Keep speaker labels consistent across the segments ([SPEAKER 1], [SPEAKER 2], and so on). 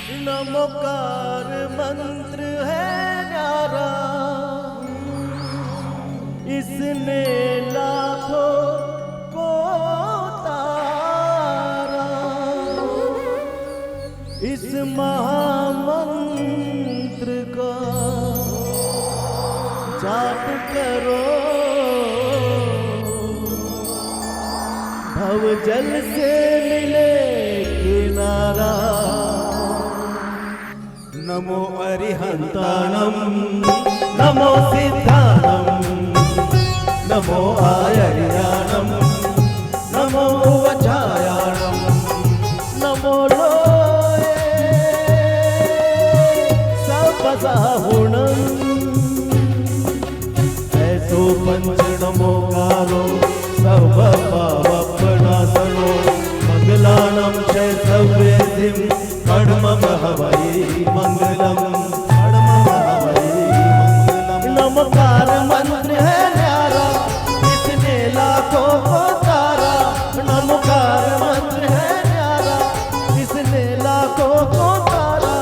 [SPEAKER 1] नमोकार मंत्र है न्यारा, इसने लाखों को तारा। इस महामंत्र का जाप करो, भव जल से मिले किनारा। नमो अरिहंताणं नमो सिद्धाणं नमो आयर्याणं नमो वचायाणं नमो लोये सपसाहुणं। ऐसो पंच नमोकारो सर्वपावपनाशनो मंगलानां शैशव्यसिद्धिं कर्मम हवै मंगलम कर्मम हवै मंगलम। नमकार मंत्र है न्यारा, इसने लाखों को तारा। नमकार मंत्र है न्यारा, इसने लाखों को तारा।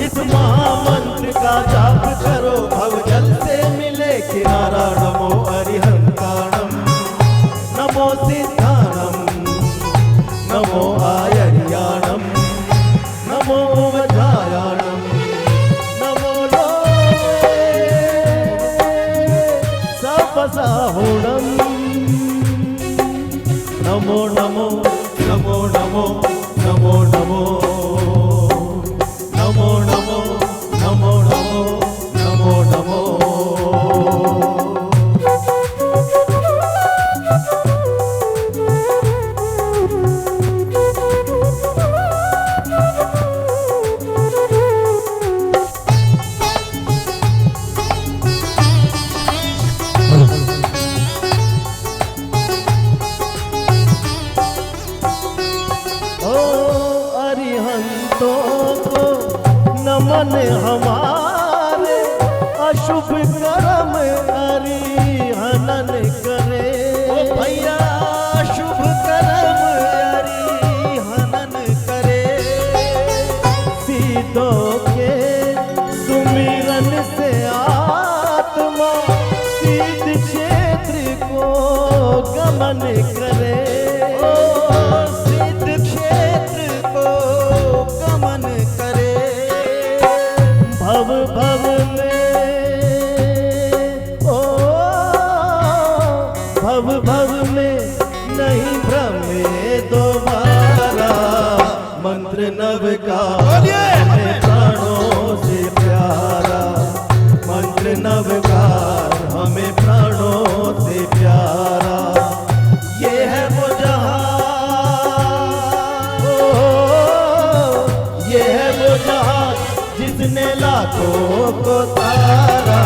[SPEAKER 1] इस महामंत्र का जाप करो, भव जल से मिले किनारा। नमो अरिहंताणं नमो सिद्धाणं नमो आयर्याणं नमो वचायाणं नमो लोये सपसाहुणं। नमो नमो नमो नमो नमो नमो नमो नमो नमो नमो नमो नमो। नमन हमारे अशुभ कर्म अरिहनन करे। ओ भैया शुभ कर्म अरिहनन करे। सीधों के सुमिरन से आत्मा सिद्ध क्षेत्र को गमन करे। सिद्ध क्षेत्र को गमन करे। भव भव में ओ भव भव में नहीं भ्रमे दोबारा। मंत्र नव का हमें प्राणों से प्यारा। मंत्र नव का हमें प्राणों से प्यारा। ये है वो जहां, ये है वो जहां जिसने लाखों को तारा।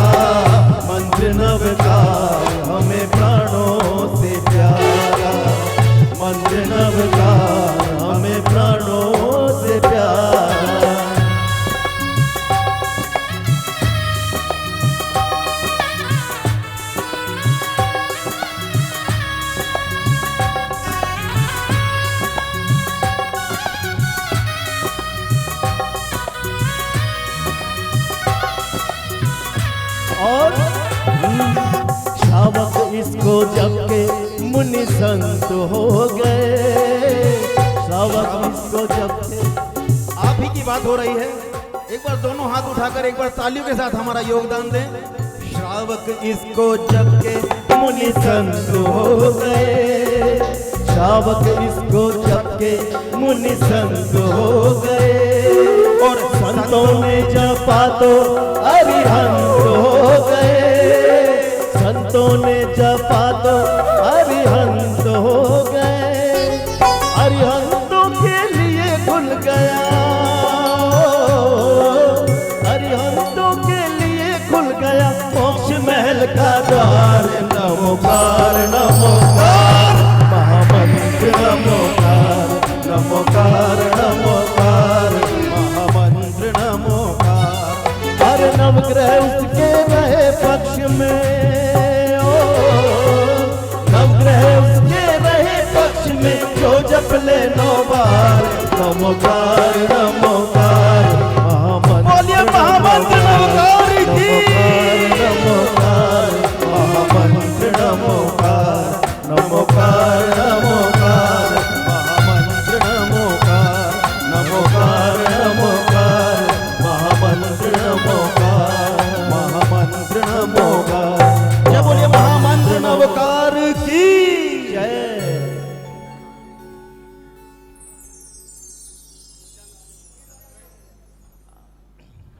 [SPEAKER 1] मंत्र नवकार हमें प्राणों से प्यारा। मंत्र नवकार हमें प्राणों से प्यारा। और श्रावक इसको जबके मुनि संत हो गए। श्रावक इसको जबके,
[SPEAKER 2] आप ही की बात हो रही है। एक बार दोनों हाथ उठाकर एक बार तालियों के साथ हमारा योगदान दें।
[SPEAKER 1] श्रावक इसको जबके मुनि संत हो गए। श्रावक इसको जबके मुनि संत हो गए। और संतों ने जपा तो अरिहंत हो गए। संतों ने जपा तो अरिहंत हो गए। अरिहंतों के लिए खुल गया, अरिहंतों के लिए खुल गया मोक्ष महल का द्वार। नमोकार नमोकार महामंत्र नमोकार। नमोकार नमोकार महामंत्र नमोकार। हर नवग्रह उसके रहे पक्ष में। ओ नवग्रह उसके रहे पक्ष में। जो जप ले 9 बार नमोकार नमोकार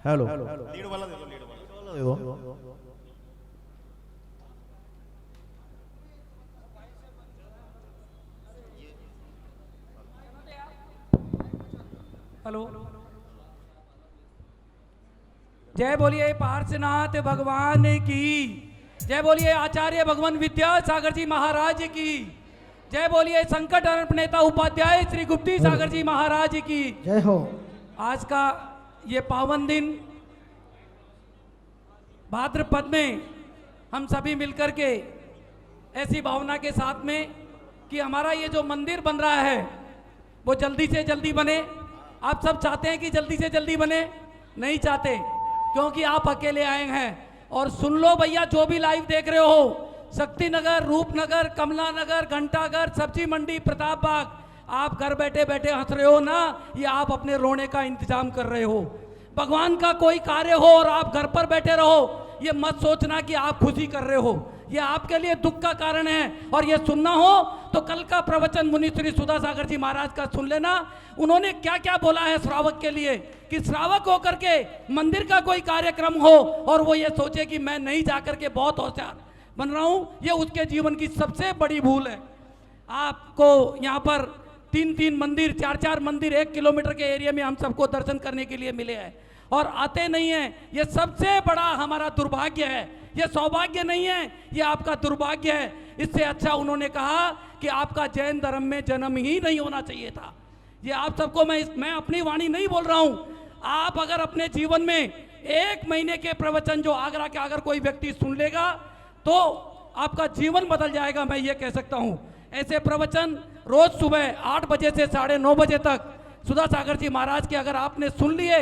[SPEAKER 2] हेलो
[SPEAKER 1] लीड वाला दे दो, लीड वाला
[SPEAKER 2] दे दो।
[SPEAKER 3] हेलो, जय बोलिए पार्श्वनाथ भगवान की, जय बोलिए आचार्य भगवान विद्यासागर जी महाराज की, जय बोलिए संकट हरण नेता उपाध्याय श्री गुप्ती सागर जी महाराज की
[SPEAKER 4] जय हो।
[SPEAKER 3] आज का ये पावन दिन भाद्रपद में हम सभी मिलकर के ऐसी भावना के साथ में कि हमारा ये जो मंदिर बन रहा है वो जल्दी से जल्दी बने। आप सब चाहते हैं कि जल्दी से जल्दी बने? नहीं चाहते, क्योंकि आप अकेले आए हैं। और सुन लो भैया, जो भी लाइव देख रहे हो, शक्ति नगर, रूपनगर, कमला नगर, घंटाघर, सब्जी मंडी, प्रताप बाग, आप घर बैठे बैठे हंस रहे हो ना, ये आप अपने रोने का इंतजाम कर रहे हो। भगवान का कोई कार्य हो और आप घर पर बैठे रहो, ये मत सोचना कि आप खुशी कर रहे हो, ये आपके लिए दुख का कारण है। और ये सुनना हो तो कल का प्रवचन मुनि श्री सुधा सागर जी महाराज का सुन लेना। उन्होंने क्या क्या बोला है श्रावक के लिए, कि श्रावक होकर के मंदिर का कोई कार्यक्रम हो और वो ये सोचे कि मैं नहीं जाकर के बहुत होशियार बन रहा हूं, ये उसके जीवन की सबसे बड़ी भूल है। आपको यहाँ पर 3-3 मंदिर, 4-4 मंदिर 1 किलोमीटर के एरिया में हम सबको दर्शन करने के लिए मिले हैं और आते नहीं हैं। ये सबसे बड़ा हमारा दुर्भाग्य है, ये सौभाग्य नहीं है, ये आपका दुर्भाग्य है। इससे अच्छा उन्होंने कहा कि आपका जैन धर्म में जन्म ही नहीं होना चाहिए था। ये आप सबको मैं अपनी वाणी नहीं बोल रहा हूँ। आप अगर अपने जीवन में 1 महीने के प्रवचन जो आगरा के अगर कोई व्यक्ति सुन लेगा तो आपका जीवन बदल जाएगा, मैं ये कह सकता हूँ। ऐसे प्रवचन रोज सुबह 8 बजे से 9:30 बजे तक सुधा सागर जी महाराज के अगर आपने सुन लिए,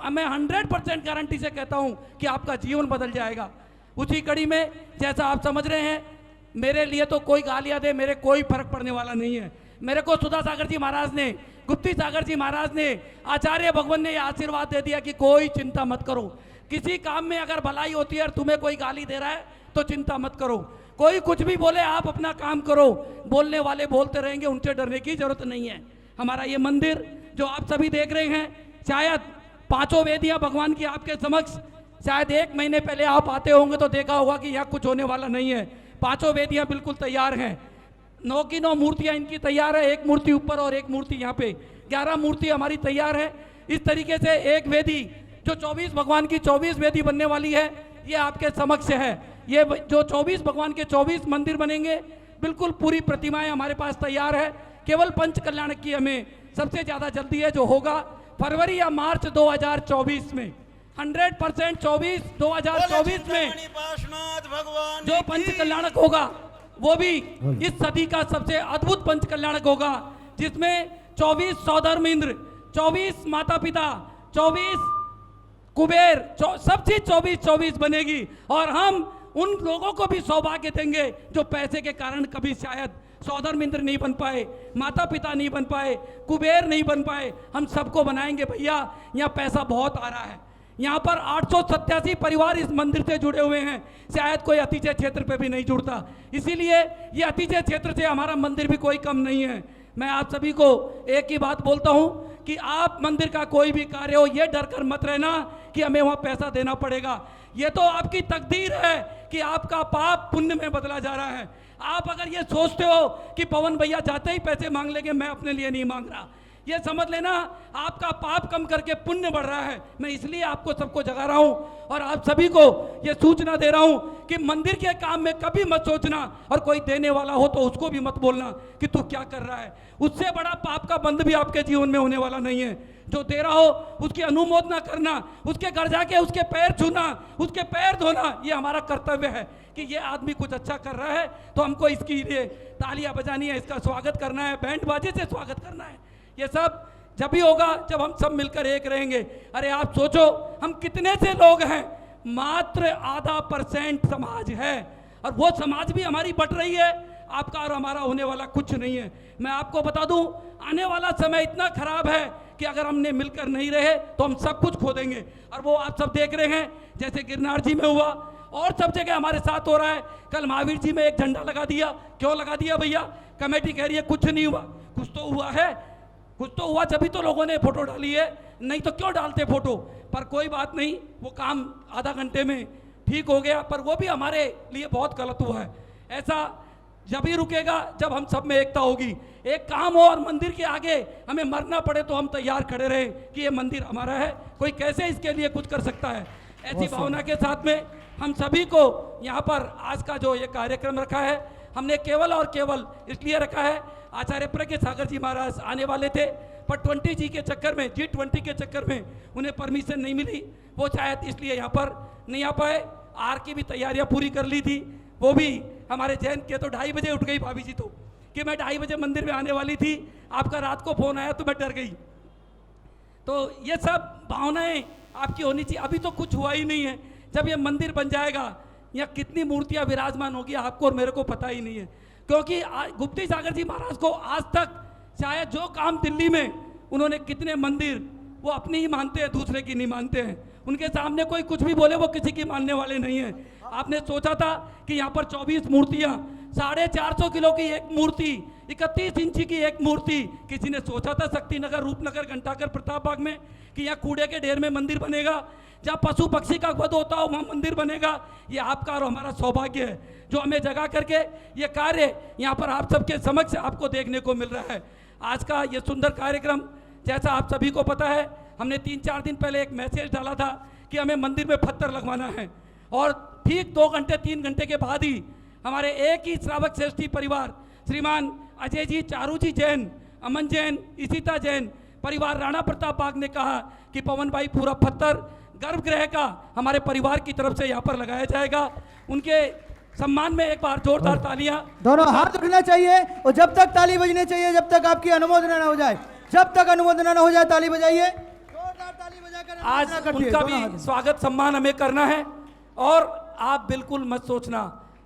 [SPEAKER 3] मैं 100% गारंटी से कहता हूं कि आपका जीवन बदल जाएगा। उसी कड़ी में जैसा आप समझ रहे हैं, मेरे लिए तो कोई गालियां दे, मेरे कोई फर्क पड़ने वाला नहीं है। मेरे को सुधा सागर जी महाराज ने, गुप्ती सागर जी महाराज ने, आचार्य भगवान ने यह आशीर्वाद दे दिया कि कोई चिंता मत करो। किसी काम में अगर भलाई होती है और तुम्हें कोई गाली दे रहा है तो चिंता मत करो। कोई कुछ भी बोले, आप अपना काम करो। बोलने वाले बोलते रहेंगे, उनसे डरने की जरूरत नहीं है। हमारा ये मंदिर जो आप सभी देख रहे हैं, शायद 5 वेदियां भगवान की आपके समक्ष, शायद 1 महीने पहले आप आते होंगे तो देखा होगा कि यहाँ कुछ होने वाला नहीं है। 5 वेदियां बिल्कुल तैयार हैं, 9 की 9 मूर्तियां इनकी तैयार है, 1 मूर्ति ऊपर और 1 मूर्ति यहाँ पे, 11 मूर्ति हमारी तैयार है। इस तरीके से एक वेदी जो 24 भगवान की 24 वेदी बनने वाली है, ये आपके समक्ष है। ये जो 24 भगवान के 24 मंदिर बनेंगे, बिल्कुल पूरी प्रतिमाएं हमारे पास तैयार है। केवल पंच कल्याण की हमें सबसे ज़्यादा जल्दी है, जो होगा फरवरी या मार्च 2024 में, 100% 2024 में जो पंच कल्याणक होगा वो भी इस सदी का सबसे अद्भुत पंच कल्याणक होगा, जिसमें 24 सौधर्म इंद्र, 24 माता पिता, 24 कुबेर, सब चीज 24 बनेगी। और हम उन लोगों को भी सौभाग्य देंगे जो पैसे के कारण कभी शायद सौधर्म इंद्र नहीं बन पाए, माता पिता नहीं बन पाए, कुबेर नहीं बन पाए, हम सबको बनाएंगे। भैया यहाँ पैसा बहुत आ रहा है, यहाँ पर 887 परिवार इस मंदिर से जुड़े हुए हैं, शायद कोई अतिशय क्षेत्र पे भी नहीं जुड़ता। इसीलिए ये अतिशय क्षेत्र से हमारा मंदिर भी कोई कम नहीं है। मैं आप सभी को एक ही बात बोलता हूँ कि आप मंदिर का कोई भी कार्य हो, ये डर कर मत रहना कि हमें वहाँ पैसा देना पड़ेगा। ये तो आपकी तकदीर है कि आपका पाप पुण्य में बदला जा रहा है। आप अगर ये सोचते हो कि पवन भैया जाते ही पैसे मांग लेंगे, मैं अपने लिए नहीं मांग रहा, ये समझ लेना आपका पाप कम करके पुण्य बढ़ रहा है। मैं इसलिए आपको सबको जगा रहा हूं और आप सभी को ये सूचना दे रहा हूं कि मंदिर के काम में कभी मत सोचना, और कोई देने वाला हो तो उसको भी मत बोलना कि तू क्या कर रहा है। उससे बड़ा पाप का बंध भी आपके जीवन में होने वाला नहीं है। जो दे रहा हो उसकी अनुमोदना करना, उसके घर जाके उसके पैर छूना, उसके पैर धोना, ये हमारा कर्तव्य है कि ये आदमी कुछ अच्छा कर रहा है तो हमको इसकी लिए तालियां बजानी है, इसका स्वागत करना है, बैंड बाजे से स्वागत करना है। ये सब जब भी होगा जब हम सब मिलकर एक रहेंगे। अरे आप सोचो हम कितने से लोग हैं, मात्र 0.5% समाज है, और वो समाज भी हमारी बट रही है। आपका और हमारा होने वाला कुछ नहीं है। मैं आपको बता दूं, आने वाला समय इतना खराब है कि अगर हमने मिलकर नहीं रहे तो हम सब कुछ खो देंगे। और वो आप सब देख रहे हैं, जैसे गिरनार जी में हुआ और सब जगह हमारे साथ हो रहा है। कल महावीर जी में एक झंडा लगा दिया, क्यों लगा दिया भैया? कमेटी कह रही है कुछ नहीं हुआ। कुछ तो हुआ है, कुछ तो हुआ, जब भी तो लोगों ने फोटो डाली है। नहीं तो क्यों डालते फोटो। पर कोई बात नहीं, वो काम आधा घंटे में ठीक हो गया, पर वो भी हमारे लिए बहुत गलत हुआ है। ऐसा जब ही रुकेगा जब हम सब में एकता होगी। एक काम हो और मंदिर के आगे हमें मरना पड़े तो हम तैयार खड़े रहे कि ये मंदिर हमारा है, कोई कैसे इसके लिए कुछ कर सकता है। ऐसी भावना के साथ में हम सभी को यहाँ पर आज का जो ये कार्यक्रम रखा है, हमने केवल और केवल इसलिए रखा है, आचार्य प्रज्ञ सागर जी महाराज आने वाले थे, पर G20 के चक्कर में, G20 के चक्कर में उन्हें परमिशन नहीं मिली, वो शायद इसलिए यहाँ पर नहीं आ पाए। आर की भी तैयारियाँ पूरी कर ली थी, वो भी हमारे जैन के तो 2:30 बजे उठ गई भाभी जी, तो कि मैं 2:30 बजे मंदिर में आने वाली थी, आपका रात को फोन आया तो मैं डर गई। तो ये सब भावनाएं आपकी होनी चाहिए। अभी तो कुछ हुआ ही नहीं है, जब ये मंदिर बन जाएगा या कितनी मूर्तियां विराजमान होगी आपको और मेरे को पता ही नहीं है, क्योंकि गुप्ती सागर जी महाराज को आज तक शायद जो काम दिल्ली में उन्होंने कितने मंदिर वो अपनी ही मानते हैं, दूसरे की नहीं मानते हैं। उनके सामने कोई कुछ भी बोले वो किसी की मानने वाले नहीं है। आपने सोचा था कि यहाँ पर 24 मूर्तियाँ, 450 किलो की एक मूर्ति, 31 इंची की एक मूर्ति, किसी ने सोचा था शक्तिनगर, रूपनगर, घंटाघर, प्रताप बाग में कि यहाँ कूड़े के ढेर में मंदिर बनेगा, जहाँ पशु पक्षी का वध होता हो वहाँ मंदिर बनेगा। ये आपका और हमारा सौभाग्य है जो हमें जगा करके ये कार्य यहाँ पर आप सबके समक्ष आपको देखने को मिल रहा है। आज का ये सुंदर कार्यक्रम, जैसा आप सभी को पता है, हमने 3-4 दिन पहले एक मैसेज डाला था कि हमें मंदिर में पत्थर लगवाना है, और ठीक 2 घंटे 3 घंटे के बाद ही हमारे एक ही श्रावक श्रेष्ठी परिवार श्रीमान अजय जी, चारू जी जैन, अमन जैन, इशिता जैन, परिवार राणा प्रताप बाग ने कहा कि पवन भाई पूरा पत्थर गर्भगृह का हमारे परिवार की तरफ से यहाँ पर लगाया जाएगा। उनके सम्मान में एक बार जोरदार तालियां।
[SPEAKER 4] दोनों हाथ उठना चाहिए और जब तक ताली बजनी चाहिए, जब तक आपकी अनुमोदना न हो जाए, जब तक अनुमोदना न हो जाए ताली बजाइए, जोरदार ताली बजाकर
[SPEAKER 3] आज उनका भी स्वागत सम्मान हमें करना है। और आप बिल्कुल मत सोचना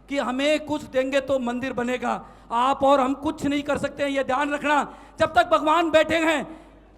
[SPEAKER 3] कि हमें कुछ देंगे तो मंदिर बनेगा, आप और हम कुछ नहीं कर सकते हैं, ये ध्यान रखना। जब तक भगवान बैठे हैं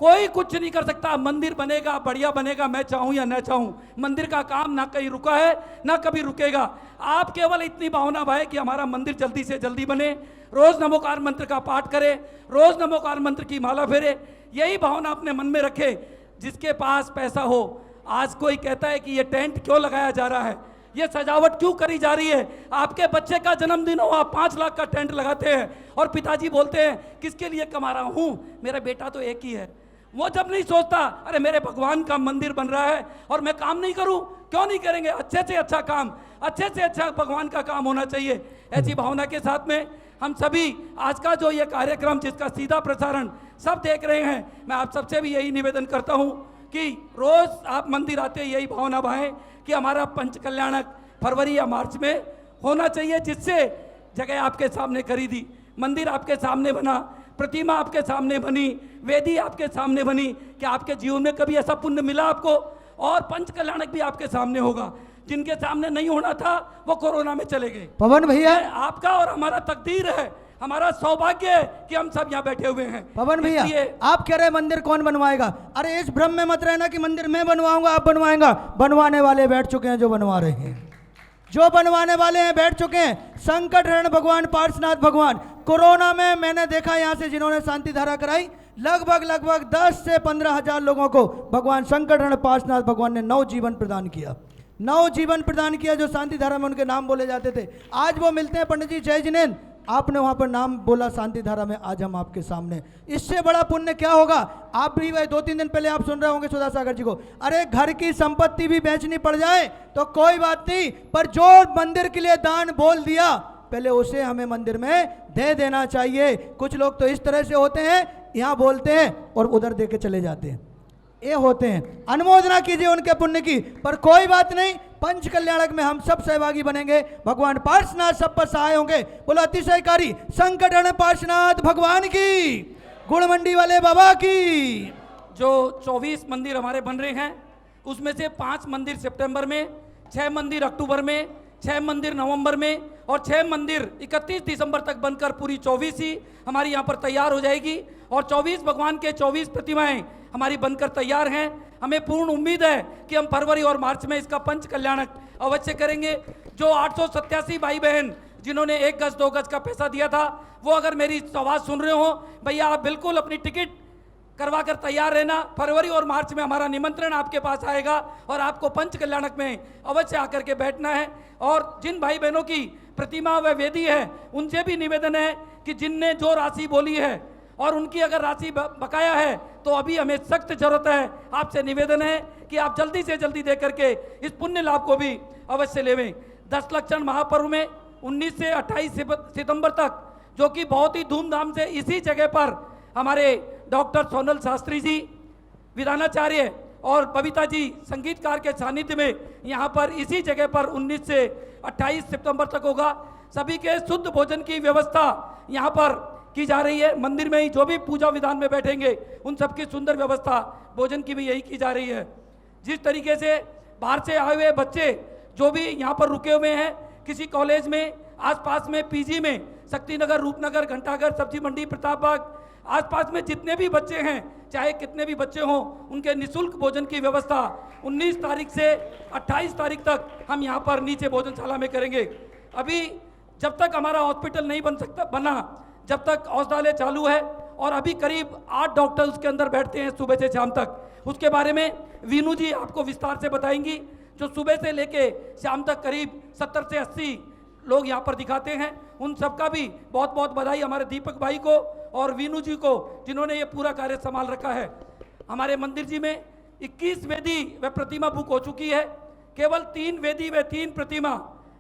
[SPEAKER 3] कोई कुछ नहीं कर सकता। मंदिर बनेगा, बढ़िया बनेगा, मैं चाहूँ या न चाहूँ। मंदिर का काम ना कहीं रुका है ना कभी रुकेगा। आप केवल इतनी भावना भाई कि हमारा मंदिर जल्दी से जल्दी बने, रोज नमोकार मंत्र का पाठ करें, रोज नमोकार मंत्र की माला फेरे, यही भावना अपने मन में रखे। जिसके पास पैसा हो, आज कोई कहता है कि ये टेंट क्यों लगाया जा रहा है, ये सजावट क्यों करी जा रही है, आपके बच्चे का जन्मदिन हो आप 5 लाख का टेंट लगाते हैं और पिताजी बोलते हैं किसके लिए कमा रहा हूँ, मेरा बेटा तो एक ही है। वो जब नहीं सोचता अरे मेरे भगवान का मंदिर बन रहा है और मैं काम नहीं करूं, क्यों नहीं करेंगे, अच्छे से अच्छा काम, अच्छे से अच्छा भगवान का काम होना चाहिए। ऐसी भावना के साथ में हम सभी आज का जो ये कार्यक्रम जिसका सीधा प्रसारण सब देख रहे हैं, मैं आप सबसे भी यही निवेदन करता हूं कि रोज आप मंदिर आते यही भावना भाएं कि हमारा पंच कल्याणक फरवरी या मार्च में होना चाहिए, जिससे जगह आपके सामने खरीदी, मंदिर आपके सामने बना, प्रतिमा आपके सामने बनी, वेदी आपके सामने बनी। क्या आपके जीवन में कभी ऐसा पुण्य मिला आपको? और पंच कल्याणक भी आपके सामने होगा। जिनके सामने नहीं होना था वो कोरोना में चले गए।
[SPEAKER 4] पवन भैया,
[SPEAKER 3] आपका और हमारा तकदीर है, हमारा सौभाग्य है कि हम सब यहाँ बैठे हुए हैं।
[SPEAKER 4] पवन भैया, आप कह रहे मंदिर कौन बनवाएगा? अरे इस भ्रम में मत रहना कि मंदिर मैं बनवाऊंगा, आप बनवाएंगा। बनवाने वाले बैठ चुके हैं, जो बनवा रहे हैं, जो बनवाने वाले हैं बैठ चुके हैं। संकट हरण भगवान पार्श्वनाथ भगवान, कोरोना में मैंने देखा यहाँ से जिन्होंने शांति धारा कराई, लगभग 10 से 15 हजार लोगों को भगवान संकट हरण पार्श्वनाथ भगवान ने नव जीवन प्रदान किया, नव जीवन प्रदान किया। जो शांति धारा में उनके नाम बोले जाते थे, आज वो मिलते हैं। पंडित जी जय जिनेन्द्र, आपने वहां पर नाम बोला शांति धारा में, आज हम आपके सामने। इससे बड़ा पुण्य क्या होगा? आप भी भाई 2-3 दिन पहले आप सुन रहे होंगे सुधा सागर जी को, अरे घर की संपत्ति भी बेचनी पड़ जाए तो कोई बात नहीं, पर जो मंदिर के लिए दान बोल दिया पहले उसे हमें मंदिर में दे देना चाहिए। कुछ लोग तो इस तरह से होते हैं, यहाँ बोलते हैं और उधर दे के चले जाते हैं, ये होते हैं। अनुमोदना कीजिए उनके पुण्य की, पर कोई बात नहीं, पंच कल्याणक में हम सब सहभागी बनेंगे। भगवान पार्श्वनाथ सब पर सहाय होंगे। बोलो अतिशयकारी संकट हरण पार्श्वनाथ भगवान की, गुणमंडी वाले बाबा की।
[SPEAKER 3] जो 24 मंदिर हमारे बन रहे हैं उसमें से 5 मंदिर सितंबर में, 6 मंदिर अक्टूबर में, 6 मंदिर नवंबर में और 6 मंदिर 31 दिसंबर तक बनकर पूरी 24 ही हमारी यहाँ पर तैयार हो जाएगी। और 24 भगवान के 24 प्रतिमाएं हमारी बनकर तैयार हैं। हमें पूर्ण उम्मीद है कि हम फरवरी और मार्च में इसका पंच कल्याणक अवश्य करेंगे। जो 887 भाई बहन जिन्होंने 1 गज 2 गज का पैसा दिया था, वो अगर मेरी आवाज़ सुन रहे हो, भैया आप बिल्कुल अपनी टिकट करवा कर तैयार रहना। फरवरी और मार्च में हमारा निमंत्रण आपके पास आएगा और आपको पंच कल्याणक में अवश्य आकर के बैठना है। और जिन भाई बहनों की प्रतिमा व वेदी है उनसे भी निवेदन है कि जिनने जो राशि बोली है और उनकी अगर राशि बकाया है तो अभी हमें सख्त जरूरत है। आपसे निवेदन है कि आप जल्दी से जल्दी दे करके इस पुण्य लाभ को भी अवश्य लेवें। 10 लक्षण महापर्व में 19 से 28 सितंबर तक, जो कि बहुत ही धूमधाम से इसी जगह पर हमारे डॉक्टर सोनल शास्त्री जी विधानाचार्य और बबीता जी संगीतकार के सानिध्य में यहाँ पर इसी जगह पर 19 से 28 सितंबर तक होगा। सभी के शुद्ध भोजन की व्यवस्था यहाँ पर की जा रही है। मंदिर में ही जो भी पूजा विधान में बैठेंगे उन सबकी सुंदर व्यवस्था भोजन की भी यही की जा रही है। जिस तरीके से बाहर से आए हुए बच्चे जो भी यहाँ पर रुके हुए हैं, किसी कॉलेज में, आसपास में, पीजी में, शक्तिनगर, रूपनगर, घंटाघर, सब्जी मंडी, प्रतापबाग, आसपास में जितने भी बच्चे हैं, चाहे कितने भी बच्चे हों, उनके निःशुल्क भोजन की व्यवस्था 19 तारीख से 28 तारीख तक हम यहाँ पर नीचे भोजनशाला में करेंगे। अभी जब तक हमारा हॉस्पिटल नहीं बना, जब तक औषधालय चालू है और अभी करीब 8 डॉक्टर उसके अंदर बैठते हैं सुबह से शाम तक। उसके बारे में वीनू जी आपको विस्तार से बताएंगी। जो सुबह से लेके शाम तक करीब 70 से 80 लोग यहाँ पर दिखाते हैं, उन सबका भी बहुत बहुत बधाई हमारे दीपक भाई को और वीनू जी को, जिन्होंने ये पूरा कार्य संभाल रखा है। हमारे मंदिर जी में 21 वेदी व प्रतिमा बुक हो चुकी है। केवल 3 वेदी व 3 प्रतिमा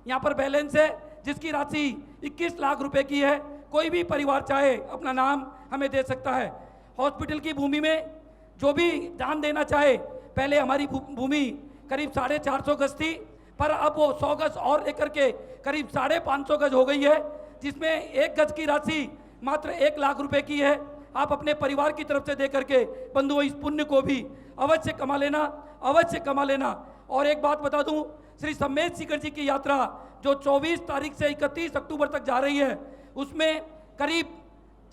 [SPEAKER 3] यहाँ पर बैलेंस है, जिसकी राशि 21 लाख रुपए की है। कोई भी परिवार चाहे अपना नाम हमें दे सकता है। हॉस्पिटल की भूमि में जो भी दान देना चाहे, पहले हमारी भूमि करीब 450 गज थी, पर अब वो 100 गज और लेकर के करीब 550 गज हो गई है, जिसमें 1 गज की राशि मात्र 1 लाख रुपए की है। आप अपने परिवार की तरफ से दे करके बंधुओं इस पुण्य को भी अवश्य कमा लेना, अवश्य कमा लेना। और एक बात बता दूं, श्री सम्मेद शिखर जी की यात्रा जो 24 तारीख से 31 अक्टूबर तक जा रही है, उसमें करीब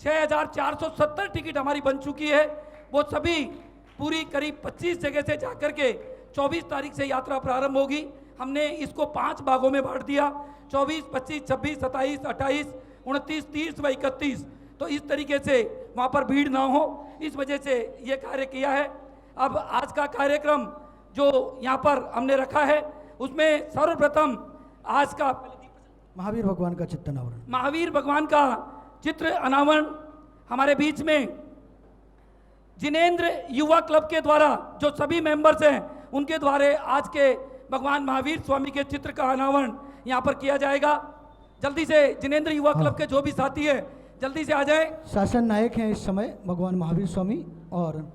[SPEAKER 3] 6470 टिकट हमारी बन चुकी है। वो सभी पूरी करीब 25 जगह से जाकर के 24 तारीख से यात्रा प्रारंभ होगी। हमने इसको 5 भागों में बांट दिया, 24, 25, 26, 27, 28, 29, 30 व 31। तो इस तरीके से वहाँ पर भीड़ ना हो, इस वजह से ये कार्य किया है। अब आज का कार्यक्रम जो यहाँ पर हमने रखा है, उसमें सर्वप्रथम आज का
[SPEAKER 4] महावीर भगवान का चित्र अनावरण,
[SPEAKER 3] महावीर भगवान का चित्र अनावरण हमारे बीच में जिनेंद्र युवा क्लब के द्वारा, जो सभी मेंबर्स हैं उनके द्वारा आज के भगवान महावीर स्वामी के चित्र का अनावरण यहाँ पर किया जाएगा। जल्दी से जिनेंद्र युवा क्लब के जो भी साथी है जल्दी से आ जाए।
[SPEAKER 4] शासन नायक हैं इस समय भगवान महावीर स्वामी, और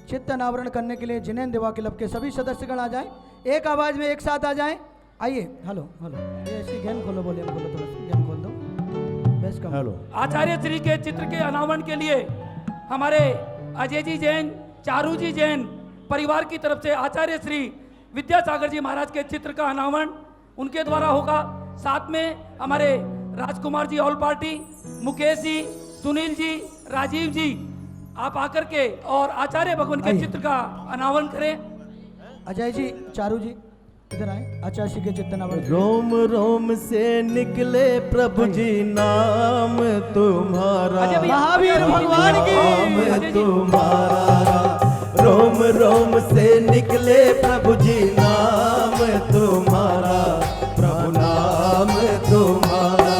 [SPEAKER 4] चित्त अनावरण करने के लिए जिनेंद्र युवा क्लब के सभी सदस्यगण आ जाएं, एक आवाज में एक साथ आ जाएं। आइए, हेलो हेलो, ये इसकी गेम खोलो, बोले हम बोलो, थोड़ा सा गेम खोल दो, बेस्ट कम।
[SPEAKER 1] हेलो।
[SPEAKER 3] आचार्य श्री के चित्र के अनावरण के लिए हमारे अजय जी जैन, चारू जी जैन परिवार की तरफ से आचार्य श्री विद्यासागर जी महाराज के चित्र का अनावरण उनके द्वारा होगा। साथ में हमारे राजकुमार जी ऑल पार्टी, मुकेश जी, सुनील जी, राजीव जी, आप आकर के और आचार्य भगवान के चित्र का अनावरण करें।
[SPEAKER 4] अजय जी, चारू जी इधर आए, आचार्य श्री के चित्र अनावरण।
[SPEAKER 1] रोम रोम से निकले प्रभु जी नाम तुम्हारा,
[SPEAKER 3] अजय भैया,
[SPEAKER 4] महावीर भगवान
[SPEAKER 1] नाम
[SPEAKER 3] अजय जी।
[SPEAKER 1] तुम्हारा। रोम रोम से निकले प्रभु जी नाम तुम्हारा, प्रभु नाम तुम्हारा।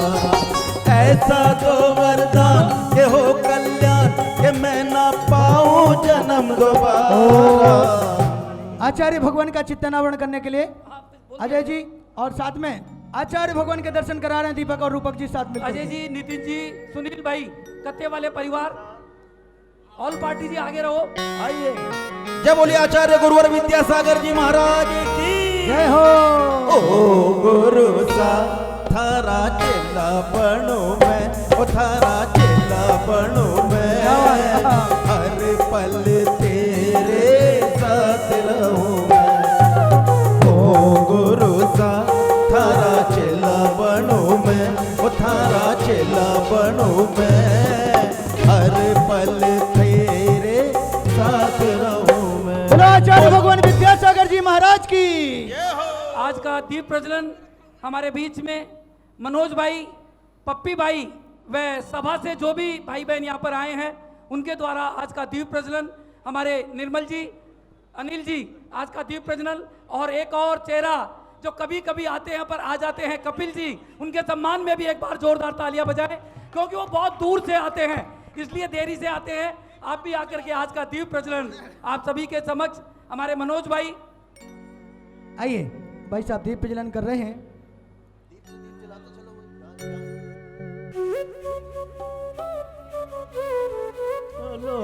[SPEAKER 1] ऐसा दो वरदान के हो कल्याण, के मैं ना पाऊं जन्म दोबारा।
[SPEAKER 4] आचार्य भगवान का चित्तानावरण करने के लिए अजय जी और साथ में आचार्य भगवान के दर्शन करा रहे हैं दीपक और रूपक जी साथ में।
[SPEAKER 3] अजय जी, नितिन जी, सुनील भाई, कत्ते वाले परिवार, ऑल पार्टी जी आगे रहो।
[SPEAKER 2] आइए, जय बोलिए आचार्य गुरुवर विद्यासागर जी महाराज की
[SPEAKER 4] जय हो।
[SPEAKER 1] ओ गुरु सा थारा चेला बनू मैं, ओ थारा चेला बनू मैं, हर पल तेरे साथ रहूं मैं। ओ गुरु सा थारा चेला बनू मैं, ओ थारा चेला बनू मैं, हर पल तेरे साथ रहूं मैं।
[SPEAKER 4] बोलो आचार्य भगवान विद्यासागर जी महाराज की।
[SPEAKER 3] आज का दीप प्रज्वलन हमारे बीच में मनोज भाई, पप्पी भाई व सभा से जो भी भाई बहन यहाँ पर आए हैं उनके द्वारा आज का दीप प्रज्वलन हमारे निर्मल जी, अनिल जी आज का दीप प्रज्वलन, और एक और चेहरा जो कभी कभी आते हैं पर आ जाते हैं, कपिल जी, उनके सम्मान में भी एक बार जोरदार तालियां बजाएं, क्योंकि वो बहुत दूर से आते हैं इसलिए देरी से आते हैं। आप भी आकर के आज का दीप प्रज्वलन आप सभी के समक्ष, हमारे मनोज भाई
[SPEAKER 4] आइए भाई साहब दीप प्रज्वलन कर रहे हैं।
[SPEAKER 1] चलो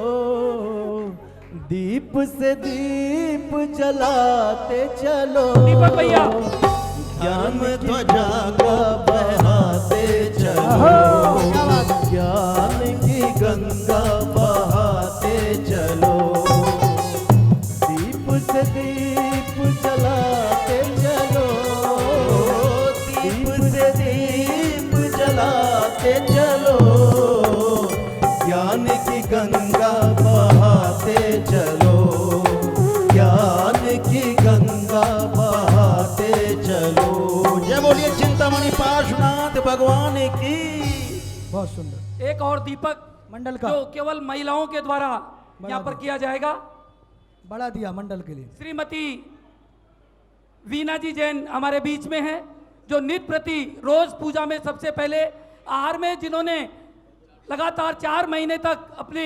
[SPEAKER 1] दीप से दीप जलाते चलो,
[SPEAKER 3] दीपक भैया
[SPEAKER 1] ज्ञान ध्वजा का बहाते चलो, ज्ञान की गंगा बहाते चलो, दीप से दीप जलाते चलो, दीप से दीप जलाते चलो, ज्ञान की गंगा बहाते चलो, ज्ञान की गंगा बहाते चलो। जय बोलिए चिंतामणि पार्श्वनाथ भगवान की।
[SPEAKER 4] बहुत सुंदर।
[SPEAKER 3] एक और दीपक
[SPEAKER 4] मंडल का
[SPEAKER 3] जो केवल महिलाओं के द्वारा यहाँ पर किया जाएगा।
[SPEAKER 4] बड़ा दिया मंडल के लिए।
[SPEAKER 3] श्रीमती वीना जी जैन हमारे बीच में हैं, जो नित्य प्रति रोज पूजा में सबसे पहले आहार में जिन्होंने लगातार 4 महीने तक अपने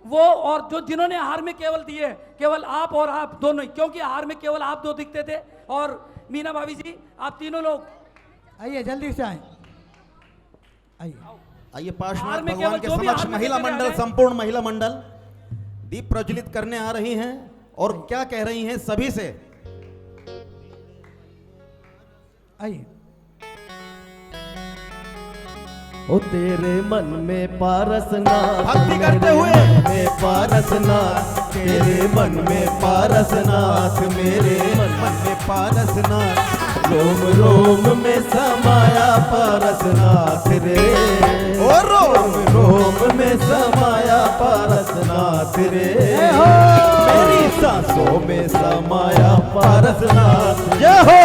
[SPEAKER 3] वो, और जो जिन्होंने आहार में केवल दिए, केवल आप और आप दोनों, क्योंकि आहार में केवल आप 2 दिखते थे, और मीना भाभी जी आप तीनों लोग
[SPEAKER 4] आइए जल्दी से आए, आइए
[SPEAKER 2] आइए पार्श्वनाथ
[SPEAKER 3] हार में
[SPEAKER 2] भगवान
[SPEAKER 3] केवल
[SPEAKER 2] के
[SPEAKER 3] जो भी
[SPEAKER 2] समक्ष
[SPEAKER 3] हार में
[SPEAKER 2] महिला
[SPEAKER 3] देते
[SPEAKER 2] मंडल,
[SPEAKER 3] रहे।
[SPEAKER 2] संपूर्ण महिला मंडल दीप प्रज्वलित करने आ रही हैं और क्या कह रही हैं सभी से।
[SPEAKER 4] आइए।
[SPEAKER 1] ओ तेरे मन में पारसनाथ,
[SPEAKER 2] भक्ति करते हुए।
[SPEAKER 1] मन में पारसनाथ, तेरे मन में पारसनाथ, मेरे मन में पारसनाथ, रोम रोम में समाया पारसनाथ रे,
[SPEAKER 2] ओ रोम
[SPEAKER 1] रोम में समाया पारसनाथ रे, मेरी सांसों में समाया पारसनाथ, जय हो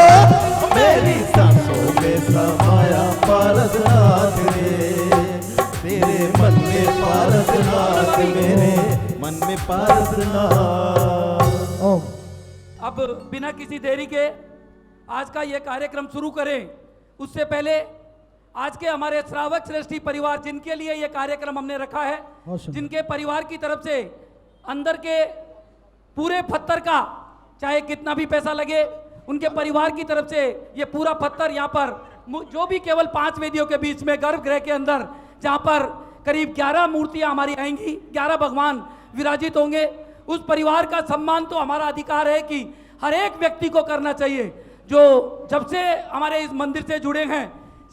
[SPEAKER 1] मेरी सांसों में समाया पारसनाथ रे, तेरे मन में पारसनाथ, मेरे मन में पारसनाथ।
[SPEAKER 4] ओम।
[SPEAKER 3] अब बिना किसी देरी के आज का ये कार्यक्रम शुरू करें, उससे पहले आज के हमारे श्रावक श्रेष्ठी परिवार जिनके लिए ये कार्यक्रम हमने रखा है,
[SPEAKER 4] awesome।
[SPEAKER 3] जिनके परिवार की तरफ से अंदर के पूरे पत्थर का चाहे कितना भी पैसा लगे, उनके परिवार की तरफ से ये पूरा पत्थर यहाँ पर जो भी केवल 5 वेदियों के बीच में गर्भगृह के अंदर जहाँ पर करीब 11 मूर्तियाँ हमारी आएंगी, 11 भगवान विराजित होंगे, उस परिवार का सम्मान तो हमारा अधिकार है कि हर एक व्यक्ति को करना चाहिए जो जब से हमारे इस मंदिर से जुड़े हैं।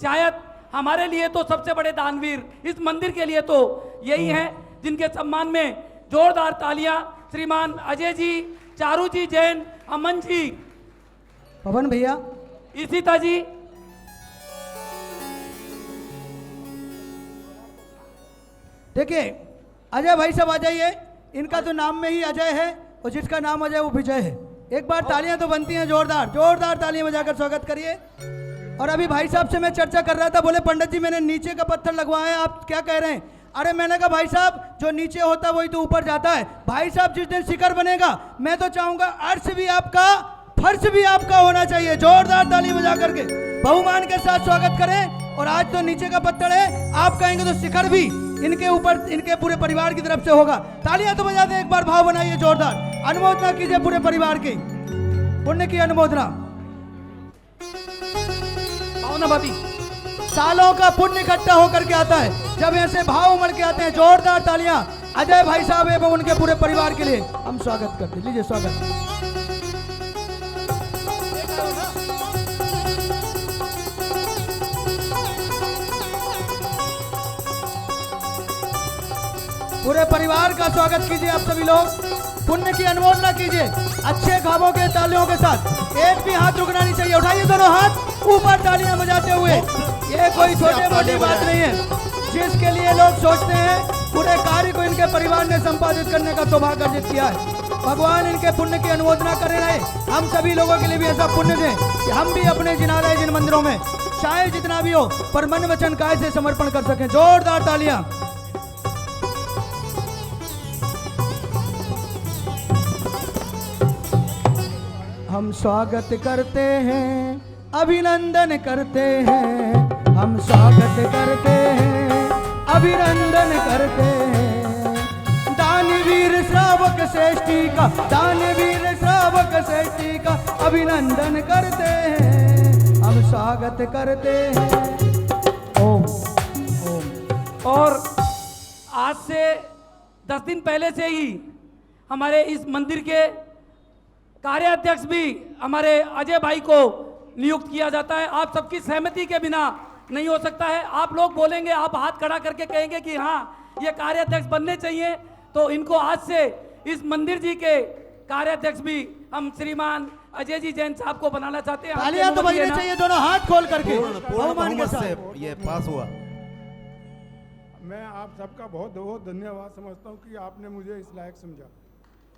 [SPEAKER 3] शायद हमारे लिए तो सबसे बड़े दानवीर इस मंदिर के लिए तो यही हैं, जिनके सम्मान में जोरदार तालियां श्रीमान अजय जी, चारू जी जैन, अमन जी,
[SPEAKER 4] पवन भैया,
[SPEAKER 3] ईशिता जी,
[SPEAKER 4] देखिए अजय भाई साहब आ जाइए। इनका तो नाम में ही अजय है और जिसका नाम अजय वो विजय है। एक बार तालियां तो बनती हैं, जोरदार जोरदार तालियां बजाकर स्वागत करिए। और अभी भाई साहब से मैं चर्चा कर रहा था, बोले पंडित जी मैंने नीचे का पत्थर लगवाया है, आप क्या कह रहे हैं? अरे मैंने कहा भाई साहब जो नीचे होता है वही तो ऊपर जाता है। भाई साहब जिस दिन शिखर बनेगा मैं तो चाहूंगा अर्श भी आपका, फर्श भी आपका होना चाहिए। जोरदार ताली बजा करके बहुमान के साथ स्वागत करें। और आज तो नीचे का पत्थर है, आप कहेंगे तो शिखर भी इनके ऊपर, इनके पूरे परिवार की तरफ से होगा। तालियां तो बजा दें, एक बार भाव बनाइए जोरदार, अनुमोदना कीजिए पूरे परिवार की, पुण्य की अनुमोदना।
[SPEAKER 3] भावना भाभी,
[SPEAKER 4] सालों का पुण्य इकट्ठा होकर के आता है जब ऐसे भाव उमड़ के आते हैं। जोरदार तालियां अजय भाई साहब एवं उनके पूरे परिवार के लिए हम स्वागत करते हैं। लीजिए स्वागत। पूरे परिवार का स्वागत कीजिए आप सभी लोग, पुण्य की अनुमोदना कीजिए अच्छे खाबों के तालियों के साथ। एक भी हाथ रुकना नहीं चाहिए, उठाइए दोनों हाथ ऊपर तालियां बजाते हुए। ये कोई छोटे बड़ी बात नहीं है, जिसके लिए लोग सोचते हैं पूरे कार्य को इनके परिवार ने संपादित करने का सौभाग्य अर्जित किया है। भगवान इनके पुण्य की अनुमोदना करे रहे, हम सभी लोगों के लिए भी ऐसा पुण्य दें कि हम भी अपने जिनालय जिन मंदिरों में चाहे जितना भी हो पर मन वचन काय से समर्पण कर सकें। जोरदार तालियां। हम स्वागत करते हैं, अभिनंदन करते हैं, हम स्वागत करते हैं, अभिनंदन करते हैं। दानवीर श्रावक श्रेष्ठी का, दानवीर श्रावक श्रेष्ठी का अभिनंदन करते हैं, हम स्वागत करते हैं। ओम ओम।
[SPEAKER 3] और आज से 10 दिन पहले से ही हमारे इस मंदिर के कार्याध्यक्ष भी हमारे अजय भाई को नियुक्त किया जाता है। आप सबकी सहमति के बिना नहीं हो सकता है। आप लोग बोलेंगे, आप हाथ खड़ा करके कहेंगे कि हाँ ये कार्याध्यक्ष बनने चाहिए, तो इनको आज से इस मंदिर जी के कार्याध्यक्ष भी हम श्रीमान अजय जी जैन साहब को बनाना चाहते हैं।
[SPEAKER 4] तालियां तो बजने चाहिए, दोनों हाथ खोल करके
[SPEAKER 2] पूर्ण
[SPEAKER 4] बहुमान के
[SPEAKER 2] बहुमत
[SPEAKER 4] साथ।
[SPEAKER 2] से ये पास हुआ।
[SPEAKER 5] मैं आप सबका बहुत बहुत धन्यवाद समझता हूँ कि आपने मुझे इस लायक समझा।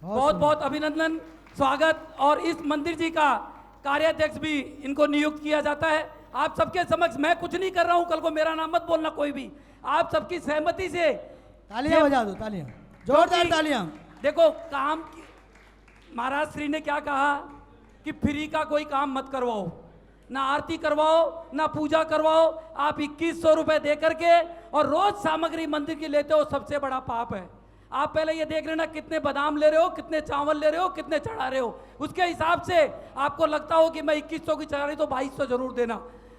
[SPEAKER 3] बहुत बहुत अभिनंदन, स्वागत। और इस मंदिर जी का कार्याध्यक्ष भी इनको नियुक्त किया जाता है। आप सबके समक्ष मैं कुछ नहीं कर रहा हूं, कल को मेरा नाम मत बोलना कोई भी। आप सबकी सहमति से
[SPEAKER 4] तालियां बजा दो, तालियां, जोरदार तालियां।
[SPEAKER 3] देखो काम महाराज श्री ने क्या कहा कि फ्री का कोई काम मत करवाओ, ना आरती करवाओ, ना पूजा करवाओ। आप 2100 रुपए दे करके और रोज सामग्री मंदिर की लेते हो, सबसे बड़ा पाप है। आप पहले ये देख लेना कितने बादाम ले रहे हो, कितने चावल ले रहे हो, कितने चढ़ा रहे हो। उसके हिसाब से आपको लगता हो कि मैं 2100 की चढ़ा रही तो 2200 जरूर देना।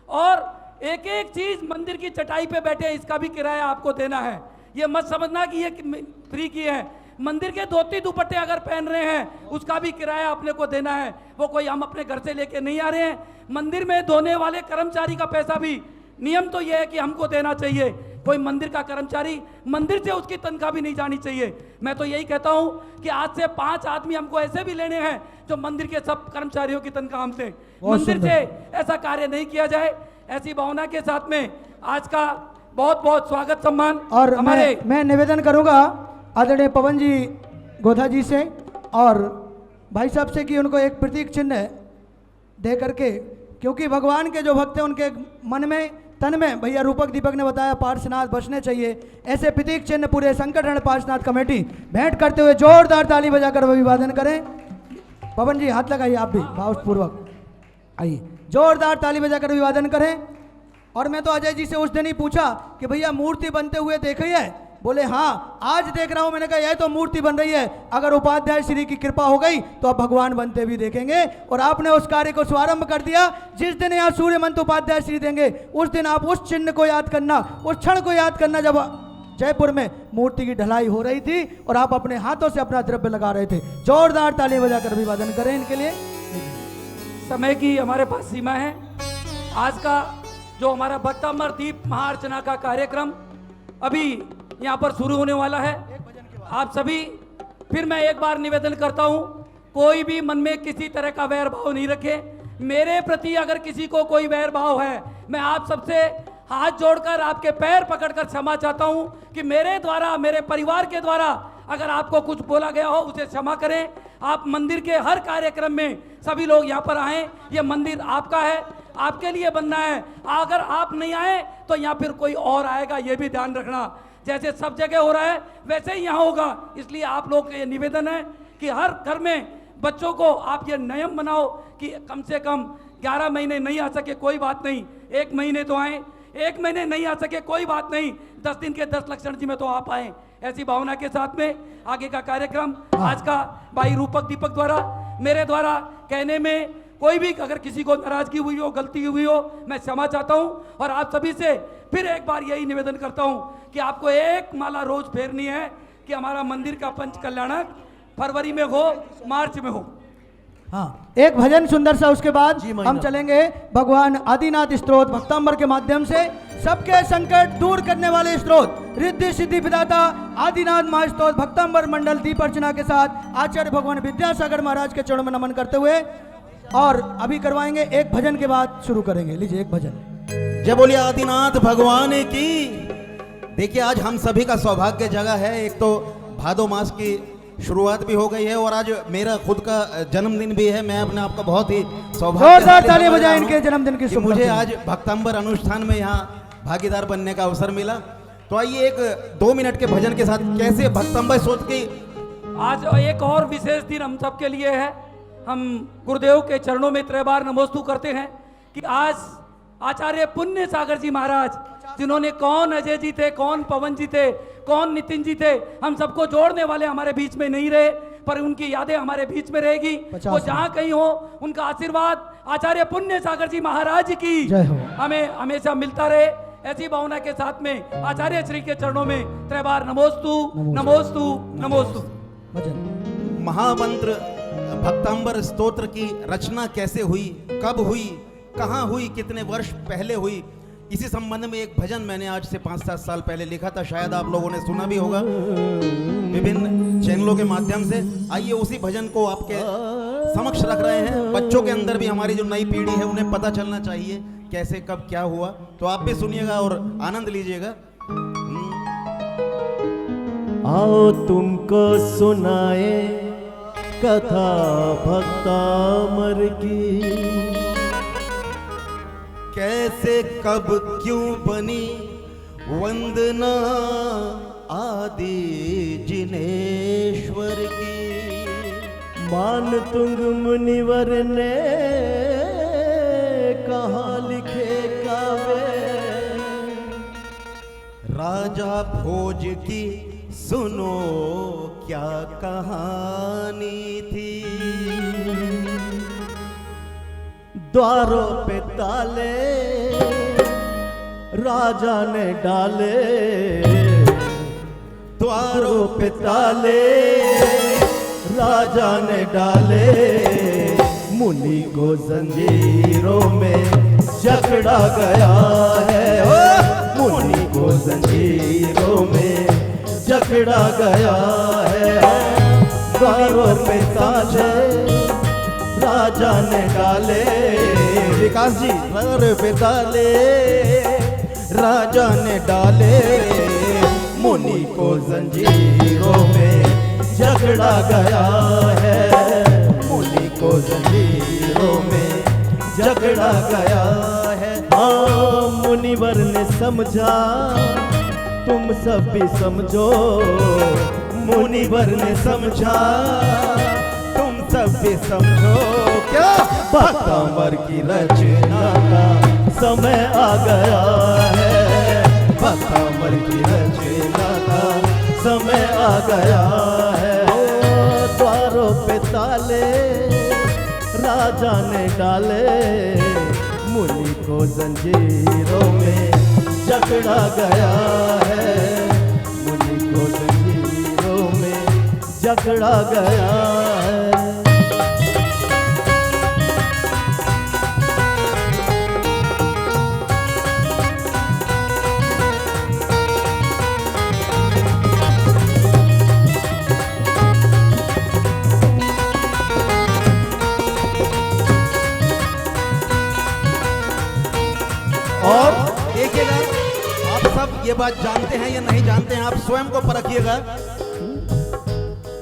[SPEAKER 3] और एक एक चीज मंदिर की चटाई पे बैठे इसका भी किराया आपको देना है। ये मत समझना कि ये फ्री की है। मंदिर के धोती दुपट्टे अगर पहन रहे हैं उसका भी किराया अपने को देना है। वो कोई हम अपने घर से लेके नहीं आ रहे हैं। मंदिर में धोने वाले कर्मचारी का पैसा भी नियम तो ये है कि हमको देना चाहिए। कोई मंदिर का कर्मचारी मंदिर से उसकी तनख्वाह भी नहीं जानी चाहिए। मैं तो यही कहता हूं कि आज से 5 आदमी हमको ऐसे भी लेने हैं जो मंदिर के सब कर्मचारियों की तनख्वाह हम दें। मंदिर से ऐसा कार्य नहीं किया जाए। ऐसी भावना के साथ में आज का बहुत बहुत स्वागत सम्मान।
[SPEAKER 4] और
[SPEAKER 3] हमारे
[SPEAKER 4] मैं निवेदन करूंगा आदरणीय पवन जी गोधा जी से और भाई साहब से कि उनको एक प्रतीक चिन्ह दे करके, क्योंकि भगवान के जो भक्त हैं उनके मन में तन में, भैया रूपक दीपक ने बताया, पार्श्वनाथ बसने चाहिए। ऐसे प्रतीक चिन्ह पूरे संकटहरण पार्श्वनाथ कमेटी भेंट करते हुए जोरदार ताली बजाकर अभिवादन करें। पवन जी हाथ लगाइए, आप भी भावपूर्वक आइए, जोरदार ताली बजाकर अभिवादन करें। और मैं तो अजय जी से उस दिन ही पूछा कि भैया मूर्ति बनते हुए देखी है? बोले हाँ आज देख रहा हूं। मैंने कहा यह तो मूर्ति बन रही है, अगर उपाध्याय श्री की कृपा हो गई तो अब भगवान बनते भी देखेंगे। और आपने उस कार्य को शुभारंभ कर दिया। जिस दिन यहाँ सूर्य मंत्र उपाध्याय श्री देंगे उस दिन आप उस चिन्ह को याद करना, उस क्षण को याद करना जब जयपुर में मूर्ति की ढलाई हो रही थी और आप अपने हाथों से अपना द्रव्य लगा रहे थे। जोरदार ताली बजाकर अभिवादन करें इनके लिए।
[SPEAKER 3] समय की हमारे पास सीमा है। आज का जो हमारा भक्तामर दीप महाअर्चना का कार्यक्रम अभी यहाँ पर शुरू होने वाला है। आप सभी फिर मैं एक बार निवेदन करता हूँ, कोई भी मन में किसी तरह का वैर भाव नहीं रखे। मेरे प्रति अगर किसी को कोई वैर भाव है, मैं आप सबसे हाथ जोड़कर आपके पैर पकड़कर क्षमा चाहता हूँ कि मेरे द्वारा, मेरे परिवार के द्वारा अगर आपको कुछ बोला गया हो उसे क्षमा करें। आप मंदिर के हर कार्यक्रम में सभी लोग यहाँ पर आएँ। ये मंदिर आपका है, आपके लिए बनना है। अगर आप नहीं आए तो यहाँ फिर कोई और आएगा, ये भी ध्यान रखना। जैसे सब जगह हो रहा है वैसे ही यहाँ होगा। इसलिए आप लोग का ये निवेदन है कि हर घर में बच्चों को आप ये नियम बनाओ कि कम से कम 11 महीने नहीं आ सके कोई बात नहीं, 1 महीने तो आए। 1 महीने नहीं आ सके कोई बात नहीं, 10 दिन के 10 लक्षण जी में तो आप आए। ऐसी भावना के साथ में आगे का कार्यक्रम आज का भाई रूपक दीपक द्वारा, मेरे द्वारा कहने में कोई भी अगर किसी को नाराजगी हुई हो, गलती हुई हो, मैं क्षमा चाहता हूं। और आप सभी से फिर एक बार यही निवेदन करता हूं कि आपको एक माला रोज फेरनी है कि हमारा मंदिर का पंच कल्याणक फरवरी में हो, मार्च में हो।
[SPEAKER 4] हाँ, एक भजन सुंदर सा, उसके बाद हम चलेंगे भगवान आदिनाथ स्तोत्र भक्तांबर के माध्यम से सबके संकट दूर करने वाले स्तोत्र रिद्धि सिद्धि विदाता आदिनाथ महास्तोत्र भक्तांबर मंडल दीप अर्चना के साथ आचार्य भगवान विद्यासागर महाराज के चरणों में नमन करते हुए और अभी करवाएंगे एक भजन के बाद शुरू करेंगे। लीजिए एक भजन।
[SPEAKER 2] जय बोलिए आदिनाथ भगवान की। देखिए आज हम सभी का सौभाग्य जगह है। एक तो भादो मास की शुरुआत भी हो गई है और आज मेरा खुद का जन्मदिन भी है। मैं अपने आप का बहुत ही
[SPEAKER 4] जोरदार ताली बजाएं इनके जन्मदिन की शुभ।
[SPEAKER 2] मुझे आज भक्तांबर अनुष्ठान में यहाँ भागीदार बनने का अवसर मिला। तो आइए एक 2 मिनट के भजन के साथ कैसे भक्तांबर सोच के
[SPEAKER 3] आज एक और विशेष दिन हम सबके लिए है। हम गुरुदेव के चरणों में त्रैबार नमोस्तु करते हैं कि आज आचार्य पुण्य सागर जी महाराज, जिन्होंने कौन अजय जी थे, कौन पवन जी थे, कौन नितिन जी थे, हम सबको जोड़ने वाले हमारे बीच में नहीं रहे, पर उनकी यादें हमारे बीच में रहेगी। वो जहाँ कहीं हो, उनका आशीर्वाद आचार्य पुण्य सागर जी महाराज की
[SPEAKER 4] जय हो।
[SPEAKER 3] हमें हमेशा मिलता रहे। ऐसी भावना के साथ में आचार्य श्री के चरणों में त्रैबार नमोस्तु नमोस्तु नमोस्तु।
[SPEAKER 4] भजन
[SPEAKER 2] महामंत्र भक्तांबर स्तोत्र की रचना कैसे हुई, कब हुई, कहाँ हुई, कितने वर्ष पहले हुई, इसी संबंध में एक भजन मैंने आज से 5-7 साल पहले लिखा था। शायद आप लोगों ने सुना भी होगा विभिन्न चैनलों के माध्यम से। आइए उसी भजन को आपके समक्ष रख रहे हैं। बच्चों के अंदर भी, हमारी जो नई पीढ़ी है, उन्हें पता चलना चाहिए कैसे कब क्या हुआ। तो आप भी सुनिएगा और आनंद लीजिएगा।
[SPEAKER 1] आओ तुमको सुनाए कथा भक्तामर की,
[SPEAKER 2] कैसे कब क्यों बनी वंदना आदि जिनेश्वर की।
[SPEAKER 1] मान तुंग मुनिवर ने कहाँ लिखे कावे,
[SPEAKER 2] राजा भोज की सुनो क्या कहानी थी।
[SPEAKER 1] द्वारों पे ताले राजा ने डाले, द्वारों पे ताले राजा ने डाले, मुनि को जंजीरों में जकड़ा गया है, मुनि को जंजीरों में जकड़ा गया है। द्वारों पे ताले राजा ने डाले,
[SPEAKER 2] विकास जी,
[SPEAKER 1] द्वार पे ताले राजा ने डाले, मुनि को जंजीरों में जकड़ा गया है, मुनि को जंजीरों में जकड़ा गया है। हाँ, मुनिवर ने समझा, तुम सब भी समझो, मुनिवर ने समझा, तुम सब भी समझो। क्या भक्तांबर की रचना का समय आ गया है, भक्तांबर की रचना का समय आ गया है। द्वारों पे ताले राजा ने डाले, मुनि को जंजीरों में जकड़ा गया है, मुनि को जंजीरों में जकड़ा गया है।
[SPEAKER 2] और देखिएगा, आप सब ये बात जानते हैं या नहीं जानते हैं, आप स्वयं को परखिएगा।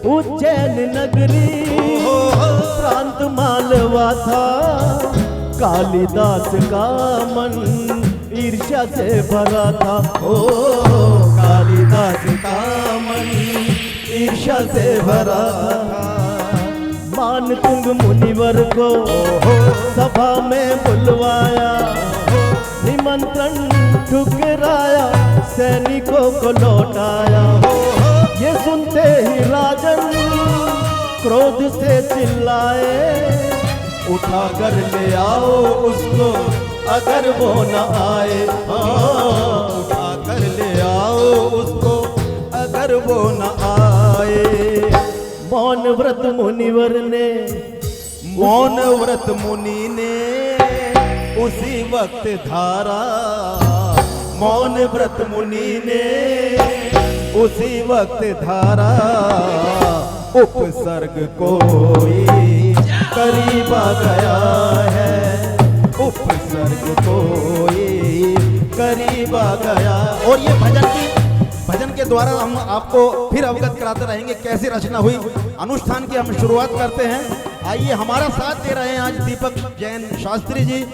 [SPEAKER 1] उज्जैन नगरी प्रांत मालवा था, कालिदास का मन ईर्ष्या से भरा था। ओ कालिदास का मन ईर्ष्या से भरा था। मान तुंग मुनिवर को सभा में बुलवाया, निमंत्रण ठुकराया, सैनिकों को लौटाया। ये सुनते ही राजन क्रोध से चिल्लाए, उठा कर ले आओ उसको अगर वो न आए।
[SPEAKER 2] उठा कर ले आओ उसको अगर वो न आए।
[SPEAKER 1] मौन व्रत मुनिवर ने,
[SPEAKER 2] मौन व्रत मुनि ने उसी वक्त धारा, मौन व्रत मुनि ने उसी वक्त धारा। उपसर्ग कोई करीब आ गया है, उपसर्ग कोई करीब आ गया। और ये भजन के द्वारा हम आपको फिर अवगत कराते रहेंगे कैसी रचना हुई। अनुष्ठान की हम शुरुआत करते हैं। आइए, हमारा साथ दे रहे हैं आज दीपक जैन शास्त्री जी,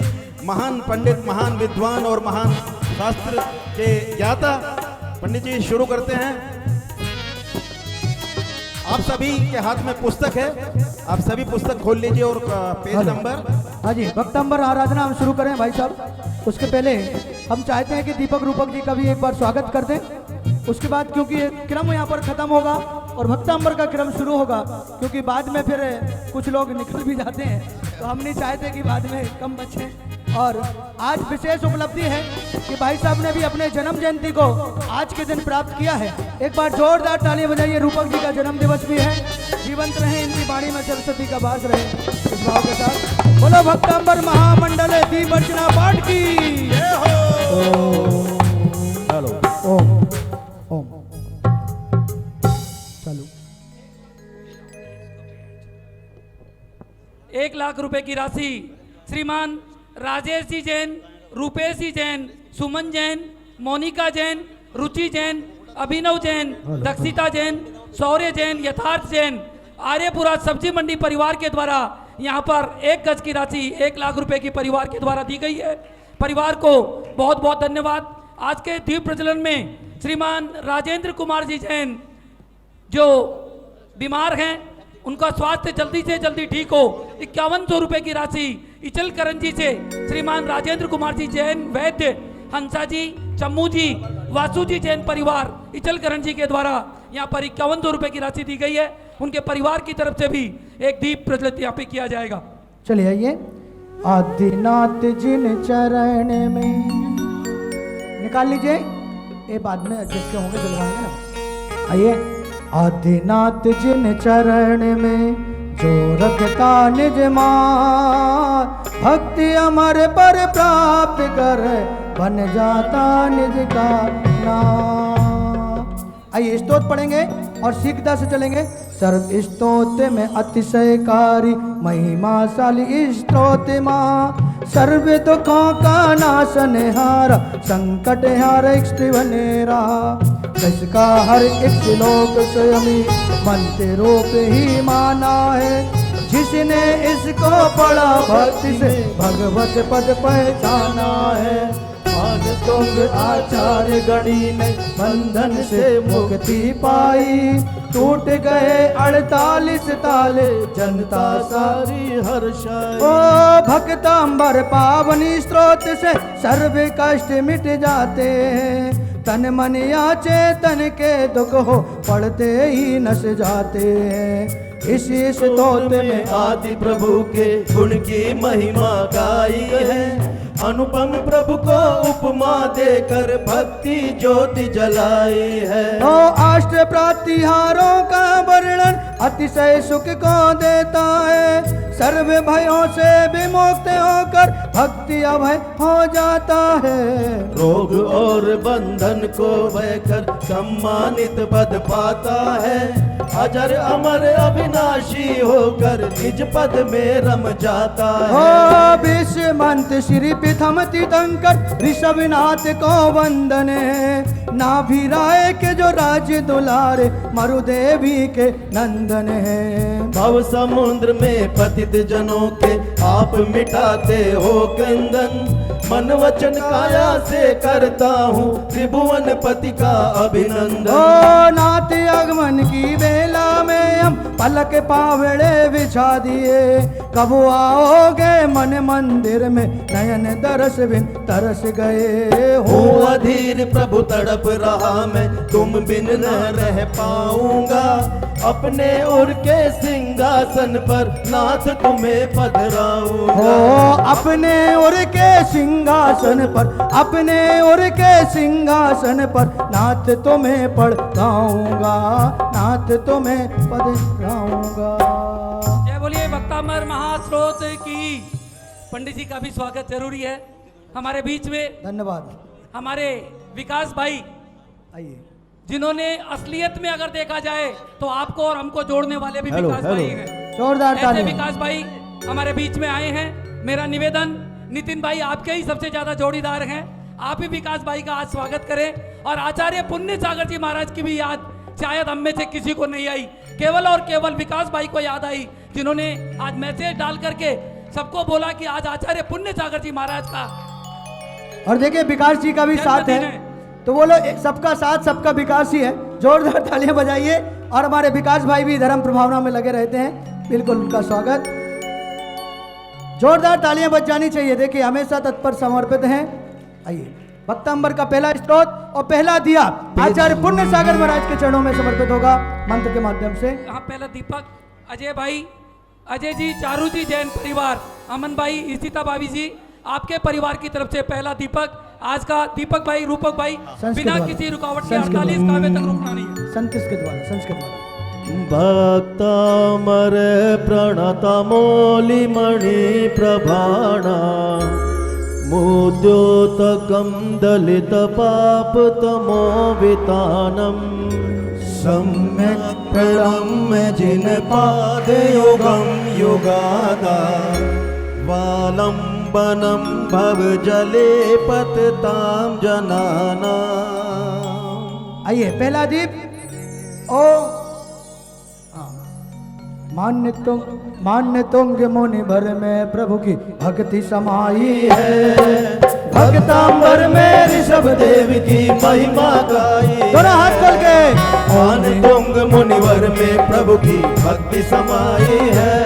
[SPEAKER 2] महान पंडित, महान विद्वान और महान शास्त्र के ज्ञाता। पंडित जी, शुरू करते हैं। आप सभी के हाथ में पुस्तक है, आप सभी पुस्तक खोल लीजिए और पेज नंबर।
[SPEAKER 4] हाँ जी, भक्तंबर आराधना हम शुरू करें भाई साहब। उसके पहले हम चाहते हैं कि दीपक रूपक जी का भी एक बार स्वागत कर दें। उसके बाद क्योंकि ये क्रम यहाँ पर खत्म होगा और भक्तंबर का क्रम शुरू होगा, क्योंकि बाद में फिर कुछ लोग निकल भी जाते हैं, तो हम नहीं चाहते कि बाद में कम बचे। और आज विशेष उपलब्धि है कि भाई साहब ने भी अपने जन्म जयंती को आज के दिन प्राप्त किया है। एक बार जोरदार तालियां बजाइए। रूपक जी का जन्म दिवस भी है। जीवंत रहे, इनकी वाणी में सरस्वती का वास रहे, इस भाव के साथ बोलो भक्तंबर महामंडल दीप अर्चना पाठ की।
[SPEAKER 2] हेलो
[SPEAKER 4] ओम ओम चलो।
[SPEAKER 3] 1 लाख रुपए की राशि श्रीमान राजेश जी जैन, रूपेश जी जैन, सुमन जैन, मोनिका जैन, रुचि जैन, अभिनव जैन, दक्षिता जैन, शौर्य जैन, यथार्थ जैन, आर्यपुरा सब्जी मंडी परिवार के द्वारा यहाँ पर 1 गज की राशि 1 लाख रुपए की परिवार के द्वारा दी गई है। परिवार को बहुत बहुत धन्यवाद। आज के दीप प्रज्वलन में श्रीमान राजेंद्र कुमार जी जैन जो बीमार हैं, उनका स्वास्थ्य जल्दी से जल्दी ठीक हो, 5100 रुपए की राशि इचल करण जी से श्रीमान राजेंद्र कुमार जी जैन, वैद्य हंसा जी, चम्मू जी, वासु जी जैन परिवार इचल करण जी के द्वारा यहाँ पर 5100 रुपए की राशि दी गई है। उनके परिवार की तरफ से भी एक दीप प्रज्वलित यहाँ पे किया जाएगा।
[SPEAKER 4] चलिए आइए। आदिनाथ जिन चरण में निकाल लीजिए, ये बाद में जिसके होंगे जलवाएंगे ना। आइए। आदिनाथ जिन चरण में जो रखता निज मान, भक्ति अमर पर प्राप्त कर बन जाता निज का नाम। आइए स्तोत्र पढ़ेंगे और शीघ्रता से चलेंगे। सर्व स्तोत्र में अतिशयकारी महिमाशाली स्तोत्र माँ, सर्व दुखों का नाशन हारा, संकट हार बनेरा, जिसका हर एक श्लोक स्वयं मंत्र रूप ही माना है, जिसने इसको पढ़ा भक्ति से भगवत पद पहचाना है। तुंग आचार्य गणी ने बंधन से मुक्ति पाई, टूट गए 48 ताले जनता सारी हर्षाई। ओ भक्तंबर पावनी स्रोत से सर्व कष्ट मिट जाते हैं, तन मन या चेतन के दुख हो पड़ते ही नस जाते हैं। इसी स्तोत्र में
[SPEAKER 1] आदि प्रभु के गुण की महिमा गाई है, अनुपम प्रभु को उपमा देकर भक्ति ज्योति जलाई है।
[SPEAKER 4] ओ अष्ट प्रतिहारों का वर्णन अतिशय सुख को देता है, सर्व भयों से विमुक्त होकर भक्ति अभय हो जाता है।
[SPEAKER 1] रोग और बंधन को बहकर सम्मानित पद पाता है, अजर अमर अविनाशी होकर निज पद में रम जाता है।
[SPEAKER 4] ओ विश्वमंत श्री प्रथम तीर्थंकर ऋषभनाथ को वंदन है, नाभि राय के जो राज दुलारे मरुदेवी के नंदन है।
[SPEAKER 1] भव समुद्र में पतित जनों के आप मिटाते हो क्रंदन, मन वचन काया से करता हूँ त्रिभुवन पति का अभिनंदन।
[SPEAKER 4] ओ नाथ आगमन की बेला में हम पलक पावड़े बिछा दिए, कब आओगे मन मंदिर में नयन दरस बिन तरस गए।
[SPEAKER 1] हूँ अधीर प्रभु तड़प रहा मैं, तुम बिन न रह पाऊंगा, अपने उर के सिंहासन पर नाथ तुम्हें पधराऊंगा।
[SPEAKER 4] हो अपने उर के सिंहासन पर, अपने उर के सिंहासन पर नाथ तुम्हें पढ़ाऊंगा, नाथ तुम्हें पढ़ाऊंगा।
[SPEAKER 3] जय बोलिए भक्तामर महास्रोत की। पंडित जी का भी स्वागत जरूरी है हमारे बीच में।
[SPEAKER 4] धन्यवाद।
[SPEAKER 3] हमारे विकास भाई,
[SPEAKER 4] आइए।
[SPEAKER 3] जिन्होंने असलियत में अगर देखा जाए तो आपको और हमको जोड़ने वाले भी विकास भाई हैं।
[SPEAKER 4] जोरदार
[SPEAKER 3] ऐसे
[SPEAKER 4] तालियां।
[SPEAKER 3] विकास भाई हमारे बीच में आए हैं। मेरा निवेदन, नितिन भाई आपके ही सबसे ज्यादा जोड़ीदार हैं, आप ही विकास भाई का आज स्वागत करें। और आचार्य पुण्य सागर जी महाराज की भी याद शायद हम में से किसी को नहीं आई, केवल और केवल विकास भाई को याद आई, जिन्होंने आज मैसेज डाल करके सबको बोला कि आज आचार्य पुण्य सागर जी महाराज का।
[SPEAKER 4] और देखिए विकास जी का भी साथ है, तो बोलो सबका साथ सबका विकास ही है। जोरदार तालियां बजाइए। और हमारे विकास भाई भी धर्म प्रभावना में लगे रहते हैं। बिल्कुल उनका स्वागत। जोरदार तालियां बज जानी चाहिए। देखिए हमेशा तत्पर समर्पित हैं। आइए भक्तांबर का पहला स्त्रोत और पहला दिया आचार्य पुण्य सागर महाराज के चरणों में समर्पित होगा मंत्र के माध्यम से।
[SPEAKER 3] यहाँ पहला दीपक अजय भाई, अजय जी, चारू जी, जैन परिवार, अमन भाई, इशिता भाभी जी, आपके परिवार की तरफ से पहला दीपक। आज का दीपक भाई, रूपक भाई, बिना किसी रुकावट के 48 काव्य तक रुकना नहीं है।
[SPEAKER 4] संस्कृत द्वारा, संस्कृत द्वारा।
[SPEAKER 1] भक्तामर प्रणतमौलिमणि प्रभाणा मुद्योतकं दलितपापतमोवितानं सम्यक् प्रणम्य जिनपादयोगं युगादा वालम्बनं भवजले पततां जनानाम्।
[SPEAKER 4] आइए पहला दीप ओ मान्य तुंग मुनि भर में प्रभु की भक्ति समाई है।
[SPEAKER 1] भक्तांबर में ऋषभ देव की महिमा गाई।
[SPEAKER 4] दोनों हाथ खोल के।
[SPEAKER 1] मान्य तुंग मुनिवर में प्रभु की भक्ति समाई है।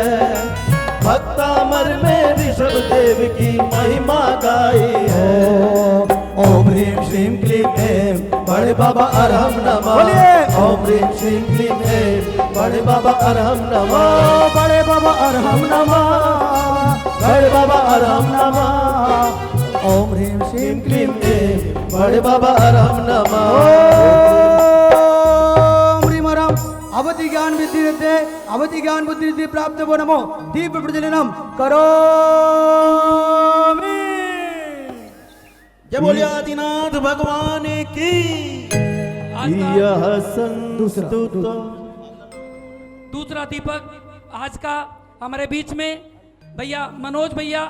[SPEAKER 1] भक्तांबर में ऋषभ देव की महिमा गाई है। ओम ह्रीं श्रीं क्लीं ऐं बड़े बाबा अरहम नमः। ओम ह्रीं श्रीं क्लीं ऐं बड़े बाबा अरहम नमः।
[SPEAKER 4] बड़े बाबा अरहम नमः,
[SPEAKER 1] बड़े बाबा अरहम नमः।
[SPEAKER 4] ओम ह्रीं श्रीं
[SPEAKER 1] क्लीं ऐं बड़े बाबा अरहम नमः।
[SPEAKER 4] ओम ह्रीं अरहम अवधि ज्ञान बुद्धि रहते, अवधि ज्ञान बुद्धि रहते प्राप्त वो नमो दीप प्रज्वलनम करोमि।
[SPEAKER 2] जय बोलिए आदिनाथ भगवान की।
[SPEAKER 1] यह संस्तुत
[SPEAKER 3] दूसरा दीपक आज का हमारे बीच में भैया मनोज भैया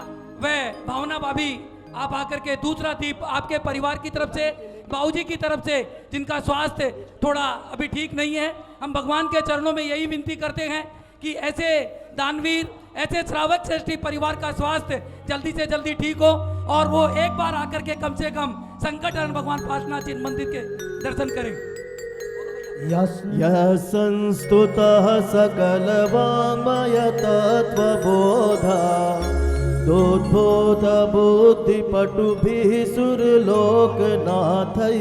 [SPEAKER 3] व भावना भाभी, आप आकर के दूसरा दीप आपके परिवार की तरफ से, बाबूजी की तरफ से, जिनका स्वास्थ्य थोड़ा अभी ठीक नहीं है, हम भगवान के चरणों में यही विनती करते हैं कि ऐसे दानवीर, ऐसे श्रावक श्रेष्ठी परिवार का स्वास्थ्य जल्दी से जल्दी ठीक हो और वो एक बार आकर के कम से कम संकटहरण भगवान पार्श्वनाथ जी मंदिर के दर्शन करें।
[SPEAKER 1] यह संस्तुतः सकल वाङ्मय तत्त्वबोधा दोद्बोध बुद्धि पटुभिः सुरलोकनाथैः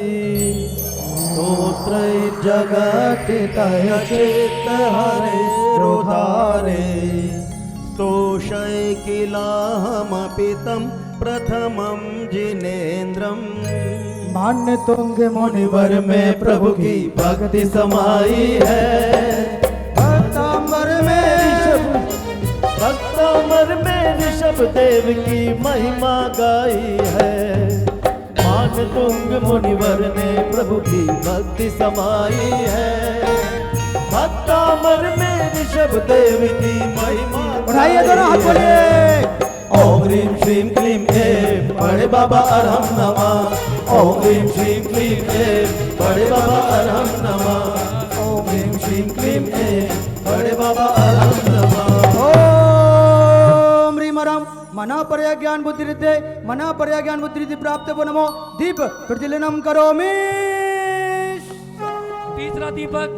[SPEAKER 1] स्तोत्रै जगत्तितय चित्तहरे रोधारे स्तोषै किलाहमपि तं प्रथमं जिनेन्द्रम्।
[SPEAKER 4] मान्य तुंग
[SPEAKER 1] मुनिवर में प्रभु की भक्ति समाई है।
[SPEAKER 4] भक्तांबर
[SPEAKER 1] में ऋषभ देव की महिमा गाई है। मान तुंग मुनिवर ने प्रभु की भक्ति समाई है। भक्तांबर में ऋषभ देव की महिमा।
[SPEAKER 4] उठाइए दोनों हाथ बोलिए।
[SPEAKER 1] ओम ह्रीं श्रीं क्लीं ऐं बड़े बाबा अरहम नमः। ओम ह्रीं श्रीं क्लीं ऐं बड़े बाबा अरहम नमः। ओम ह्रीं श्रीं क्लीं ऐं बड़े बाबा अरहम नमः।
[SPEAKER 4] ओम ह्रीं अरहम मना पर्या ज्ञान बुद्धि रिद्धे, मना पर्या ज्ञान बुद्धि रिद्धि प्राप्त वो नमो दीप प्रज्वलनम करोमि।
[SPEAKER 3] तीसरा दीपक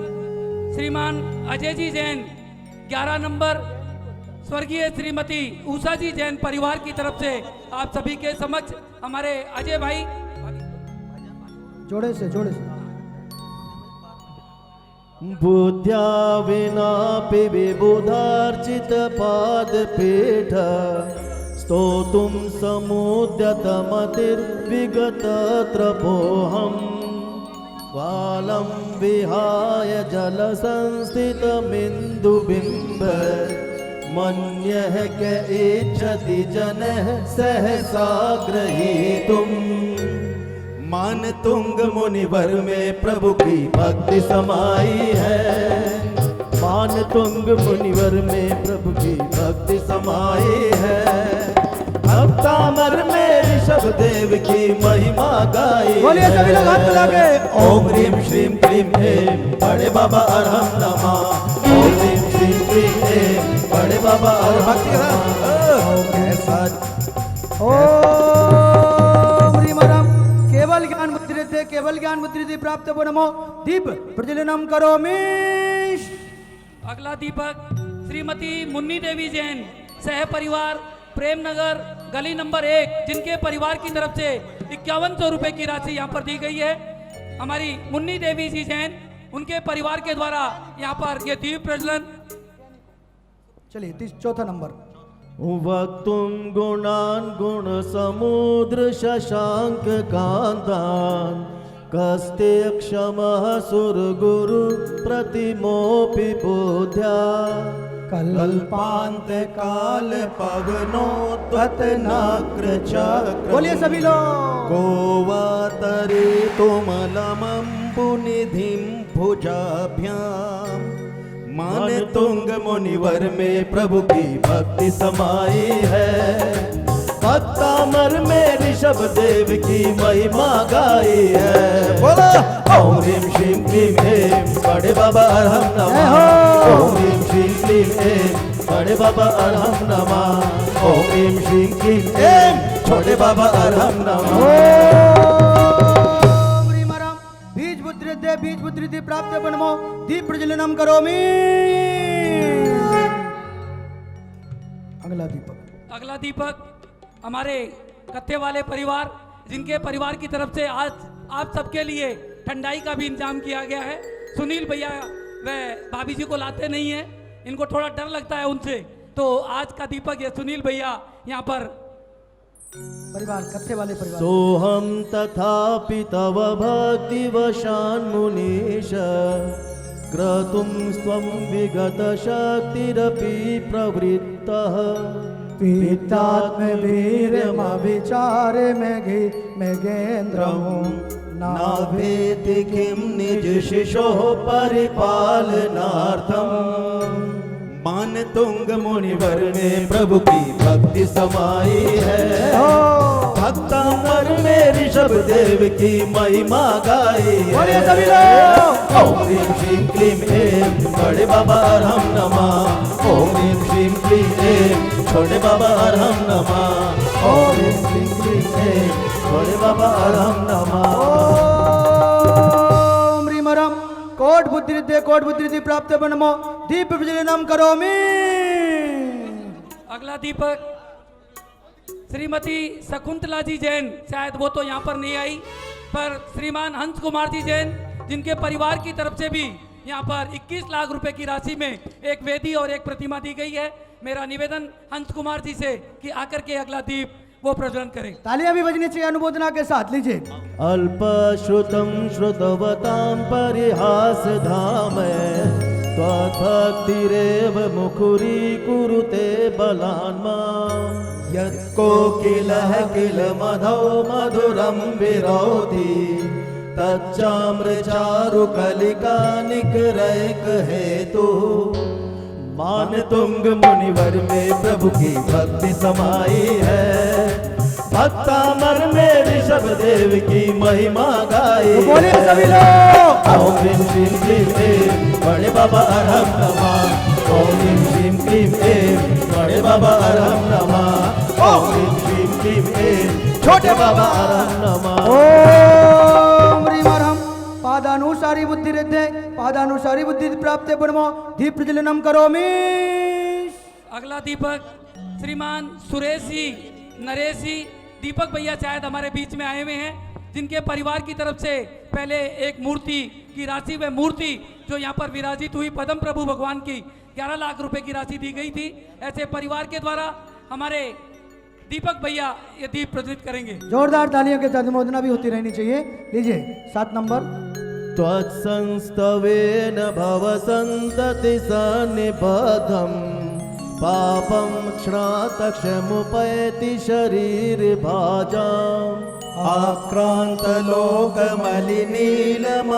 [SPEAKER 3] श्रीमान अजय जी जैन 11 नंबर स्वर्गीय श्रीमती उषा जी जैन परिवार की तरफ से आप सभी के समक्ष हमारे अजय भाई
[SPEAKER 4] जोड़े से
[SPEAKER 1] बुद्ध्या विनापि विबुधार्चित पादपीठ स्तोतुं समुद्यतमतिर्विगतत्रपोऽहम् बालं विहाय जलसंस्थितमिन्दुबिम्ब मन्यः क इच्छति जनः सहसा ग्रहीतुम्। मान तुंग मुनिवर में प्रभु की भक्ति समाई है। मान तुंग मुनिवर में प्रभु की भक्ति समाई है। भक्तांबर में ऋषभ देव की महिमा गाई।
[SPEAKER 4] बोलिए सभी लोग हाथ मिला के।
[SPEAKER 1] ओम ह्रीं श्रीं क्लीं ऐं बड़े बाबा अरहम नमः। ओम ह्रीं श्रीं क्लीं ऐं बड़े बाबा अरहम नमः।
[SPEAKER 4] ओम ह्रीं अरहम केवल ज्ञान मुद्रित थे, केवल ज्ञान मुद्रित प्राप्त वो नमो दीप प्रज्वलनम करोमि।
[SPEAKER 3] अगला दीपक श्रीमती मुन्नी देवी जैन, सह परिवार प्रेम नगर गली नंबर 1, जिनके परिवार की तरफ से 5100 रुपए की राशि यहाँ पर दी गई है। हमारी मुन्नी देवी जी जैन, उनके परिवार के द्वारा यहाँ पर ये दीप प्रज्वलन।
[SPEAKER 4] चलिए चौथा नंबर।
[SPEAKER 1] वक्तुम गुणान गुण समुद्र शशांक कांतान कस्ते क्षमः सुरगुरु प्रतिमोपि बोध्या
[SPEAKER 2] कल्पांत काल पवनोत्पत नाक्र चक्र।
[SPEAKER 4] बोलिए सभी लोग।
[SPEAKER 2] गोवातरे तुमलमंबुनिधिं भुजाभ्याम। मान तुंग मुनिवर में प्रभु की भक्ति समाई है। भक्तामर में ऋषभ देव की महिमा गाई है। बोला ओम ह्रीं श्रीं क्लीं ऐं बड़े बाबा अरहम नमः। ओम ह्रीं श्रीं क्लीं ऐं बड़े बाबा अरहम नमः। ओम ह्रीं श्रीं क्लीं ऐं छोटे बाबा अरहम नमः।
[SPEAKER 4] ओम ह्रीं मरम बीज बुद्धिरिद्धि प्राप्त बनमो दीप प्रज्वलनम करोमि। अगला दीपक।
[SPEAKER 3] अगला दीपक हमारे कत्थे वाले परिवार, जिनके परिवार की तरफ से आज आप सबके लिए ठंडाई का भी इंतजाम किया गया है। सुनील भैया वह भाभी जी को लाते नहीं है, इनको थोड़ा डर लगता है उनसे, तो आज का दीपक ये सुनील भैया यहाँ पर
[SPEAKER 4] परिवार कत्थे वाले परिवार।
[SPEAKER 1] सोहम तथापि तव भक्ति वशान मुनीश क्रतुम स्वं विगत शक्तिरपि प्रवृत्तः
[SPEAKER 4] पीतात्म वीर विचार में गेंद्रहूँ
[SPEAKER 2] नाभेति किम निज शिशोः परिपालनार्थम। मान तुंग मुनिवर में प्रभु की भक्ति समाई है। भक्तामर में ऋषभ देव की महिमा गाई है। ओम ह्रीं श्रीं क्लीं ऐं बड़े बाबा अरहम नमः। ओम ह्रीं श्रीं क्लीं ऐं छोटे बाबा अरहम नमः। ओम ह्रीं श्रीं क्लीं ऐं बड़े बाबा अरहम नमः।
[SPEAKER 4] ओम ह्रीं मरम कोट बुद्धिरिद्धि प्राप्त बनमो दीप प्रज्वलनम करोमि।
[SPEAKER 3] अगला दीपक श्रीमती शकुंतला जी जैन, शायद वो तो यहाँ पर नहीं आई, पर श्रीमान हंस कुमार जी जैन, जिनके परिवार की तरफ से भी यहाँ पर 21 लाख रुपए की राशि में एक वेदी और एक प्रतिमा दी गई है। मेरा निवेदन हंस कुमार जी से कि आकर के अगला दीप वो प्रज्वलन करें।
[SPEAKER 4] तालियां भी बजनी चाहिए अनुमोदना के साथ। लीजिए।
[SPEAKER 1] अल्प श्रुतम श्रुतवतां परिहास धाम त्वद्भक्तिरेव मुखुरी कुरुते बलान्मा।
[SPEAKER 2] यत्कोकिलः किल मधौ मधुरं विरोधि तच्चाम्रचारु कलिका निकरैक हेतु। मान तुंग मुनिवर में प्रभु की भक्ति समाई है। भक्तामर में ऋषभ देव की महिमा गाई।
[SPEAKER 4] बोलिए सभी लोग।
[SPEAKER 2] ओम ह्रीं श्रीं क्लीं ऐं बड़े बाबा अरहम नमः। ओम ह्रीं श्रीं क्लीं ऐं बड़े बाबा अरहम नमः। ओम ह्रीं श्रीं क्लीं ऐं छोटे बाबा अरहम नमः।
[SPEAKER 4] ओम ह्रीं मरम पादानुसारी बुद्धि प्राप्त बनमो दीप प्रज्वलनम करोमि।
[SPEAKER 3] अगला दीपक श्रीमान सुरेश जी, नरेश जी, दीपक भैया शायद हमारे बीच में आए हुए हैं, जिनके परिवार की तरफ से पहले एक मूर्ति की राशि व मूर्ति जो यहाँ पर विराजित हुई पद्म प्रभु भगवान की 11 लाख रुपए की राशि दी गई थी। ऐसे परिवार के द्वारा हमारे दीपक भैया ये दीप प्रज्वलित करेंगे।
[SPEAKER 4] जोरदार तालियों के साथ अनुमोदना भी होती रहनी चाहिए। लीजिए 7 नंबर।
[SPEAKER 1] त्वत्संस्तवेन भव संतति सन्निबद्धं पापं क्षणातक्षमुपैति शरीर भाजाम्।
[SPEAKER 2] आक्रांत लोक मलिनीलमशेषमाशु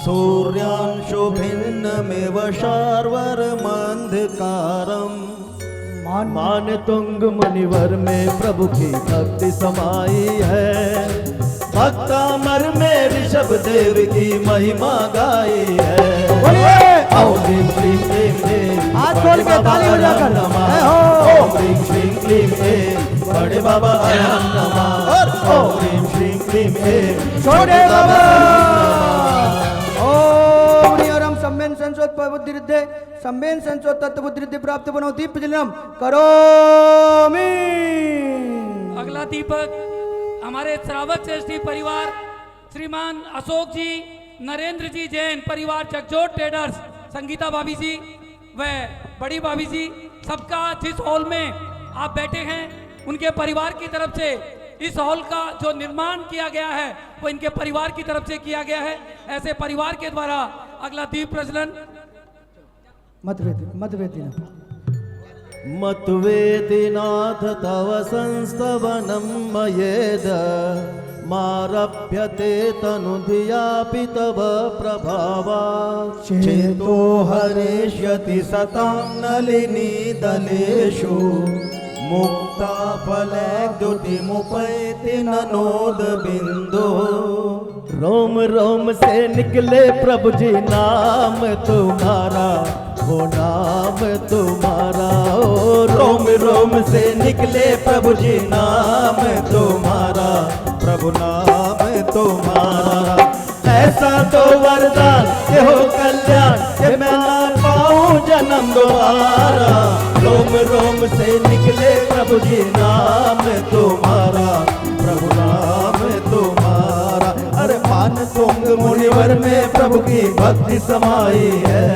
[SPEAKER 2] सूर्यांशु भिन्नमिव शार्वर्मन्धकारम्।
[SPEAKER 1] मान तुंग मुनिवर में प्रभु की भक्ति समाई है।
[SPEAKER 2] भक्तामर में ऋषभ देव की महिमा गाई है।
[SPEAKER 4] बोलिए।
[SPEAKER 2] ओम ह्रीं श्रीं क्लीं ऐं
[SPEAKER 4] हाथ खोल के ताली बजाकर।
[SPEAKER 2] ओम ह्रीं श्रीं क्लीं ऐं बड़े बाबा अरहम नमः। ओम ह्रीं श्रीं क्लीं ऐं
[SPEAKER 4] छोटे बाबा। ओम ह्रीं मरम सम्मेन संसद बुद्धि रिद्धे संबेन संसो तत्व बुद्धि रिद्धि प्राप्त बनो दीप प्रज्वलनम करोमि।
[SPEAKER 3] अगला दीपक हमारे श्रावक श्रेष्ठी परिवार श्रीमान अशोक जी, नरेंद्र जी जैन परिवार चकजोट ट्रेडर्स, संगीता भाभी जी व बड़ी भाभी जी, सबका जिस हॉल में आप बैठे हैं उनके परिवार की तरफ से इस हॉल का जो निर्माण किया गया है वो इनके परिवार की तरफ से किया गया है। ऐसे परिवार के द्वारा अगला दीप प्रज्वलन।
[SPEAKER 1] मत्वेदिनाथ तव संस्तवनं मयेद मारभ्यते तनुधियापि तव प्रभावा चेतो हरेष्यति सतां नलिनी दलेषु मुक्ता फलैद्युतिमुपैति ननोद बिंदु। रोम रोम से निकले प्रभु जी नाम तुम्हारा, वो नाम तुम्हारा। ओ रोम रोम से निकले प्रभु जी नाम तुम्हारा, प्रभु नाम तुम्हारा। ऐसा तो वरदान ये हो कल्याण कि मैं ना पाऊं जन्म दोबारा। रोम रोम से निकले प्रभु जी नाम तुम्हारा, प्रभु नाम तुम्हारा। अरे मान तुंग मुनिवर में प्रभु की भक्ति समाई है,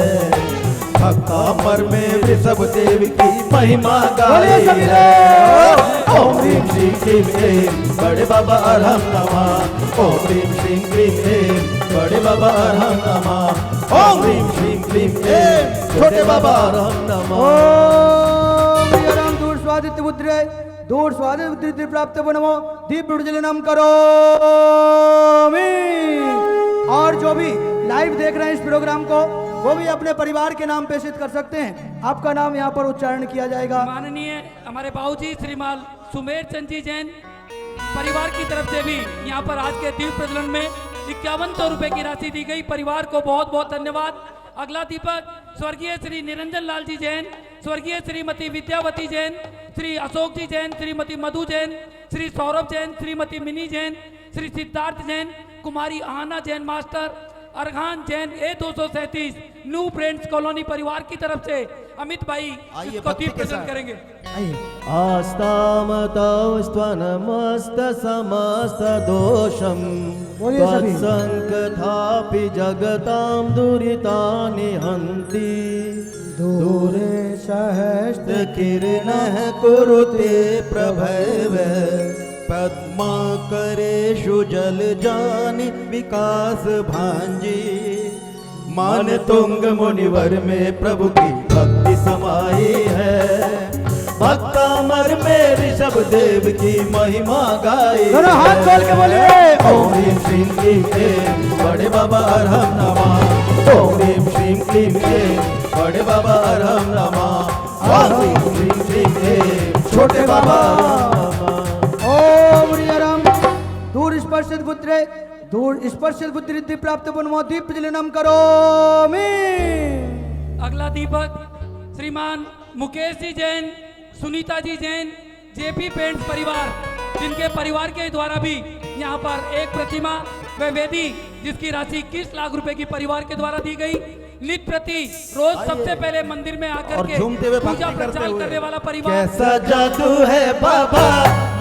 [SPEAKER 1] भक्ता पर में ऋषभ देव की महिमा गाई है। ओम ह्रीं श्रीं क्लीं ऐं बड़े बाबा अरहं नमः। ओम ह्रीं श्रीं क्लीं ऐं बड़े बाबा अरहं नमः। ओम ह्रीं श्रीं क्लीं ऐं छोटे बाबा अरहं नमः।
[SPEAKER 4] ओम राम दूर स्वादित बुद्ध दूर स्वादित बुद्धि प्राप्त बनमो दीप प्रज्वलनम करोमि। और जो भी लाइव देख रहे हैं इस प्रोग्राम को वो भी अपने परिवार के नाम प्रेषित कर सकते हैं। आपका नाम यहाँ पर उच्चारण किया जाएगा।
[SPEAKER 3] माननीय हमारे बाबूजी श्रीमान सुमेर चंद जी जैन परिवार की तरफ से भी यहाँ पर आज के दीप प्रज्वलन में 5100 रुपए की राशि दी गई। परिवार को बहुत बहुत धन्यवाद। अगला दीपक स्वर्गीय श्री निरंजन लाल जी जैन, स्वर्गीय Shrimati Vidyavati Jain, Shri Ashok ji Jain, Shrimati Madhu Jain, Shri Saurabh Jain, Shrimati Mini Jain, Shri Siddharth Jain, Kumari Aahana Jain master, Arghan Jain A237 New Friends Colony परिवार की तरफ से अमित भाई इसको दीप प्रज्वलन करेंगे।
[SPEAKER 1] आस्तामतौ स्त्वनमस्त समस्त दोषम्
[SPEAKER 4] बोलिए सभी।
[SPEAKER 1] तत्संकथापि जगतां दुरितानि हन्ति। दूरे सहस्त्र किरणः कुरुते प्रभैव पद्माकरेषु जलजानि विकास भांजी। मान तुंग मुनिवर में प्रभु की भक्ति समाई है, भक्ता मर में ऋषभ देव की महिमा गाई।
[SPEAKER 4] हाथ खोल के बोलिए।
[SPEAKER 1] ओम ह्रीं श्रीं क्लीं ऐं बड़े बाबा अरहं नमः। ओम ह्रीं श्रीं क्लीं ऐं बड़े बाबा अरहं नमः। ओम ह्रीं श्रीं क्लीं ऐं छोटे बाबा
[SPEAKER 4] ओम राम दूर स्पर्शित पुत्रे दूर स्पर्शित बुद्धि रिद्धि प्राप्त बनमो दीप प्रज्वलनम करोमि।
[SPEAKER 3] अगला दीपक श्रीमान मुकेश जी जैन, सुनीता जी जैन, जेपी पेंट्स परिवार, जिनके परिवार के द्वारा भी यहाँ पर एक प्रतिमा व वेदी जिसकी राशि 21 लाख रुपए की परिवार के द्वारा दी गई। नित्य प्रति रोज सबसे पहले मंदिर में आकर
[SPEAKER 2] और
[SPEAKER 3] के
[SPEAKER 2] झूमते हुए
[SPEAKER 3] पूजा
[SPEAKER 2] भक्ति करते
[SPEAKER 3] प्रचार
[SPEAKER 2] हुए।
[SPEAKER 3] करने वाला परिवार।
[SPEAKER 1] कैसा जादू है बाबा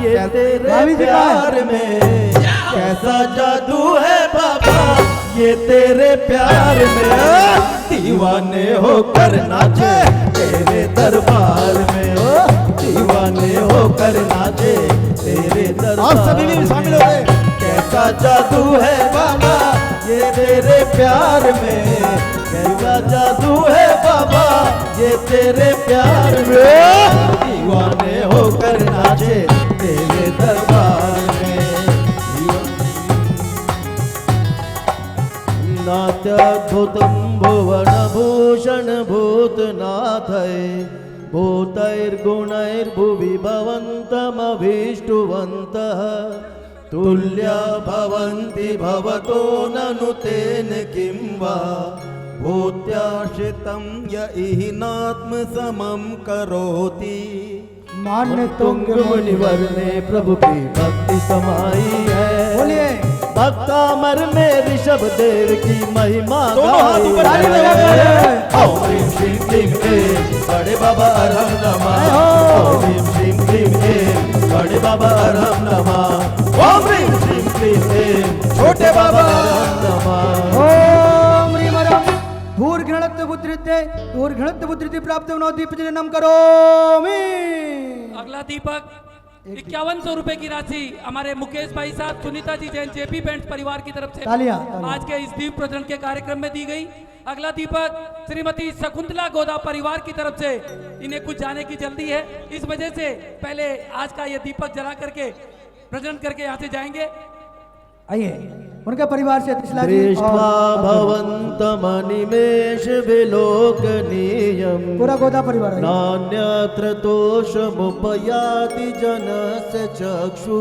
[SPEAKER 1] ये तेरे प्यार में, कैसा जादू है बाबा ये तेरे प्यार में। दीवाने होकर नाचे तेरे दरबार में, दीवाने होकर नाचे तेरे दरबार।
[SPEAKER 2] आप सभी भी शामिल हो गए।
[SPEAKER 1] कैसा जादू है बाबा ये तेरे प्यार में, कैसा जादू है बाबा ये तेरे प्यार में। दीवाने होकर नाचे तेरे दरबार में। नात्याद्भुतं भुवन भूषण भूतनाथै भूतैर्गुणैर्भुवि भवन्तमभीष्टुवन्तः। तुल्या भवन्ति भवतो ननु तेन किं वा भूत्याश्रितं य इहिनात्म समं करोति।
[SPEAKER 4] मान्य
[SPEAKER 1] तुंग मुनिवर ने प्रभु की भक्ति समाई है,
[SPEAKER 4] बोलिए।
[SPEAKER 1] भक्तामर में ऋषभ देव की महिमा
[SPEAKER 2] दोनों हाथ ऊपर
[SPEAKER 1] गाई
[SPEAKER 4] ताली
[SPEAKER 1] है।
[SPEAKER 4] बजाओ।
[SPEAKER 1] ओम ह्रीं श्रीं क्लीं ऐं बड़े बाबा अरहम नमः। ओम ह्रीं श्रीं क्लीं ऐं बड़े बाबा अरहम नमः। ओम ह्रीं श्रीं क्लीं ऐं छोटे बाबा अरहम नमः।
[SPEAKER 4] ओम ह्रीं मरम धूर घृणत्व बुद्धिते धूर घृणत्व बुद्धिति प्राप्त नौ दीप नम करो
[SPEAKER 3] अगला दीपक 5100 रुपए की राशि हमारे मुकेश भाई साहब, सुनीता जी जैन, जेपी बैंड परिवार की तरफ से
[SPEAKER 4] तालियां।
[SPEAKER 3] आज के इस दीप प्रज्वलन के कार्यक्रम में दी गई। अगला दीपक श्रीमती शकुंतला गोदा परिवार की तरफ से, इन्हें कुछ जाने की जल्दी है, इस वजह से पहले आज का ये दीपक जला करके प्रज्वलन करके यहाँ से जाएंगे।
[SPEAKER 4] आइए उनके परिवार से तिसला जी
[SPEAKER 1] दृष्ट्वा
[SPEAKER 4] और
[SPEAKER 1] भवन्तमनिमेष विलोकनीयम्
[SPEAKER 4] पूरा गोदा परिवार है।
[SPEAKER 1] नान्यत्र दोषमुपयाति जनस्य चक्षु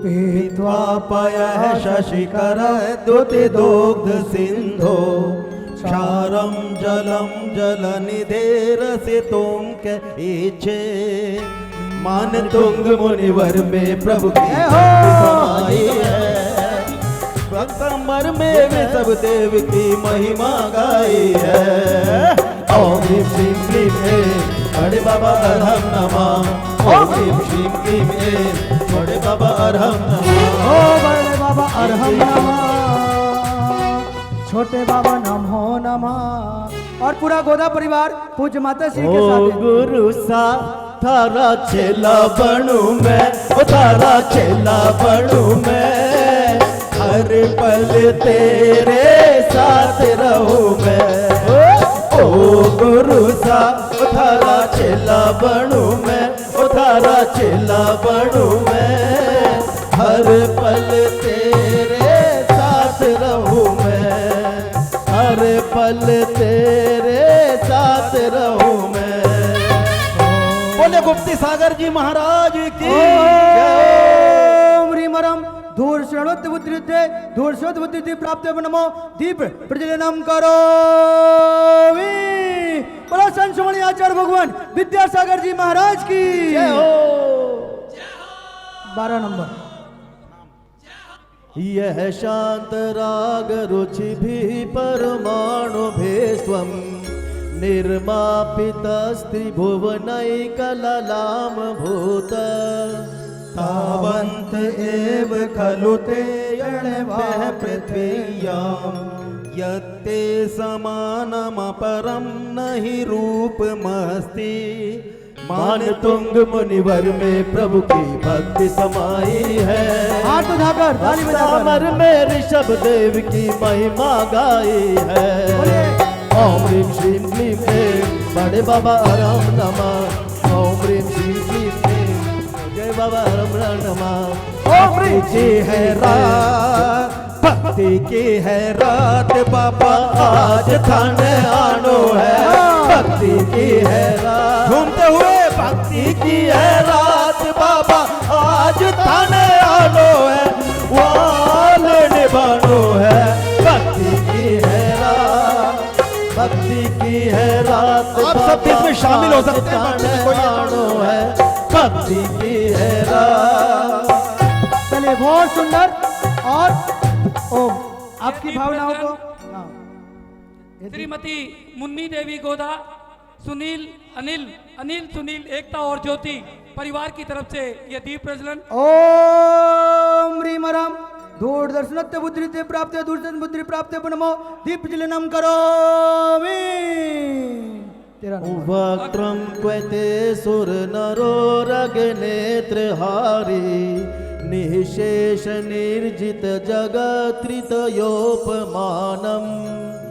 [SPEAKER 4] पीत्वा
[SPEAKER 1] पयः शशिकर द्युतिदोग्ध सिन्धो क्षारं जलं जलनिधेरसितुं क इच्छे मान तुंग मुनिवर में प्रभु की भक्ति समाई है। भक्तमर में सब देव की महिमा गाई है। ओम ह्रीं श्रीं क्लीं ऐं बड़े बाबा अरहम नमः। ओम ह्रीं श्रीं क्लीं ऐं बड़े बाबा अरहम नमः।
[SPEAKER 4] ओ बड़े बाबा अरहम नमः, छोटे बाबा नमो नमः। और पूरा गोदा परिवार पूज्य माता श्री के
[SPEAKER 1] ओ
[SPEAKER 4] साथ है।
[SPEAKER 1] गुरु सा थारा चेला बनू मैं, ओ थारा चेला बनू मैं, हर पल तेरे साथ रहूं मैं। ओ गुरु सा थारा चेला बनू मैं, ओ थारा चेला बनू मैं, हर पल तेरे साथ रहूं मैं, हर पल तेरे साथ रहूं मैं। बोले गुप्ती सागर जी महाराज की
[SPEAKER 4] ओम ह्रीं मरम धूर श्रणोत बुद्धिते धूर श्रोत बुद्धिति प्राप्त नमो दीप प्रज्वलनम करो। बोलो संत सुमणि आचार्य भगवान विद्यासागर जी महाराज की
[SPEAKER 1] जय हो।
[SPEAKER 4] 12 नंबर।
[SPEAKER 1] यह शांत राग रुचि भी परमाणु भेस्त्वं निर्मापितस्त्रि भुवनैकललाम भूत
[SPEAKER 2] तावन्त एव खलु ते यणवः पृथिव्यां यत्ते समानमपरं नहि रूपमस्ति।
[SPEAKER 1] मान तुंग मुनिवर में प्रभु की भक्ति समाई है।
[SPEAKER 4] हाथ उठाकर ताली बजाकर
[SPEAKER 1] भक्तामर में ऋषभ देव की महिमा गाई है। ओम ह्रीं श्रीं क्लीं ऐं बड़े बाबा अरहम नमः। ओम ह्रीं श्रीं क्लीं ऐं जय बाबा अरहम नमः।
[SPEAKER 2] ओम ह्रीं की है रात, भक्ति की है रात, बाबा आज थाने आनो है।
[SPEAKER 1] भक्ति की है रात,
[SPEAKER 2] घूमते हुए
[SPEAKER 1] भक्ति की है रात, बाबा आज थाने आनो है, वाल निभानो है। भक्ति की है रात, भक्ति की है रात,
[SPEAKER 2] आप सब भी इसमें शामिल हो सकते हैं,
[SPEAKER 1] थाने
[SPEAKER 2] कोई
[SPEAKER 1] आनो है। भक्ति की है रात।
[SPEAKER 4] चलिए बहुत सुंदर। और ओम आपकी भावनाओं को हाँ।
[SPEAKER 3] श्रीमती मुन्नी देवी गोदा, सुनील अनिल सुनील एकता और ज्योति परिवार की तरफ से यह दीप प्रज्वलन।
[SPEAKER 4] ओम ह्रीं मरम दूरदर्शनत्व बुद्धिते प्राप्त दूरदर्शन बुद्धि प्राप्त नमो दीप प्रज्वलनम करो। तेरा नंबर।
[SPEAKER 1] वक्त्रं क्वते सुर नरो रगनेत्रहारी निःशेष निर्जित जगत्रितयोपमानं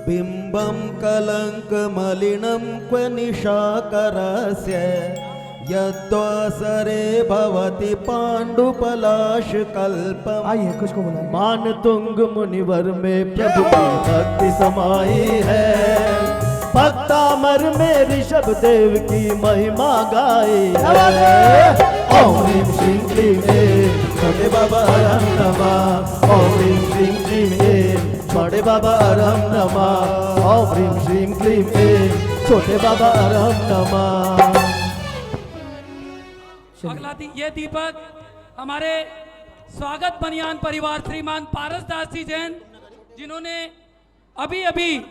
[SPEAKER 2] बिंबं कलंक मलिनं क्व निशाकरस्य यद्वासरे भवति पाण्डुपलाशकल्पम्।
[SPEAKER 4] आइए कुछ को बुलाइए।
[SPEAKER 1] मान तुंग मुनिवर में प्रभु की भक्ति समाई है। भक्तामर में ऋषभ देव की महिमा गाई है। ओम ह्रीं श्रीं क्लीं ऐं बड़े बाबा अरहम नमः। ओम ह्रीं श्रीं क्लीं ऐं बड़े बाबा अरहम नमः। ओम ह्रीं श्रीं क्लीं ऐं छोटे बाबा अरहम नमः।
[SPEAKER 3] अगला ये दीपक हमारे स्वागत बनियान परिवार श्रीमान पारस दास जी जैन, जिन्होंने अभी अभी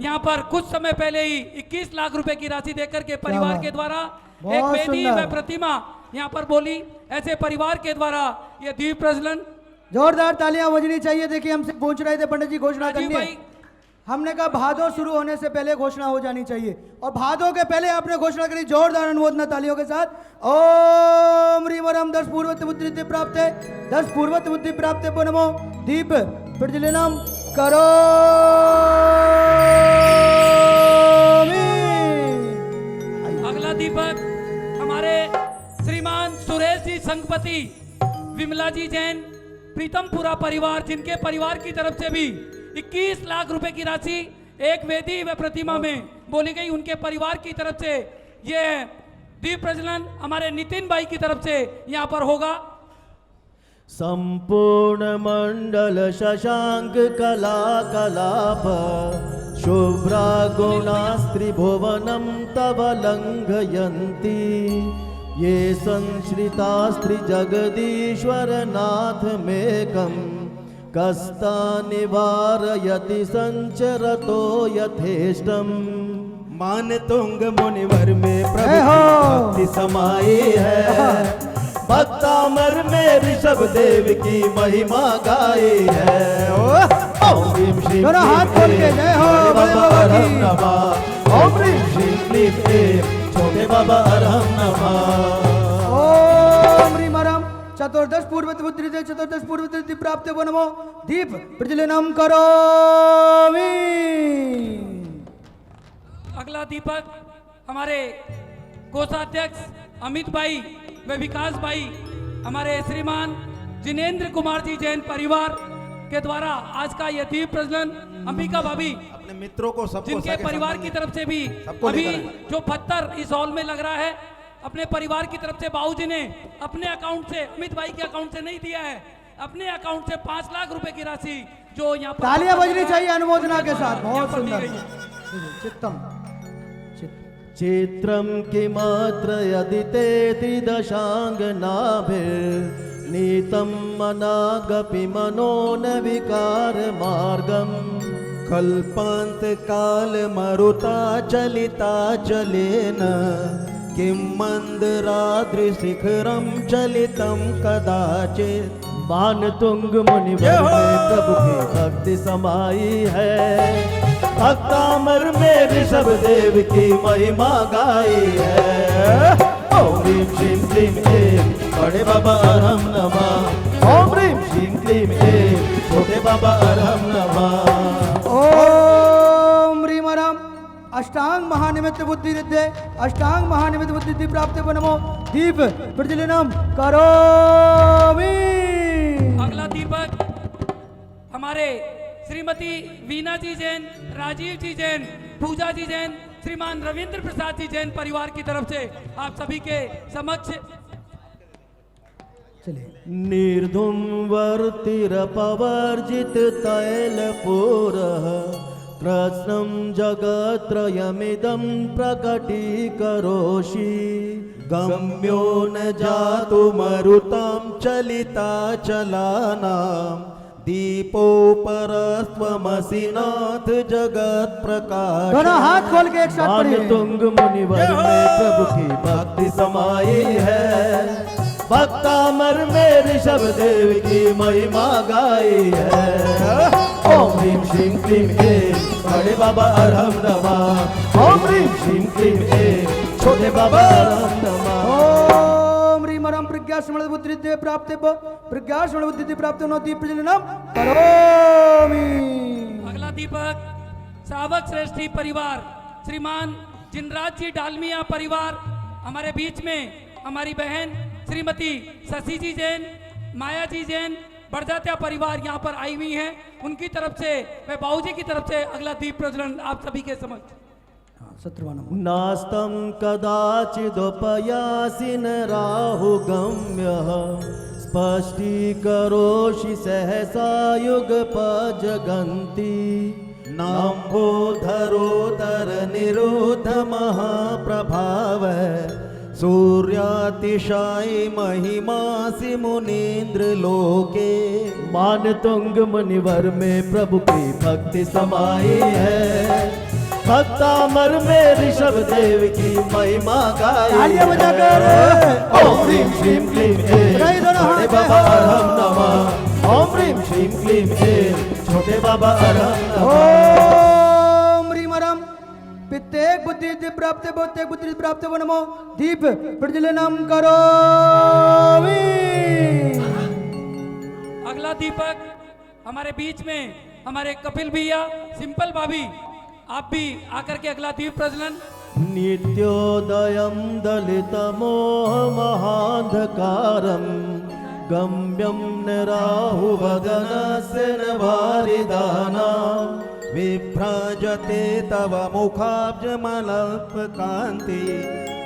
[SPEAKER 3] यहाँ पर कुछ समय पहले ही 21 लाख रुपए की राशि देकर के परिवार
[SPEAKER 4] बात।
[SPEAKER 3] के द्वारा
[SPEAKER 4] बहुत
[SPEAKER 3] एक वेदी
[SPEAKER 4] सुंदर।
[SPEAKER 3] व प्रतिमा यहाँ पर बोली। ऐसे परिवार के द्वारा ये दीप प्रज्वलन
[SPEAKER 4] जोरदार तालियां बजनी चाहिए। देखिए हमसे पूछ रहे थे पंडित जी घोषणा
[SPEAKER 3] राजीव
[SPEAKER 4] करनी है।
[SPEAKER 3] भाई,
[SPEAKER 4] हमने कहा भादो शुरू होने से पहले घोषणा हो जानी चाहिए और भादो के पहले आपने घोषणा करी। जोरदार अनुमोदना तालियों के साथ। ओम ह्रीं वरम 10 पूर्वत बुद्धि प्राप्त है, 10 पूर्वत बुद्धि प्राप्त है। नमो दीप प्रज्वलनम करो।
[SPEAKER 3] अगला दीपक हमारे श्रीमान सुरेश जी संघपति, विमला जी जैन, प्रीतमपुरा परिवार, जिनके परिवार की तरफ से भी 21 लाख रुपए की राशि एक वेदी व प्रतिमा में बोली गई। उनके परिवार की तरफ से ये दीप प्रज्वलन हमारे नितिन भाई की तरफ से यहाँ पर होगा।
[SPEAKER 1] संपूर्ण मंडल शशांक कला कलाप शुभ्रा गुणास्त्रिभुवनं तव लंघयन्ति ये संश्रितास्त्रि जगदीश्वर नाथ मेकं कस्ता निवारयति संचरतो यथेष्टम। मान तुंग मुनिवर में प्रभु
[SPEAKER 4] जय हो।
[SPEAKER 1] भक्ति समाई है, भक्तामर में ऋषभ देव की महिमा गाई है। ओम ह्रीं श्रीं
[SPEAKER 4] दोनों हाथ खोल के जय हो
[SPEAKER 1] बड़े
[SPEAKER 4] बड़े
[SPEAKER 1] बाबा
[SPEAKER 4] बाबा
[SPEAKER 1] अरहम
[SPEAKER 4] की।
[SPEAKER 1] नमः। ओम ह्रीं श्रीं क्लीं ऐं छोटे बाबा अरहम नमः।
[SPEAKER 4] ओम ह्रीं वरम चतुर्दश पूर्वत बुद्धि चतुर्दश पूर्वत बुद्धि प्राप्त है। नमो दीप प्रज्वलनम करोमि।
[SPEAKER 3] अगला दीपक हमारे कोषाध्यक्ष अमित भाई व विकास भाई, हमारे श्रीमान जिनेंद्र कुमार जी जैन परिवार के द्वारा आज का यह दीप प्रज्वलन अंबिका भाभी,
[SPEAKER 2] अपने मित्रों को सबको
[SPEAKER 3] जिनके
[SPEAKER 2] सगे
[SPEAKER 3] परिवार
[SPEAKER 2] संबंधी
[SPEAKER 3] की तरफ से भी
[SPEAKER 2] सबको
[SPEAKER 3] अभी
[SPEAKER 2] लेकर आए।
[SPEAKER 3] जो पत्थर इस हॉल में लग रहा है, अपने परिवार की तरफ से बाबूजी ने अपने अकाउंट से, अमित भाई के अकाउंट से नहीं दिया है, अपने अकाउंट से 5 लाख रुपए की राशि जो यहाँ पर
[SPEAKER 4] तालियां बजनी चाहिए अनुमोदना के साथ।
[SPEAKER 3] यहाँ
[SPEAKER 4] बहुत
[SPEAKER 3] पर दी
[SPEAKER 4] सुंदर।
[SPEAKER 3] गई है।
[SPEAKER 4] चित्तम
[SPEAKER 1] चित्रं किमात्र यदि ते त्रिदशाङ्गनाभिर्नीतं मनागपि मनो न विकारमार्गम् कल्पान्तकालमरुता चलिता चलेन किं मन्दराद्रिशिखरं चलितं कदाचित्। मान तुंग मुनिवर में प्रभु की भक्ति समाई है, भक्तामर में ऋषभ देव की महिमा गाई है। ओम ह्रीं श्रीं क्लीं ऐं बड़े बाबा अरहम नमः। ओम ह्रीं श्रीं क्लीं ऐं छोटे बाबा अरहम नमः।
[SPEAKER 4] ओम ह्रीं वरम अष्टांग महानिमित्त बुद्धि रिद्धे अष्टांग महानिमित्त बुद्धि प्राप्त है। नमो दीप प्रज्वलनम करोमि।
[SPEAKER 3] अगला दीपक हमारे श्रीमती वीना जी जैन, राजीव जी जैन, पूजा जी जैन, श्रीमान रविंद्र प्रसाद जी जैन परिवार की तरफ से आप सभी के समक्ष
[SPEAKER 4] चलिए
[SPEAKER 1] निर्धुम वर्तिरपवर्जित तैलपूरः कृष्णं जगत्त्रयमिदं प्रकटीकरोषि गम्यो न जातु मरुतां चलिता चलानां दीपो परस्त्वमसि नाथ जगत प्रकाश।
[SPEAKER 4] दोनों हाथ खोल के एक साथ
[SPEAKER 1] मान
[SPEAKER 4] पढ़िए।
[SPEAKER 1] तुंग मुनिवर में प्रभु की भक्ति समाई है, भक्तामर में ऋषभ देव की महिमा गाई है। ओम ह्रीं श्रीं क्लीं ऐं बड़े बाबा अरहम नमः। ओम ह्रीं श्रीं क्लीं ऐं छोटे बाबा अरहम नमः।
[SPEAKER 4] ओम ह्रीं वरम प्रज्ञा स्मृत बुद्धि प्राप्त प्रज्ञा स्मृत बुद्धि प्राप्त नो दीप प्रज्वलनम करोमि।
[SPEAKER 3] अगला दीपक सावक श्रेष्ठी परिवार, श्रीमान जिनराज जी डालमिया परिवार, हमारे बीच में हमारी बहन श्रीमती शशि जी जैन, माया जी जैन, बड़जात्या परिवार यहाँ पर आई हुई हैं। उनकी तरफ से व बाबूजी की तरफ से अगला दीप प्रज्वलन आप सभी के समक्ष।
[SPEAKER 4] सत्रवाना
[SPEAKER 1] नास्तं कदाचिदुपयासि न राहुगम्यः स्पष्टीकरोषि सहसा युगपजगन्ति नाम्भोधरोदर निरोध महाप्रभाव
[SPEAKER 2] सूर्यातिशायी महिमासि मुनीन्द्र लोके।
[SPEAKER 1] मान तुंग मुनिवर में प्रभु की भक्ति समाई है। भक्तामर में ऋषभ देव की महिमा गाई
[SPEAKER 4] तालियां बजाकर।
[SPEAKER 1] ओम ह्रीं श्रीं क्लीं ऐं
[SPEAKER 4] बधाई दोनों हाथ
[SPEAKER 1] छोटे
[SPEAKER 4] में
[SPEAKER 1] बाबा
[SPEAKER 4] हो।
[SPEAKER 1] अरहम नमः। ओम ह्रीं श्रीं क्लीं ऐं छोटे बाबा अरहम नमः।
[SPEAKER 4] ओम ह्रीं मरम पित्तेक बुद्धि प्राप्त बोत्तेक बुद्धि प्राप्त नमो दीप प्रज्वलनम करोमि।
[SPEAKER 3] अगला दीपक हमारे बीच में हमारे कपिल भैया, सिंपल भाभी, आप भी आकर के अगला दीप प्रज्वलन।
[SPEAKER 1] नित्योदयं दलितमोहमहान्धकारं गम्यं निराहुवदनस्य निवारिदानां।
[SPEAKER 2] विभ्राजते तव मुखाब्जमलपकान्ति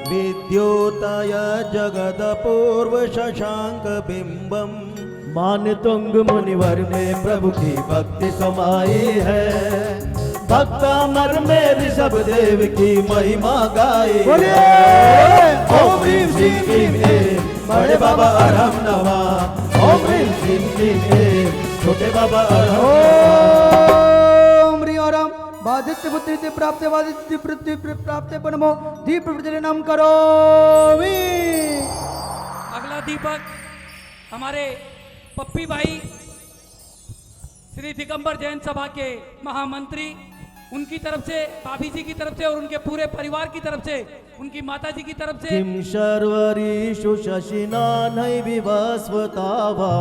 [SPEAKER 2] विद्योतय जगदपूर्व शशांक बिंबम।
[SPEAKER 1] मान तुंग मुनिवर में प्रभु की भक्ति समाई है। भक्तामर में ऋषभ देव की महिमा गाई
[SPEAKER 4] बोलिए
[SPEAKER 1] ओम ह्रीं श्रीं क्लीं ऐं बड़े बाबा अरहम नमः। ओम ह्रीं श्रीं क्लीं ऐं छोटे बाबा अरहम नमः।
[SPEAKER 4] ओम ह्रीं ओरम बाधित्य बुद्धि प्राप्त बाधित्य पृथ्वी प्राप्त नमो दीप प्रज्वलनम करोमि।
[SPEAKER 3] अगला दीपक हमारे पप्पी भाई, श्री दिगंबर जैन सभा के महामंत्री, उनकी तरफ से, भाभी जी की तरफ से और उनके पूरे परिवार की तरफ से, उनकी माता जी की तरफ से।
[SPEAKER 1] किं शर्वरीषु शशिना नैविवस्वता वा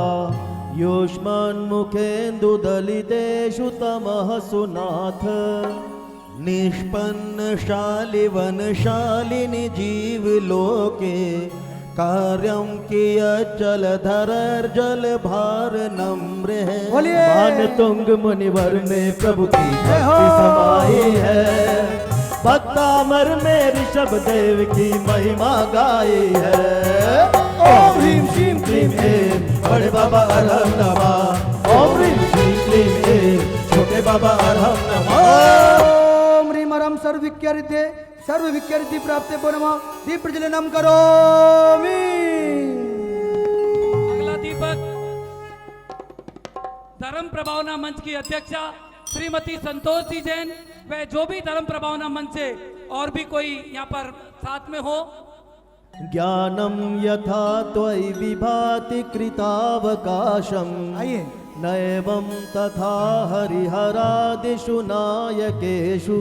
[SPEAKER 1] युष्मन्मुखेन्दुदलितेषु तमः सुनाथ।
[SPEAKER 2] निष्पन्न शालिवनशालिनि जीवलोके कार्यं कियच्चलधरर् जलभार नम्र है।
[SPEAKER 4] बोलिए
[SPEAKER 1] मान तुंग मुनिवर में प्रभु की भक्ति समाई है। भक्तामर में ऋषभ देव की महिमा गाई है। ओम ह्रीं श्रीं क्लीं ऐं बड़े बाबा अरहम नमः। ओम ह्रीं श्रीं क्लीं ऐं छोटे बाबा अरहम नमः।
[SPEAKER 4] ओम ह्रीं मरम सर्व विक्यरिति प्राप्त नमो दीप प्रज्वलनम करोमि।
[SPEAKER 3] अगला दीपक धर्म प्रभावना मंच की अध्यक्षा श्रीमती संतोष जी जैन, व जो भी धर्म प्रभावना मंच से और भी कोई यहाँ पर साथ में हो।
[SPEAKER 1] ज्ञानं यथा त्वयि विभाति कृतावकाशम्
[SPEAKER 4] आइए
[SPEAKER 1] नैवं तथा हरिहरादिषु नायकेषु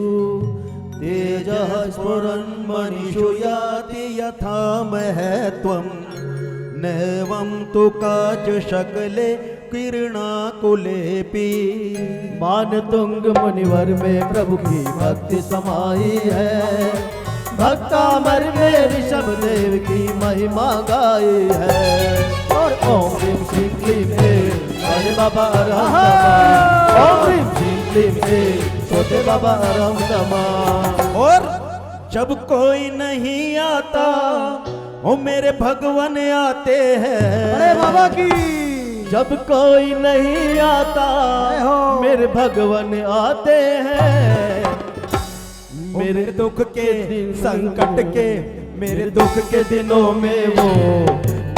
[SPEAKER 1] तेजः स्फुरन् मनीषु याति
[SPEAKER 2] यथा महत्वं नैवं तु काच शकले किरणाकुलेपि।
[SPEAKER 1] मान तुंग मुनिवर में प्रभु की भक्ति समाई है। भक्तामर में ऋषभ देव की महिमा गाई है। और ओम ह्रीं श्रीं क्लीं ऐं बड़े बाबा अरहम नमः। ओम ह्रीं श्रीं क्लीं ऐं छोटे बाबा अरहम नमः।
[SPEAKER 2] और जब कोई नहीं आता ओ मेरे भगवान आते हैं।
[SPEAKER 4] अरे बाबा की
[SPEAKER 1] जब कोई नहीं आता
[SPEAKER 4] हो।
[SPEAKER 1] मेरे भगवान आते हैं।
[SPEAKER 2] मेरे दुख के संकट के
[SPEAKER 1] मेरे दुख के दिनों में वो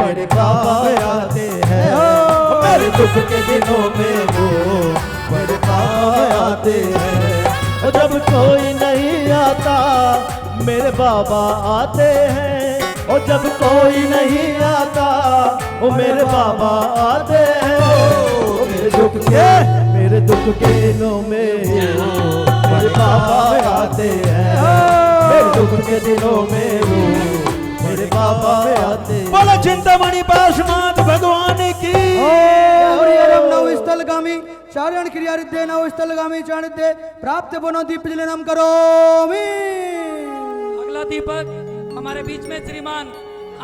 [SPEAKER 1] बड़े बाबा आते हैं। मेरे दुख के दिनों में वो बड़े बाबा आते हैं। और जब कोई नहीं आता मेरे बाबा आते हैं। और जब कोई नहीं आता वो मेरे बाबा आते हैं। मेरे दुख के दिनों में वो मेरे बाबा आते हैं। मेरे दुख के दिनों में वो मेरे बाबा आते हैं।
[SPEAKER 2] बोलो चिंतामणि पार्श्वनाथ भगवान की।
[SPEAKER 4] हरिहरम नव स्थलगामी चारण क्रिया रिद्धे नव स्थलगामी चाणिद्धे प्राप्त बनो दीप प्रज्वलनम करोमि।
[SPEAKER 3] अगला दीपक हमारे बीच में श्रीमान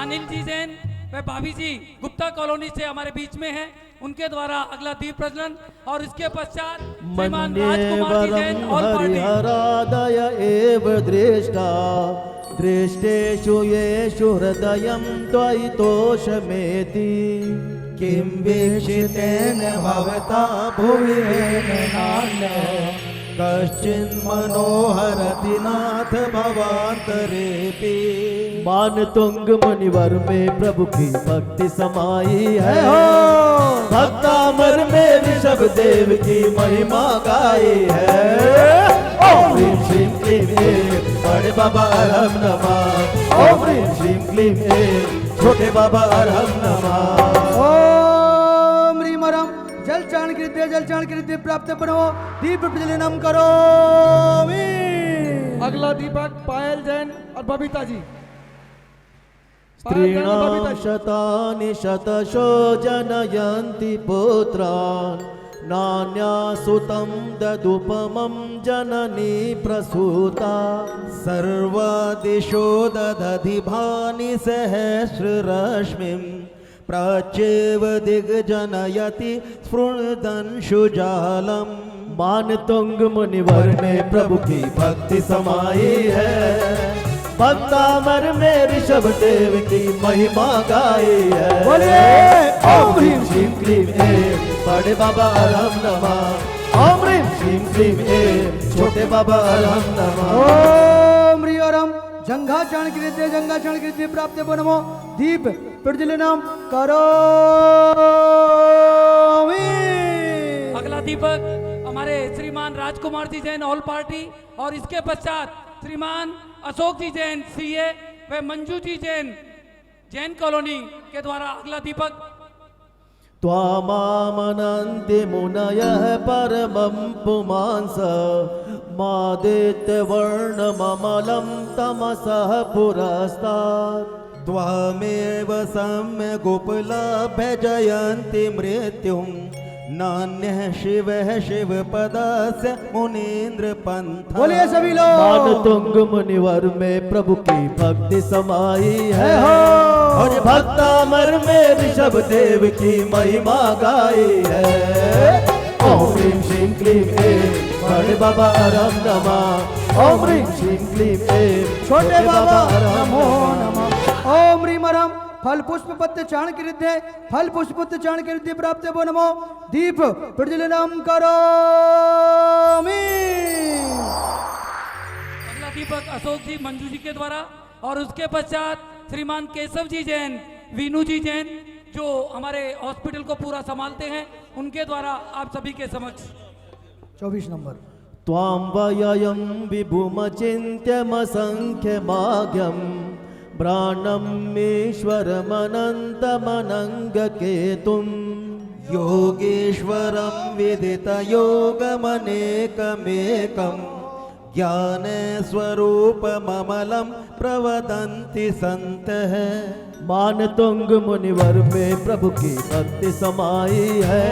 [SPEAKER 3] अनिल जी जैन व भाभी जी गुप्ता कॉलोनी से हमारे बीच में हैं, उनके द्वारा अगला दीप प्रज्वलन। और इसके पश्चात श्रीमान राजकुमार जी जैन और पार्टी।
[SPEAKER 1] हरिहरादय एव दृष्टा दृष्टेषु येषु हृदयं त्वयि तोषमेति।
[SPEAKER 2] किं वीक्षितेन भवता भुवि कश्चिन् मनोहरति नाथ भवान्तरेऽपि।
[SPEAKER 1] मान तुंग मुनिवर में प्रभु की भक्ति समाई है
[SPEAKER 4] जय हो।
[SPEAKER 1] भक्तामर में ऋषभ देव की महिमा गाई है। ओम ह्रीं श्रीं क्लीं ऐं बड़े बाबा अरहम नमः। ओम ह्रीं श्रीं क्लीं ऐं छोटे बाबा अरहम नमः।
[SPEAKER 4] ओम ह्रीं मरम जल चाण कृत्य जल चाण कृत्य प्राप्त बनो दीप प्रज्वलनम करो।
[SPEAKER 6] अगला दीपक पायल जैन और बबीता जी।
[SPEAKER 1] स्त्रीणां शतानि शतशो जनयन्ति पुत्रान् नान्यासुतं ददुपमं जननी प्रसूता।
[SPEAKER 2] सर्वादिशो दधति भानि सहस्ररश्मिं प्राच्येव दिग्जनयति स्फुरदंशुजालम्।
[SPEAKER 1] मान तुंग मुनिवर में प्रभु की भक्ति समाई है भक्तामर में ऋषभ देव की महिमा गाई है।
[SPEAKER 4] बोलिए
[SPEAKER 1] ओम ह्रीं श्रीं क्लीं ऐं बड़े बाबा अरहम नमः। ओम ह्रीं श्रीं क्लीं ऐं छोटे बाबा अरहम नमः।
[SPEAKER 4] ओम ह्रीं ओरम जंघा चाण कृत्य जंघा चाण कृत्य प्राप्त बनो दीप प्रज्वलनम करो।
[SPEAKER 3] अगला दीपक हमारे श्रीमान राजकुमार जी जैन ऑल पार्टी और इसके पश्चात श्रीमान अशोक जी जैन सीए व मंजू जी जैन जैन कॉलोनी के द्वारा अगला दीपक।
[SPEAKER 1] त्वामामनन्ति मुनयः परमं पुमांस मादित्यवर्णममलं तमसः पुरस्तात्।
[SPEAKER 2] त्वामेव सम्यगुपलभ्य जयन्ति मृत्युं नान्यः शिवः शिवपदस्य मुनीन्द्र पंथ।
[SPEAKER 4] बोलिए सभी लोग।
[SPEAKER 1] मान तुंग मुनिवर में प्रभु की भक्ति समाई है और भक्तामर में ऋषभ देव की महिमा गाई है। ओम ह्रीं श्रीं क्लीं ऐं बड़े बाबा अरहम नमः। ओम ह्रीं श्रीं क्लीं ऐं
[SPEAKER 4] छोटे बाबा नमो नमः। ओम ह्रीं मरम फल पुष्प पत्र चाण कृत्य फल पुष्प पत्र चाण कृत्य प्राप्त बो नमो दीप प्रज्वलनम करो।
[SPEAKER 3] अगला दीपक अशोक जी मंजू जी के द्वारा और उसके पश्चात श्रीमान केशव जी जैन वीनू जी जैन जो हमारे हॉस्पिटल को पूरा संभालते हैं उनके द्वारा आप सभी के समक्ष।
[SPEAKER 4] 24 नंबर।
[SPEAKER 1] त्वां वयं विभुमचिन्त्यमसङ्ख्यमाज्ञम् प्राणमीश्वरमनन्तमनङ्गकेतुम्
[SPEAKER 2] योगेश्वरं विदितयोगमनेकमेकं ज्ञानस्वरूपममलं प्रवदन्ति सन्तः।
[SPEAKER 1] मान तुंग मुनिवर में प्रभु की भक्ति समाई है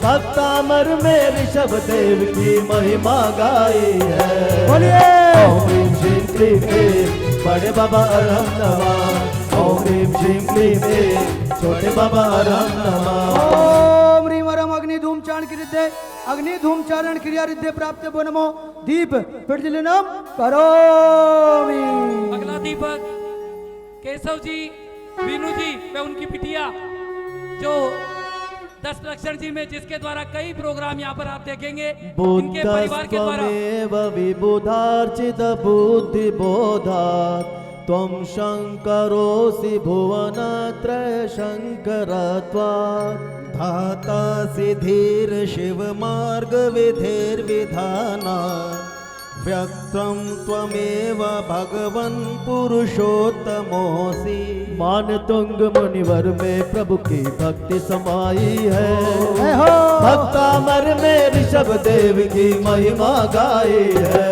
[SPEAKER 1] भक्तामर में ऋषभ देव की महिमा गाई है।
[SPEAKER 4] बोलिए
[SPEAKER 1] ओम ह्रीं श्रीं क्लीं ऐं बड़े बाबा अरहम नमः। ओम ह्रीं श्रीं क्लीं ऐं छोटे बाबा अरहम नमः।
[SPEAKER 4] ओम ह्रीं वरम अग्नि धूम चाण कृत्य अग्नि धूम चारण क्रिया रिद्धे प्राप्त बो नमो दीप प्रज्वलनम करो।
[SPEAKER 3] अगला दीपक केशव जी वीनू जी व उनकी बिटिया जो 10 लक्षण जी में जिसके द्वारा कई प्रोग्राम यहाँ पर आप देखेंगे इनके परिवार के द्वारा।
[SPEAKER 1] बुद्धस्त्वमेव विबुधार्चित बुद्धि बोधात् त्वं शङ्करोऽसि भुवनत्रय शङ्करत्वात्।
[SPEAKER 2] धाता सिधिर शिव मार्ग विधिर्विधानात् व्यक्तं त्वमेव भगवन् पुरुषोत्तमोऽसि।
[SPEAKER 1] मान तुंग मुनिवर में प्रभु की भक्ति समाई है भक्तामर में ऋषभ देव की महिमा गाई है।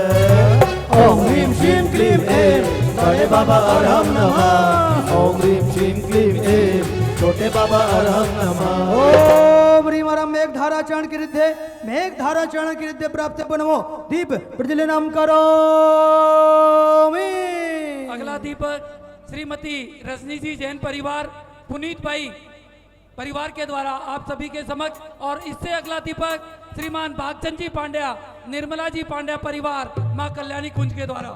[SPEAKER 1] ओम ह्रीं श्रीं क्लीं ऐं बड़े बाबा अरहम नमः। ओम ह्रीं श्रीं क्लीं ऐं छोटे बाबा अरहम नमः।
[SPEAKER 4] ओम ह्रीं वरम मेघ धारा चाण कृत्य मेघ धारा चाण कृत्य प्राप्त बो नमो दीप प्रज्वलनम करो।
[SPEAKER 3] अगला दीपक श्रीमती रजनी जी जैन परिवार पुनीत भाई परिवार के द्वारा आप सभी के समक्ष। और इससे अगला दीपक श्रीमान भागचंद जी पांड्या निर्मला जी पांड्या परिवार मां कल्याणी कुंज के द्वारा।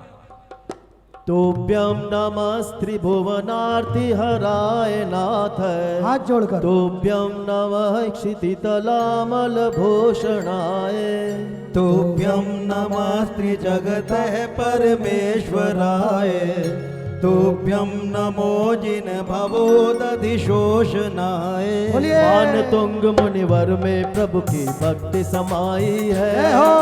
[SPEAKER 1] तुभ्यं नमस्त्रिभुवनार्तिहराय नाथ।
[SPEAKER 4] हाथ जोड़कर
[SPEAKER 1] तुभ्यं नमः क्षितितलामलभूषणाय।
[SPEAKER 2] तुभ्यं नमः त्रिजगतः परमेश्वराय तुभ्यं नमो जिन भवोदधिशोषणाय
[SPEAKER 4] बोलिए
[SPEAKER 1] मान तुंग मुनिवर में प्रभु की भक्ति समाई है
[SPEAKER 4] जय हो।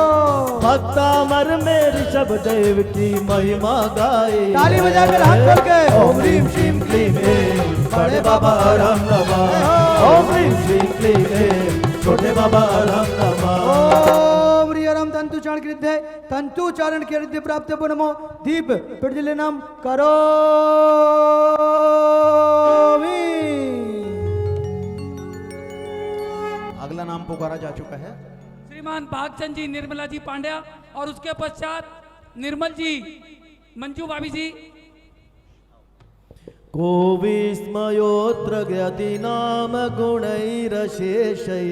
[SPEAKER 1] भक्तामर में ऋषभ देव की महिमा गाई
[SPEAKER 4] ताली बजा कर हाथ खोल के
[SPEAKER 1] ओम ह्रीम श्रीम क्लीम ऐं बड़े बाबा राम नमः ओम ह्रीम श्रीम क्लीम ऐं छोटे बाबा राम नमः
[SPEAKER 4] ओम रियरम तंतु चारण कृत्य तंतु चारण कृत्य प्राप्त नमो दीप प्रज्वलनम करो
[SPEAKER 2] अगला नाम पुकारा जा चुका है।
[SPEAKER 3] श्रीमान भागचंद जी, निर्मला जी पांड्या और उसके पश्चात निर्मल जी, मंजू भाभी जी।
[SPEAKER 1] को विस्मयोत्र ज्ञाति नाम गुणैरशेषै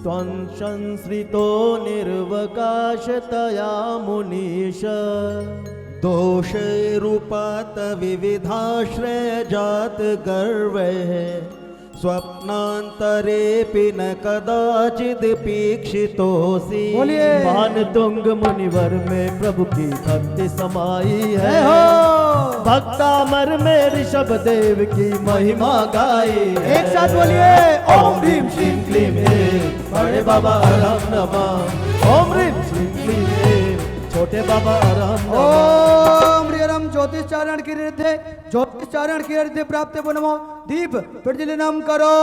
[SPEAKER 1] संश्रितो निर्वकाशतया मुनीश
[SPEAKER 2] दोषैरूपात विविधाश्रय जात गर्वैः स्वप्नान्तरेऽपि न कदाचिदपीक्षितोऽसि।
[SPEAKER 4] बोलिए
[SPEAKER 1] मान तुंग मुनिवर में प्रभु की भक्ति समाई
[SPEAKER 4] जय
[SPEAKER 1] है
[SPEAKER 4] हो।
[SPEAKER 1] भक्तामर में ऋषभ देव की महिमा गाई
[SPEAKER 4] एक साथ बोलिए
[SPEAKER 1] ओम ह्रीम श्रीम क्लीम ऐं बड़े बाबा राम नमः ओम ह्रीम श्रीम क्लीम ऐं छोटे बाबा राम नमः
[SPEAKER 4] ओम रियरम ज्योतिष चारण कीर्ति ज्योतिष चारण कीर्ति प्राप्त नमो दीप प्रज्वलनम करो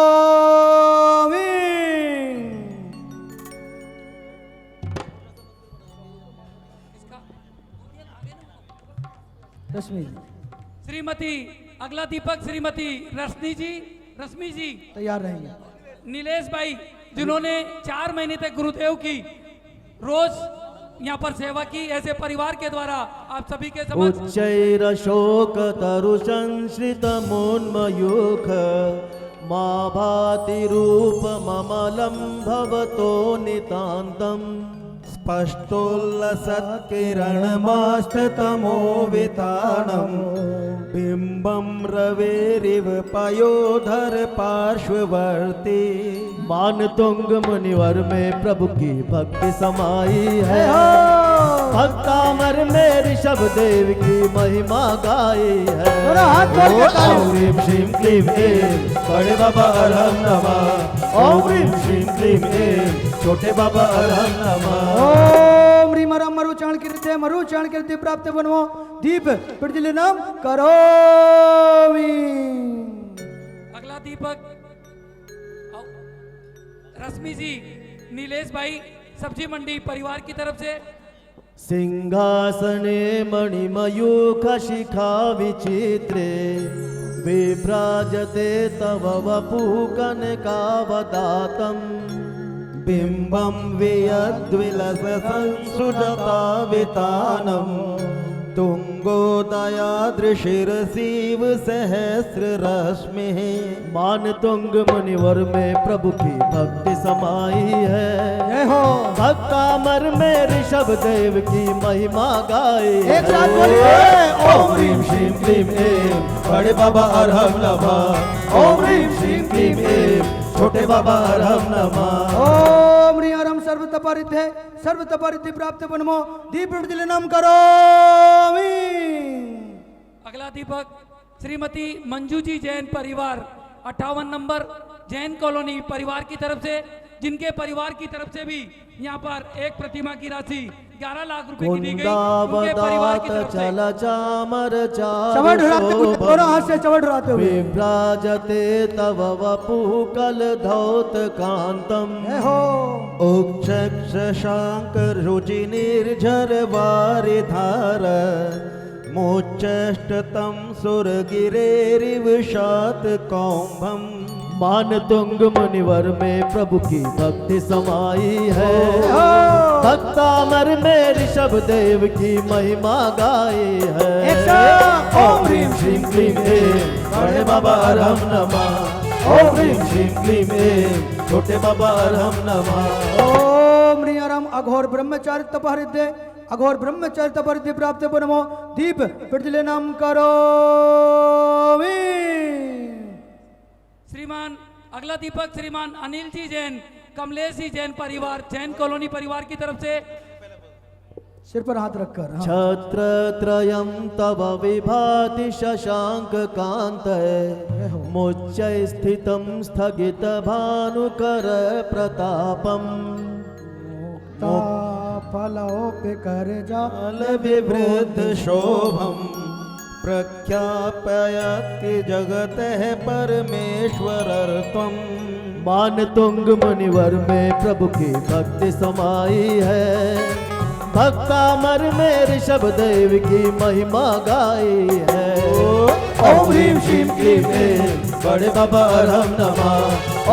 [SPEAKER 4] रश्मि
[SPEAKER 3] श्रीमती अगला दीपक श्रीमती रश्मि जी
[SPEAKER 4] तैयार रहेंगे।
[SPEAKER 3] नीलेश भाई, जिन्होंने 4 महीने तक गुरुदेव की रोज यहाँ पर सेवा की, ऐसे परिवार के द्वारा आप सभी के समक्ष
[SPEAKER 1] उच्चैरशोक तरु संश्रित मोन्मयूख मा भाति रूप ममलं भवतो नितान्तम्
[SPEAKER 2] स्पष्टोल्लसत्किरणमास्ततमो वितानम् बिम्बं रवेरिव पयोधर पार्श्ववर्ती।
[SPEAKER 1] मान तुंग मुनिवर में प्रभु की भक्ति समाई है भक्तामर में ऋषभ देव की महिमा गाई है
[SPEAKER 4] दोनों हाथ जोड़ के ताली।
[SPEAKER 1] ओम ह्रीम श्रीम क्लीम ऐं बड़े बाबा राम नमः ओम ह्रीम श्रीम क्लीम ऐं छोटे बाबा राम नमः
[SPEAKER 4] ओम ह्रीम रम मरुचाण कीर्ति प्राप्त बनवो दीप प्रज्वलनम करो
[SPEAKER 3] अगला दीपक रश्मि जी, नीलेश भाई, सब्जी मंडी परिवार की तरफ से
[SPEAKER 1] सिंहासने मणिमयूख शिखा विचित्रे विभ्राजते तव वपु कनकावदातम्
[SPEAKER 2] बिम्बं वियद्विलसंसृजतावितानम् तुंगोदयादृशिरसीव सहस्ररश्मिः।
[SPEAKER 1] मान तुंग मुनिवर में प्रभु की भक्ति समाई है
[SPEAKER 4] जय हो।
[SPEAKER 1] भक्तामर में ऋषभ देव की महिमा गाई
[SPEAKER 4] एक साथ बोलिए
[SPEAKER 1] ओम ह्रीम श्रीम क्लीम ऐं बड़े बाबा राम नमः ओम ह्रीम श्रीम क्लीम ऐं छोटे बाबा राम नमः
[SPEAKER 4] ओम रियरम सर्व तपरिद्धि प्राप्त बनमो दीप प्रज्वलनम करो
[SPEAKER 3] अगला दीपक श्रीमती मंजू जी जैन परिवार 58 नंबर जैन कॉलोनी परिवार की तरफ से, जिनके परिवार की तरफ से भी यहाँ पर एक प्रतिमा की राशि 11 लाख रुपए की दी गई, उनके परिवार की तरफ से।
[SPEAKER 1] चल चामर
[SPEAKER 4] चवड़ उड़ाते हुए, दोनों हाथ से चवड़ उड़ाते हुए
[SPEAKER 1] विभ्राजते तव वपु कल धौत कांतम
[SPEAKER 4] जय हो।
[SPEAKER 2] उक्षशांक रुचि निर्झर वारिधार मोच्चष्टतम सुरगिरेरिव शात कौंभम।
[SPEAKER 1] मान तुंग मुनिवर में प्रभु की भक्ति समाई है भक्तामर में ऋषभ देव की महिमा गाई है ओम ह्रीम श्रीम क्लीम ऐं बड़े बाबा राम नमः ओम ह्रीम श्रीम क्लीम ऐं छोटे बाबा राम नमः
[SPEAKER 4] ओम रियरम अघोर ब्रह्मचार्य तपहरिद्य अघोर ब्रह्मचार्य तपहरिद्य प्राप्त बनमो दीप प्रज्वलनम करो
[SPEAKER 3] श्रीमान अगला दीपक श्रीमान अनिल जी जैन, कमलेश जी जैन परिवार, जैन कॉलोनी परिवार की तरफ से
[SPEAKER 4] सिर पर हाथ रखकर हाँ।
[SPEAKER 1] छत्रत्रयं तव विभाति शशाङ्ककान्तये मुच्चै स्थितं स्थगितभानुकर प्रतापम्
[SPEAKER 4] फलोपिकर जाल
[SPEAKER 2] विवृद्ध शोभम प्रख्यापयति जगतः परमेश्वरत्वम्।
[SPEAKER 1] मानतुंग मुनिवर में प्रभु की भक्ति समाई है, भक्तामर में ऋषभ देव की महिमा गाई है। ओम ह्रीं श्रीं क्लीं ऐं बड़े बाबा अरहम नमः।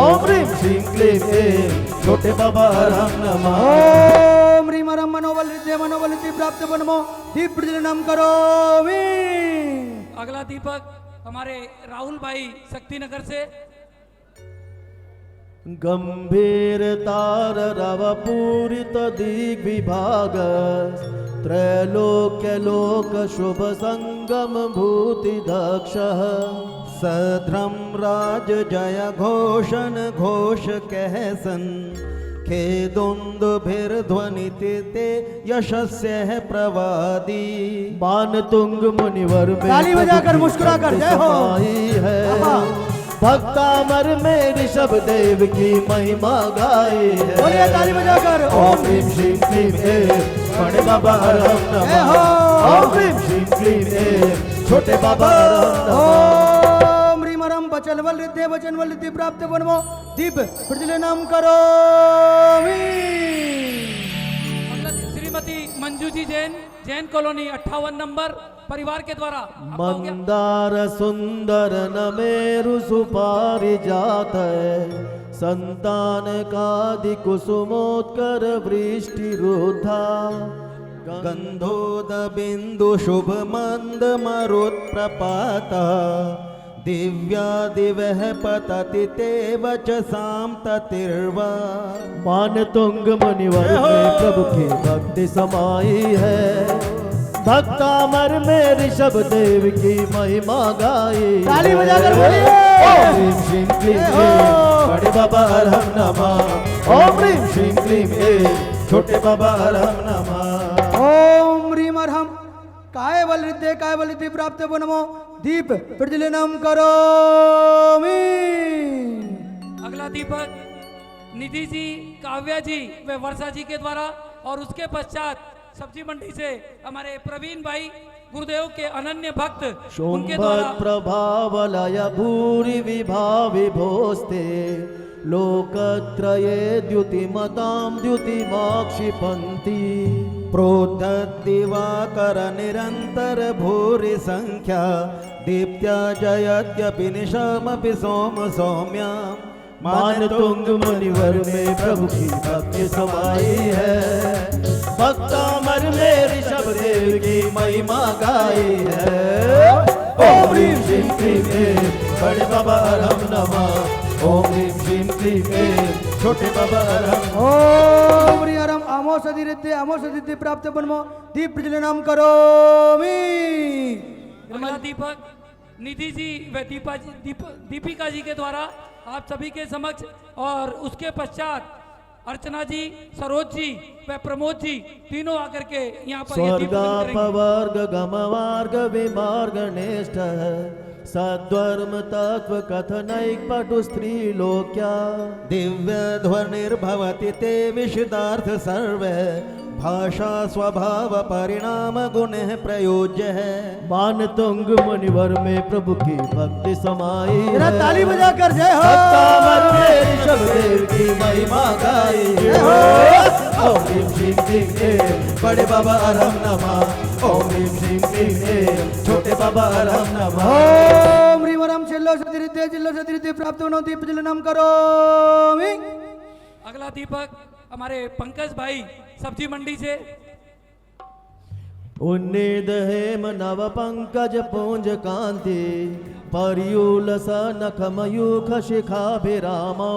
[SPEAKER 1] ओम ह्रीं श्रीं क्लीं ऐं छोटे बाबा अरहम नमः।
[SPEAKER 4] ओम ह्रीं रम मनोबल रिद्धि प्राप्त बनमो दीप प्रज्वलनम करोमि।
[SPEAKER 3] अगला दीपक हमारे राहुल भाई शक्तिनगर से।
[SPEAKER 1] गंभीर तार रव पूरित दिग्विभाग त्रैलोक्य लोक शुभ संगम भूति दक्ष
[SPEAKER 2] सध्रम राज जय घोषण घोष कहसन खेदुंदुभिर्ध्वनिति ते यशस्य है प्रवादी।
[SPEAKER 1] मानतुंग मुनिवर में
[SPEAKER 4] ताली बजाकर मुस्कुरा कर जय हो।
[SPEAKER 1] है भक्तामर में ऋषभ देव की महिमा गाई है।
[SPEAKER 4] बोलिए ताली बजाकर।
[SPEAKER 1] ओम ह्रीं श्रीं क्लीं ऐं बड़े बाबा अरहम नमः। ओम ह्रीं श्रीं क्लीं ऐं छोटे बाबा अरहम नमः।
[SPEAKER 4] ओम ह्रीं रम बचनवल रिद्धे वचनवल रिद्धि प्राप्त बनमो दीप प्रज्वलनम करोमि।
[SPEAKER 3] श्रीमती मंजू जी जैन, जैन कॉलोनी 58 नंबर, परिवार के द्वारा आपका हो गया।
[SPEAKER 1] मंदार सुंदर न मेरु सुपारिजात संतान कादि कुसुमोत्कर वृष्टि रुद्धा
[SPEAKER 2] गंधोद बिंदु शुभ मंद मरुत् प्रपात दिव्या दिवह पतति ते वचसाम ततिर्वा।
[SPEAKER 1] मानतुंग मुनिवर में प्रभु की भक्ति समाई है, भक्तामर में ऋषभ देव की महिमा गाई।
[SPEAKER 4] ताली बजाकर बोलिए।
[SPEAKER 1] ओम ह्रीं श्रीं क्लीं ऐं बड़े बाबा अरहम नमः। ओम ह्रीं श्रीं क्लीं ऐं छोटे बाबा अरहम नमः।
[SPEAKER 4] ओम ह्रीं अरहम काय बल रिद्धि प्राप्त बनमो दीप प्रज्वलनम करोमि।
[SPEAKER 3] अगला दीपक निधि जी, काव्या जी व वर्षा जी के द्वारा, और उसके पश्चात सब्जी मंडी से हमारे प्रवीण भाई गुरुदेव के अनन्य भक्त उनके द्वारा।
[SPEAKER 1] शुंभत प्रभावलय भूरि विभाविभोस्ते लोकत्रये द्युतिमतां द्युतिमाक्षिपन्ति।
[SPEAKER 2] प्रोद्धदिवाकर निरंतर भूरि संख्या दीप्त्या जयत्यपि निशमपि सोम सौम्या।
[SPEAKER 1] मानतुंग मुनिवर में प्रभु की भक्ति समाई है, भक्तामर में ऋषभ देव की महिमा गाई है। ओम ह्रीं श्रीं क्लीं ऐं बड़े बाबा अरहम नमः। ओम ह्रीं श्रीं क्लीं ऐं छोटे बाबा अरहम।
[SPEAKER 4] ओम ह्रीं अरहम आमोषधि रिद्धि प्राप्त बनमो दीप प्रज्वलनम करोमि।
[SPEAKER 3] अगला दीपक निधि जी व दीपिका जी के द्वारा आप सभी के समक्ष, और उसके पश्चात अर्चना जी, सरोज जी व प्रमोद जी तीनों आकर के यहाँ पर ये दीप बंद करेंगे।
[SPEAKER 1] स्वर्गापवर्ग गमवार्ग विमार्ग निष्ठ सद्वर्म तत्व कथनैक पटु स्त्रीलोक्या।
[SPEAKER 2] दिव्य ध्वनिर्भवति ते विशुद्धार्थ सर्वे भाषा स्वभाव परिणाम गुणः प्रयोज्य है।
[SPEAKER 1] मानतुंग मुनिवर में प्रभु की भक्ति समाई
[SPEAKER 4] जरा
[SPEAKER 1] है,
[SPEAKER 4] ताली बजाकर जय हो।
[SPEAKER 1] भक्तामर में ऋषभ देव की महिमा गाई है। ओम ह्रीं श्रीं क्लीं ऐं बड़े बाबा अरहम नमः। ओम ह्रीं श्रीं क्लीं ऐं छोटे बाबा अरहम नमः।
[SPEAKER 4] ओम ह्रीं अरहम चिल्लो सति रिद्धि प्राप्त बनमो दीप प्रज्वलनम करोमि।
[SPEAKER 3] अगला दीपक हमारे पंकज भाई सब्जी मंडी से।
[SPEAKER 1] उन्नीद हेम नव पंकज पुंज कांति पर्युलस नख मयूख शिखाभिरामो।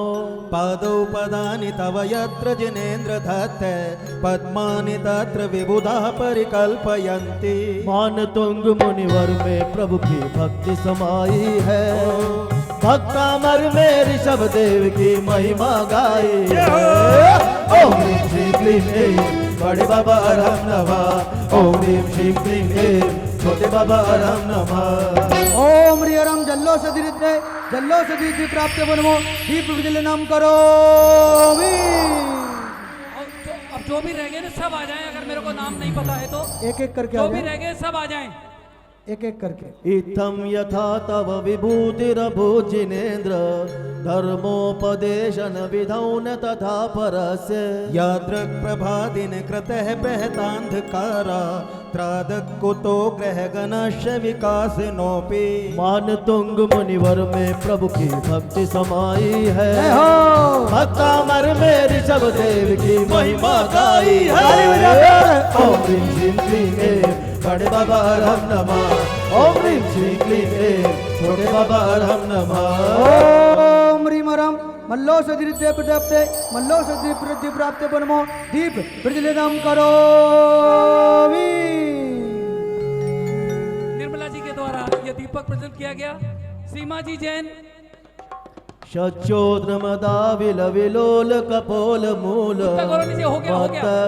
[SPEAKER 2] पादौ पदानि तव यत्र जिनेन्द्र धत्त पद्मानि तत्र विबुधाः परिकल्पयन्ति।
[SPEAKER 1] मानतुंग मुनिवर में प्रभु की भक्ति समाई है, भक्तामर में ऋषभ देव की महिमा गाई है। ओम ह्रीं श्रीं क्लीं ऐं बड़े बाबा अरहम नमः। ओम ह्रीं श्रीं क्लीं ऐं छोटे बाबा अरहम नमः।
[SPEAKER 4] ओम रियरम जल्लो सदिरिद्रे जल्लो सदिरिद्रि प्राप्त बनमो दीप विजलनम करो
[SPEAKER 3] अब जो भी रह गए ना सब आ जाएं, अगर मेरे को नाम नहीं पता है तो
[SPEAKER 4] एक एक करके आ
[SPEAKER 3] जो भी
[SPEAKER 4] जाए,
[SPEAKER 3] रह गए सब आ जाएं।
[SPEAKER 4] एक एक करके।
[SPEAKER 1] इत्थं यथा तव विभूतिरभूजिनेन्द्र धर्मोपदेशन विधौ न तथा परस्य
[SPEAKER 2] यादृक् प्रभादिन कृतः प्रहतान्धकारा त्रादक कुतो ग्रह गणस्य विकासिनोपि।
[SPEAKER 1] मान तुंग मुनिवर में प्रभु की भक्ति समाई है।
[SPEAKER 4] जय हो।
[SPEAKER 1] भक्तामर में ऋषभ देव की महिमा गाई है। ओम ह्रीं श्रीं क्लीं ऐं बड़े बाबा अरहम नमः। ओम ह्रीं श्रीं क्लीं ऐं छोटे बाबा अरहम नमः।
[SPEAKER 4] ओम रीमरम मल्लो सदिरिद्रे प्रजाप्ते मल्लो सदिरिद्रि प्राप्त बनमो दीप विजलनम करो
[SPEAKER 3] निर्मला जी के द्वारा यह दीपक प्रज्वलित किया गया। सीमा जी जैन
[SPEAKER 1] शच्योद्रमदा विलोल कपोल मूल
[SPEAKER 3] उत्तर कॉलोनी से हो गया।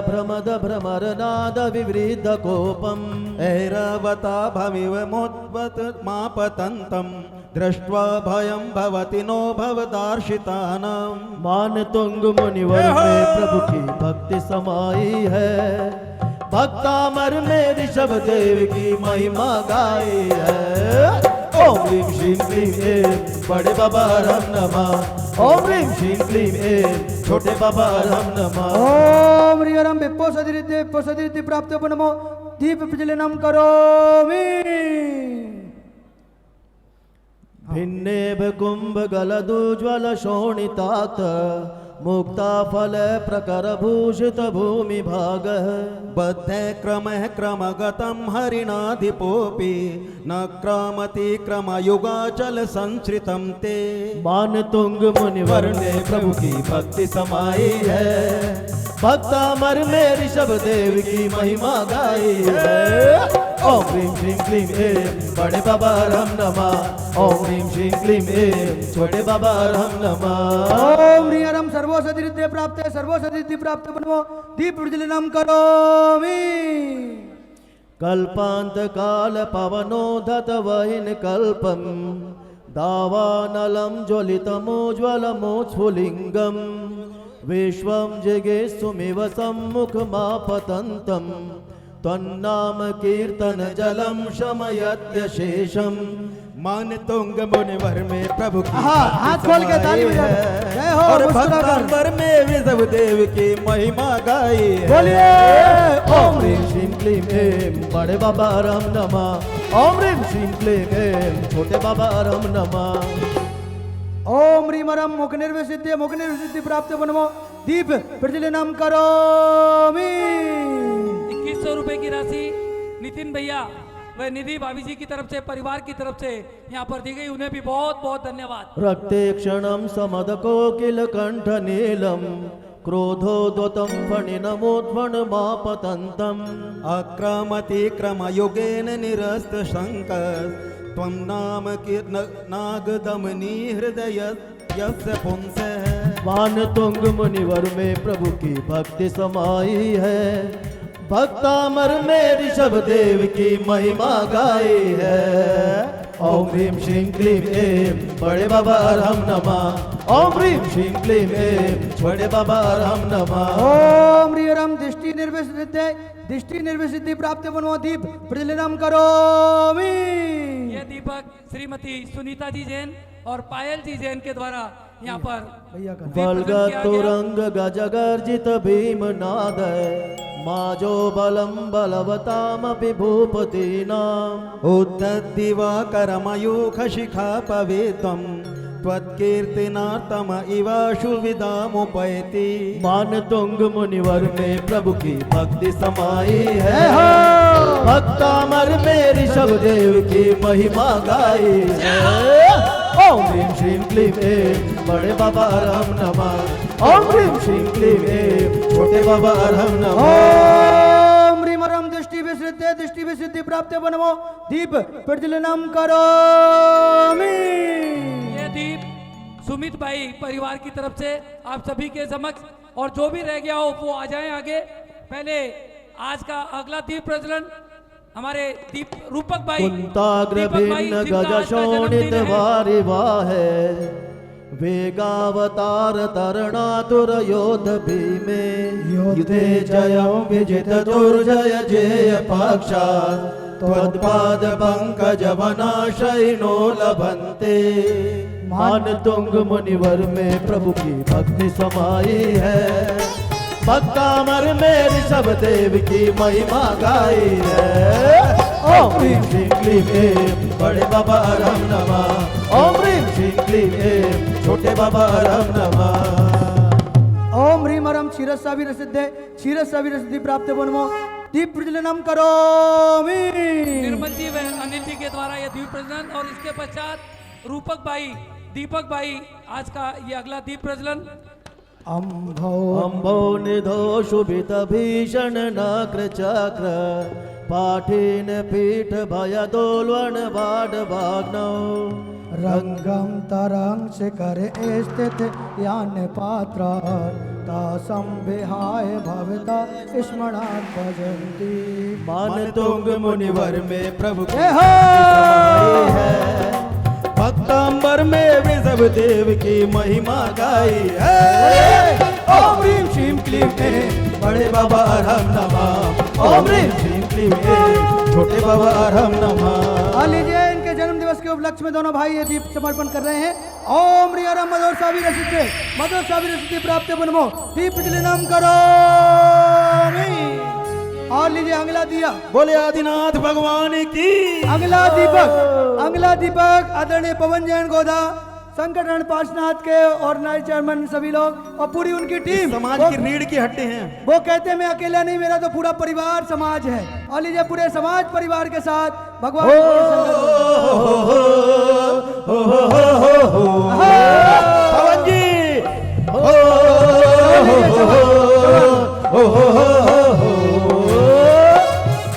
[SPEAKER 1] भ्रमद भ्रमर नाद विवृद्ध कोपम
[SPEAKER 2] ऐरावता भविव मोद्वत मापतन्तं दृष्ट्वा भयं भवति नो भवदार्शितानां।
[SPEAKER 1] मान तुंग मुनिवर में प्रभु की भक्ति समाई है। भक्तामर में ऋषभ देव की महिमा गाई है। ओम ह्रीं श्रीं क्लीं ऐं बड़े बाबा अरहम नमः। ओम ह्रीं श्रीं क्लीं ऐं छोटे बाबा अरहम नमः।
[SPEAKER 4] ओम रियरम विप्पो सदिरिद्रि प्राप्त बनमो दीप विजलनम करो
[SPEAKER 1] भिन्नेभ कुंभ गलदुज्वल शोणितात मुक्ता फल प्रकर भूषित भूमि भाग
[SPEAKER 2] बद्ध क्रमः क्रमगतं हरिणाधिपोऽपि न क्रमति क्रमयुगाचल संश्रितं ते।
[SPEAKER 1] मान तुंग मुनिवर ने प्रभु की भक्ति समाई है। भक्तामर में ऋषभ देव की महिमा गाई है। ओम ह्रीं श्रीं क्लीं ऐं बड़े बाबा अरहम नमः। ओम ह्रीं श्रीं क्लीं ऐं छोटे बाबा अरहम नमः।
[SPEAKER 4] ओम रियरम सर्वो सदिरिद्रे प्राप्त सर्वो सदिरिद्रि प्राप्त बनमो दीप विजलनम करो
[SPEAKER 1] कल्पांत काल पवनोधत वहिन कल्पम दावानलम ज्वलितमोज्ज्वलमोत्स्फुलिंगम विश्वं जगेस्तुमिव सम्मुखमापतन्तं त्वन्नाम कीर्तन जलम शमयत्य शेषम।
[SPEAKER 2] मान तुंग मुनिवर में प्रभु की
[SPEAKER 4] हाँ,
[SPEAKER 2] भक्ति
[SPEAKER 4] हाथ खोल के ताली
[SPEAKER 2] समाई
[SPEAKER 4] बजाओ।
[SPEAKER 2] है।
[SPEAKER 4] जय हो,
[SPEAKER 2] और
[SPEAKER 4] मुस्कुरा कर।
[SPEAKER 2] भक्तांबर में ऋषभ देव की महिमा गाई है।
[SPEAKER 4] बोलिए
[SPEAKER 1] ओम ह्रीं श्रीं क्लीं ऐं बड़े बाबा अरहम नमः। ओम ह्रीं श्रीं क्लीं ऐं छोटे बाबा अरहम नमः।
[SPEAKER 4] ओम रीमरम मुख निर्विसिद्धि प्राप्त बनमो दीप प्रज्वलनम करो
[SPEAKER 3] 2100 रुपए की राशि नितिन भैया व निधि भाभी जी की तरफ से परिवार की तरफ से यहाँ पर दी गई, उन्हें भी बहुत बहुत धन्यवाद।
[SPEAKER 1] रक्ते क्षणं समदको किल कंठ नीलम क्रोधोद्वतं फणिनमोद्वणमापतन्तम्
[SPEAKER 2] अक्रमति क्रमयुगेन निरस्त शंक त्वं नाम नागदमनी हृदय यस्य पुंसः।
[SPEAKER 1] मान तुंग मुनिवर में प्रभु की भक्ति समाई है। भक्तामर में ऋषभ देव की महिमा गाई है। ओम ह्रीं श्रीं क्लीं ऐं बड़े बाबा अरहम नमः। ओम ह्रीं श्रीं क्लीं ऐं छोटे बाबा अरहम नमः।
[SPEAKER 4] ओम रियरम दृष्टि निर्विसिद्धि प्राप्त बनमो दीप प्रज्वलनम करो
[SPEAKER 3] यह दीपक श्रीमती सुनीता जी जैन और पायल जी जैन के द्वारा यहाँ पर
[SPEAKER 4] भैया का
[SPEAKER 3] दीप प्रज्वलित किया गया।
[SPEAKER 1] बलगतुरंग गजगर्जित भीम नादय माजो बलम बलवतामपि भूपतीनाम्
[SPEAKER 2] उद्धद्दिवाकरमयूख शिखा पवित्रं त्वत्कीर्तनार्थम इवाशु विदामुपैति।
[SPEAKER 1] मान तुंग मुनिवर में प्रभु की भक्ति समाई है। भक्तामर में ऋषभ देव की महिमा गाई है। ओम ह्रीं श्रीं क्लीं ऐं बड़े बाबा अरहम नमः। ओम ह्रीं श्रीं क्लीं ऐं छोटे बाबा अरहम नमः।
[SPEAKER 4] ओम रिमरम दृष्टि विसिद्धि प्राप्त बनमो दीप प्रज्वलनम करो
[SPEAKER 3] ये दीप सुमित भाई परिवार की तरफ से आप सभी के समक्ष, और जो भी रह गया हो वो आ जाएं आगे, पहले आज का अगला दीप प्रज्वलन हमारे रूपक भाई
[SPEAKER 1] कुंताग्र
[SPEAKER 3] दीपक भाई,
[SPEAKER 1] भिन्न
[SPEAKER 3] जिनका
[SPEAKER 1] गज
[SPEAKER 3] आज का
[SPEAKER 1] शोणित
[SPEAKER 3] जन्मदिन है।
[SPEAKER 1] वारिवाहे वेगावतार तरणातुर योध भीमे युधे जयं विजित दुर्जय जेय पक्षात् त्वत्पाद पंकज वनाशयिनो लभन्ते। मान तुंग मुनिवर में प्रभु की भक्ति समाई है, भक्तामर में ऋषभ देव की महिमा गाई है। ओम ह्रीं श्रीं क्लीं ऐं बड़े बाबा अरहम नमः, ओम ह्रीं श्रीं क्लीं ऐं छोटे बाबा अरहम नमः।
[SPEAKER 4] ओम ह्रीम हरम क्षीरसाविर सिद्धे क्षीरसाविर सिद्धि प्राप्त वनमो दीप प्रज्वलनम करोमि।
[SPEAKER 3] निर्मल जी व अनिल जी के द्वारा ये दीप प्रज्वलन और इसके पश्चात रूपक भाई दीपक भाई आज का ये अगला दीप प्रज्वलन।
[SPEAKER 1] अम्भो निधो शुभित भीषण नक्र चक्र पाठीन पीठ भय दोलवन बाड भाग्नौ।
[SPEAKER 4] रंगम तरंग शिखर स्थित यान पात्र तासम विहाय भवता स्मरणात् भजन्ति।
[SPEAKER 1] मान तुंग मुनिवर में प्रभु की
[SPEAKER 4] जय हो।
[SPEAKER 1] समाई है, भक्तांबर में वृषभ देव की महिमा गाई है। ओम ह्रीं श्रीं क्लीं ऐं बड़े बाबा अरहम नमः, ओम ह्रीं श्रीं क्लीं ऐं छोटे बाबा अरहम नमः।
[SPEAKER 4] आ लीजिए इनके जन्म दिवस के उपलक्ष्य में दोनों भाई ये दीप समर्पण कर रहे हैं। ओम ह्रीं हरम मधुर साविर सिद्धे मधुर साविर सिद्धि प्राप्त वनमो दीप प्रज्वलनम करोमि। और लीजिए अगला दिया
[SPEAKER 2] बोले आदिनाथ भगवान की।
[SPEAKER 4] अगला दीपक आदरणीय पवन जैन गोदा संकटहरण पार्षनाथ के और नाइट चेयरमैन सभी लोग और पूरी उनकी टीम
[SPEAKER 2] समाज की रीढ़ की हड्डी हैं।
[SPEAKER 4] वो कहते हैं मैं अकेला नहीं, मेरा तो पूरा परिवार समाज है। और लीजिए पूरे समाज परिवार के साथ भगवान
[SPEAKER 2] पवन जी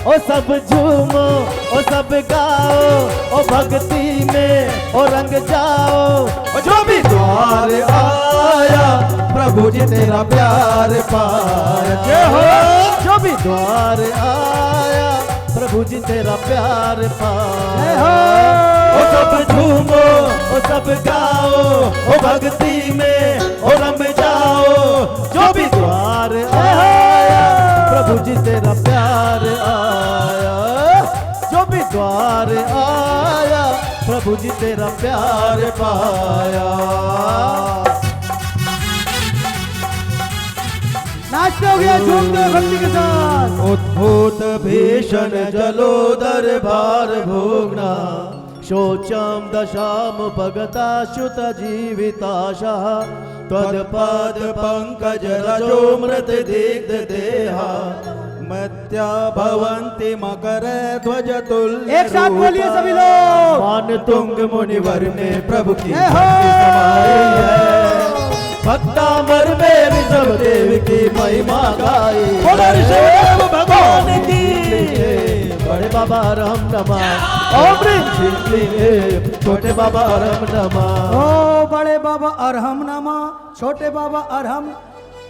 [SPEAKER 1] ओ सब झूमो ओ सब गाओ ओ भक्ति में ओ रंग जाओ।
[SPEAKER 2] और जो भी द्वार आया प्रभु जी तेरा प्यार पाया।
[SPEAKER 1] जय हो। जो भी द्वार आया प्रभु जी तेरा प्यार पाया। ओ सब झूमो ओ सब गाओ ओ भक्ति में ओ रंग जाओ। जो भी द्वार आया प्रभु जी तेरा प्यार आया। जो भी द्वार आया प्रभु जी तेरा प्यार पाया।
[SPEAKER 4] नाचते हो गया झूमते हुए भक्ति के साथ।
[SPEAKER 1] उद्भूत भीषण जलोदर भार भोगना शोचम दशाम भगताश्युत जीविताशः त्वत्पद पंकज रजो मृत दिग्ध देहा मत्या भवन्ति मकर ध्वज तुल्य।
[SPEAKER 4] एक साथ बोलिए सभी लोग।
[SPEAKER 1] मान तुंग मुनिवर ने प्रभु की
[SPEAKER 4] जय हो।
[SPEAKER 1] भक्ति समाई है, भक्तामर में ऋषभ देव की महिमा गाई।
[SPEAKER 2] बोलो ऋषभ भगवान की।
[SPEAKER 1] बड़े बाबा राम नमः, ओम ह्रीं श्रीं क्लीं ऐं छोटे बाबा राम नमः।
[SPEAKER 4] ओ बड़े बाबा अरहम नमः, छोटे बाबा अरहम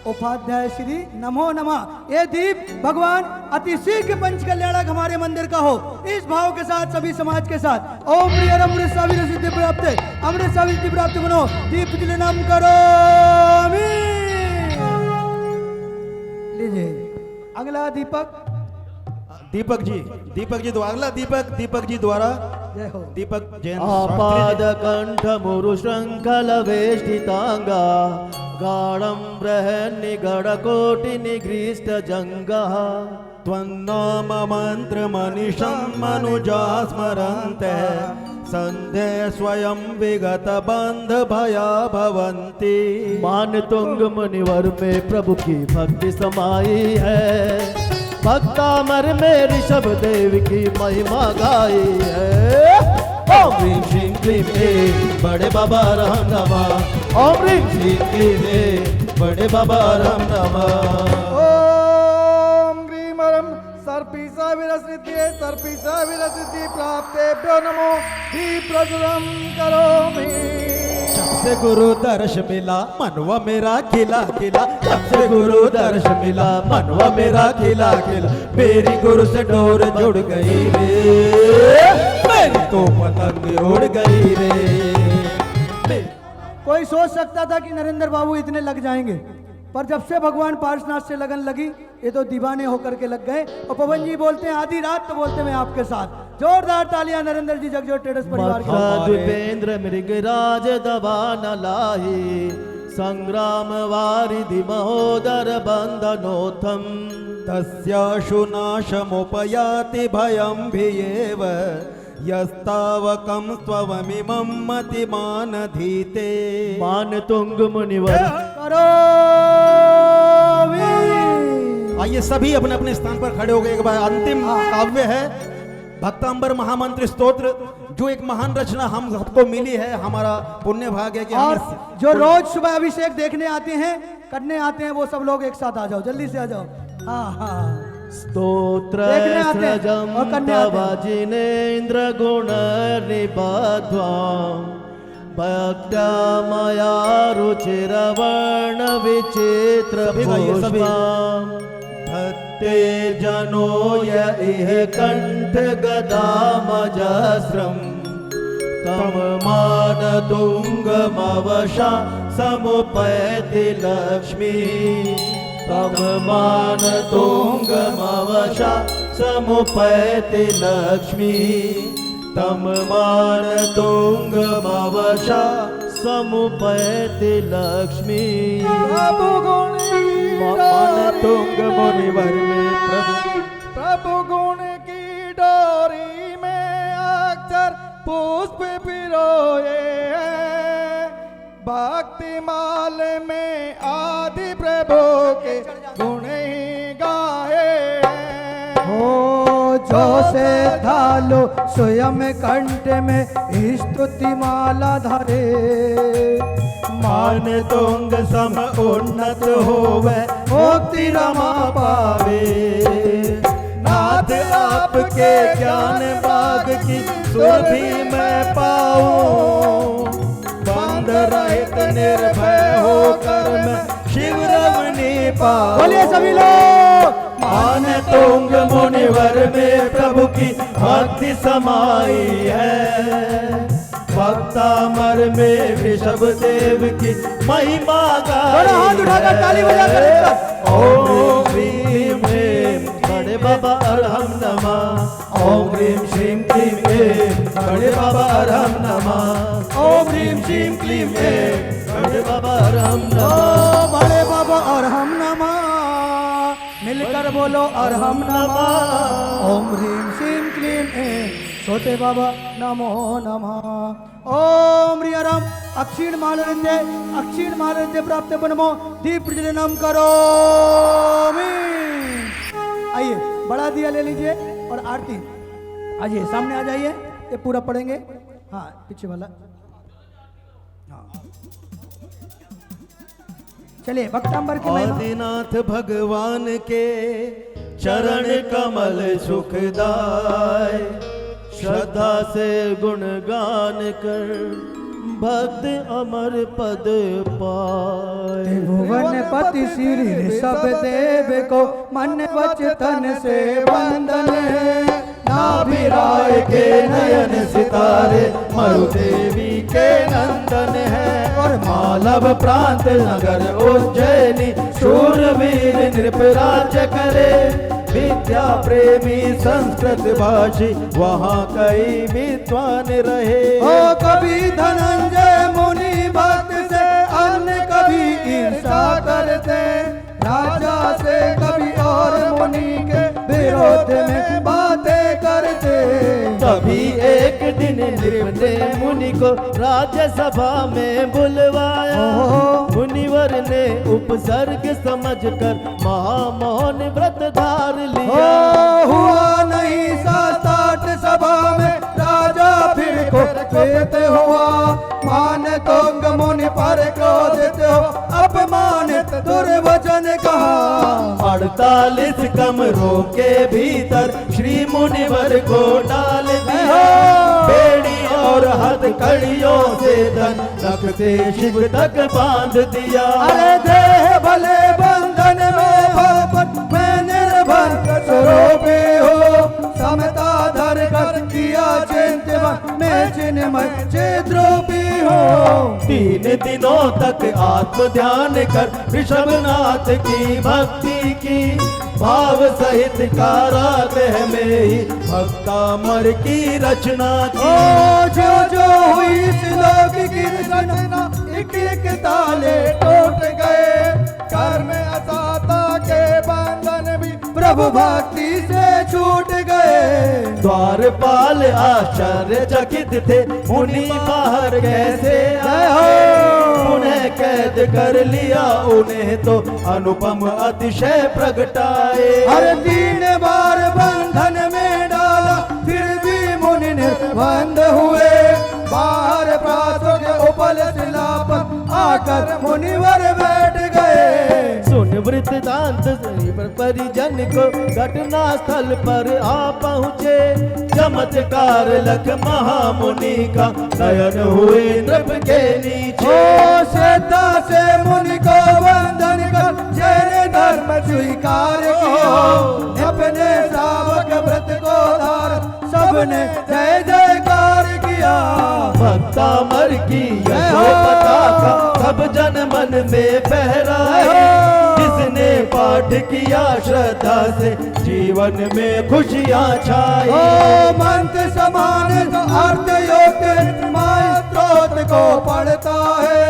[SPEAKER 4] उपाध्याय श्री नमो नमः। ये दीप भगवान अति शीघ्र पंच कल्याणक हमारे मंदिर का हो, इस भाव के साथ सभी समाज के साथ। ओम प्रिय अमृत साविर सिद्धि प्राप्त अमृत साविर सिद्धि प्राप्त बनो दीप प्रज्वलनम करोमि। लीजिए अगला दीपक
[SPEAKER 2] दीपक जी द्वारा अगला दीपक जी द्वारा
[SPEAKER 4] जय हो।
[SPEAKER 2] दीपक जैन
[SPEAKER 1] आपाद कंठ मुरु श्रृंखल वेष्टितांगा गाढ़ं बृहन्निगड़ कोटि निगृष्ट जंगः
[SPEAKER 2] त्वन्नाम मंत्र मनीषं मनुजा स्मरन्ते संध्या स्वयं विगत बंध भया भवन्ति।
[SPEAKER 1] मान तुंग मुनिवर में प्रभु की भक्ति समाई है, भक्तामर में ऋषभ देव की महिमा गाई है। ओम ह्रीं श्रीं क्लीं ऐं बड़े बाबा राम नमः, ओम ह्रीं श्रीं क्लीं ऐं बड़े बाबा राम नमः।
[SPEAKER 6] ओम ग्रीम हरम सर्पीसा विरसिद्धि प्राप्तेभ्यो नमो दीप प्रज्वलनम करोमि।
[SPEAKER 1] से गुरु दर्श मिला मनवा मेरा खिला खिला, जब से गुरु दर्श मिला मनवा मेरा खिला खिला। मेरी गुरु से डोर जुड़ गई रे, मेरी तो पतंग उड़ गई रे।
[SPEAKER 4] कोई सोच सकता था कि नरेंद्र बाबू इतने लग जाएंगे, पर जब से भगवान पार्शनाथ से लगन लगी ये तो दीवाने होकर के लग गए। और पवन जी बोलते हैं आधी रात तो बोलते मैं आपके साथ। जोरदार तालियां नरेंद्र जी जगजोर ट्रेडर्स परिवार के लिए।
[SPEAKER 1] द्विपेंद्र मृगराज दबा न लाही, संग्राम वारिधि महोदर बंधनोत्थम। तस्याशु नाशमुपयाति भयं भियेव, यस्तावकं त्वमिमं मतिमानधीते। मान तुंग मुनिवर
[SPEAKER 4] करो
[SPEAKER 2] आइए सभी अपने अपने स्थान पर खड़े हो गए। एक बार अंतिम काव्य है भक्तांबर महामंत्र स्तोत्र, जो एक महान रचना हम सबको मिली है। हमारा पुण्य भाग है कि
[SPEAKER 4] और
[SPEAKER 2] हम
[SPEAKER 4] जो रोज सुबह अभिषेक देखने आते हैं, करने आते हैं, वो सब लोग एक साथ आ जाओ, जल्दी से आ जाओ। हाँ हाँ
[SPEAKER 1] स्तोत्र
[SPEAKER 4] देखने आते हैं
[SPEAKER 1] सृजं
[SPEAKER 4] और करने आते
[SPEAKER 1] तव
[SPEAKER 4] हैं।
[SPEAKER 1] जिनेन्द्र गुण निबध्वां, भक्त्या मया रुचिरवर्ण विचित्र पुष्पां। भक्ते जनो य इह कंठ गदामजस्रं, तम मान तुंगमवशा समुपैति लक्ष्मी। तम मान तुंगमवशा समुपैति लक्ष्मी। तम मान तुंगमवशा समुपैति लक्ष्मी।
[SPEAKER 6] प्रभु गुण
[SPEAKER 1] मान तुंग मुनिवर में प्रभु,
[SPEAKER 6] प्रभु गुण की डोरी में अक्षर पुष्प पिरोए हैं, भक्ति माल में आदि प्रभु के गुण ही गाए हैं।
[SPEAKER 4] हो जो से धालो स्वयं कंठ में स्तुति माला धरे।
[SPEAKER 1] मान तुंग सम उन्नत होवे, मुक्ति रमा पावे। नाथ आपके ज्ञान बाग की सुरभि मैं पाऊं, बंद रहित निर्भय होकर मैं शिव रमणी पाऊं।
[SPEAKER 4] बोलिए सभी लोग।
[SPEAKER 1] मान तुंग मुनिवर में प्रभु की भक्ति समाई है, भक्तामर में ऋषभ देव की महिमा गाई।
[SPEAKER 4] हाथ उठाकर ताली बजाकर
[SPEAKER 1] ओम ह्रीं ह्रीं बड़े बाबा अरहम नमः। ओम ह्रीं श्रीं क्लीं ऐं बड़े बाबा अरहम नमः। ओम ह्रीं श्रीं क्लीं ऐं बड़े बाबा अरहम नमः।
[SPEAKER 4] बड़े बाबा अरहम नमः, मिलकर बोलो अरहम नमः। ओम ह्रीं श्रीं क्लीं ऐं छोटे बाबा नमो नमः। ओम ह्रीं अक्षीण मालरिंदे प्राप्त बनमो दीप प्रज्वलनम करो। आइए बड़ा दिया ले लीजिए और आरती। आइए सामने आ जाइए, ये पूरा पढ़ेंगे। हाँ पीछे वाला। हाँ चलिए भक्तांबर की महिमा।
[SPEAKER 1] आदिनाथ भगवान के चरण कमल सुखदाय, श्रद्धा से गुणगान कर भक्त अमर पद पाए।
[SPEAKER 4] भुवन पति श्री सब देव को मन वचन से वंदन।
[SPEAKER 1] नाभिराय के नयन सितारे मरु देवी के नंदन है। और मालव प्रांत नगर उज्जैनी शूरवीर नृपराज करे। विद्या प्रेमी संस्कृत भाषी वहाँ कई विद्वान रहे।
[SPEAKER 4] ओ कभी धनंजय मुनि भक्त से अन्य कभी ईर्षा करते, राजा से कभी और मुनि के विरोध में बातें करते।
[SPEAKER 1] तभी एक दिन नृप ने मुनि को राज्यसभा में बुलवाया। मुनिवर ने उपसर्ग समझकर महामौन व्रत धार लिया।
[SPEAKER 4] हुआ नहीं साष्टाठ सभा में राजा फिर क्रोधित हुआ। मान तुंग मुनि पर क्रोधित हो अपमानित दुर्वचन कहा।
[SPEAKER 1] 48 कमरों के भीतर श्री मुनिवर को डाल दिया। बेड़ी और हथकड़ियों से धन रख से शिव तक बांध दिया।
[SPEAKER 6] अरे देह भले बंधन में भवन मैं निर्भर स्वरूपी हो, समता धर कर किया चिंतन मैं चिन्मय चिद्रूपी हो।
[SPEAKER 1] 3 दिनों तक आत्म ध्यान कर ऋषभनाथ की भक्ति की, भाव सहित कारागृह में ही भक्तामर की रचना की।
[SPEAKER 6] जो जो हुई इस लोक की रचना एक एक ताले टूट गए, कर्म असाता के बंधन भी प्रभु भक्ति से छूट गए।
[SPEAKER 1] द्वारपाल आश्चर्यचकित थे, मुनि बाहर कैसे आए, उन्हें कैद कर लिया उन्हें तो अनुपम अतिशय प्रगटाए।
[SPEAKER 6] हर 3 बार बंधन में डाला फिर भी मुनि निर्बंध हुए, बाहर प्रासों के उपल शिला पर आकर मुनिवर बैठ गए।
[SPEAKER 1] सुन वृत्तांत परिजन को घटना स्थल पर आ पहुँचे, चमत्कार लख महामुनि का नयन हुए नृप के नीचे।
[SPEAKER 6] श्रद्धा से मुनि को वंदन कर जैन धर्म स्वीकार किया, अपने श्रावक व्रत को धार सबने जय जयकार किया।
[SPEAKER 1] भक्तामर की यशोपता का सब जन मन में फहराए, जिसने पाठ किया श्रद्धा से जीवन में खुशियाँ छाई।
[SPEAKER 6] मंत्र समान तो अर्थ योग माय स्त्रोत को पढ़ता है,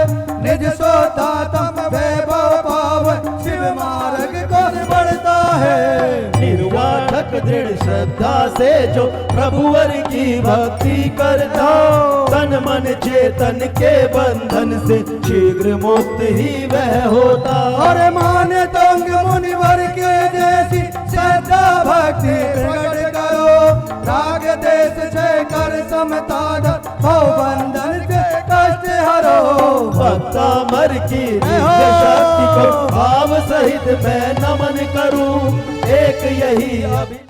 [SPEAKER 6] निज सोतातम वैभव पाव शिव मार्ग को बढ़ता है।
[SPEAKER 1] निर्वाठक दृढ़ श्रद्धा से जो प्रभुवर की भक्ति करता, तन मन चेतन के बंधन से शीघ्र मुक्त ही वह होता।
[SPEAKER 6] और माने तंग मुनिवर के जैसी श्रद्धा भक्ति प्रकट करो, राग देश से कर समता भव बंधन से कष्ट हरो।
[SPEAKER 1] भक्तामर की दिव्य शक्ति को भाव सहित मैं नमन करूं, एक यही अभी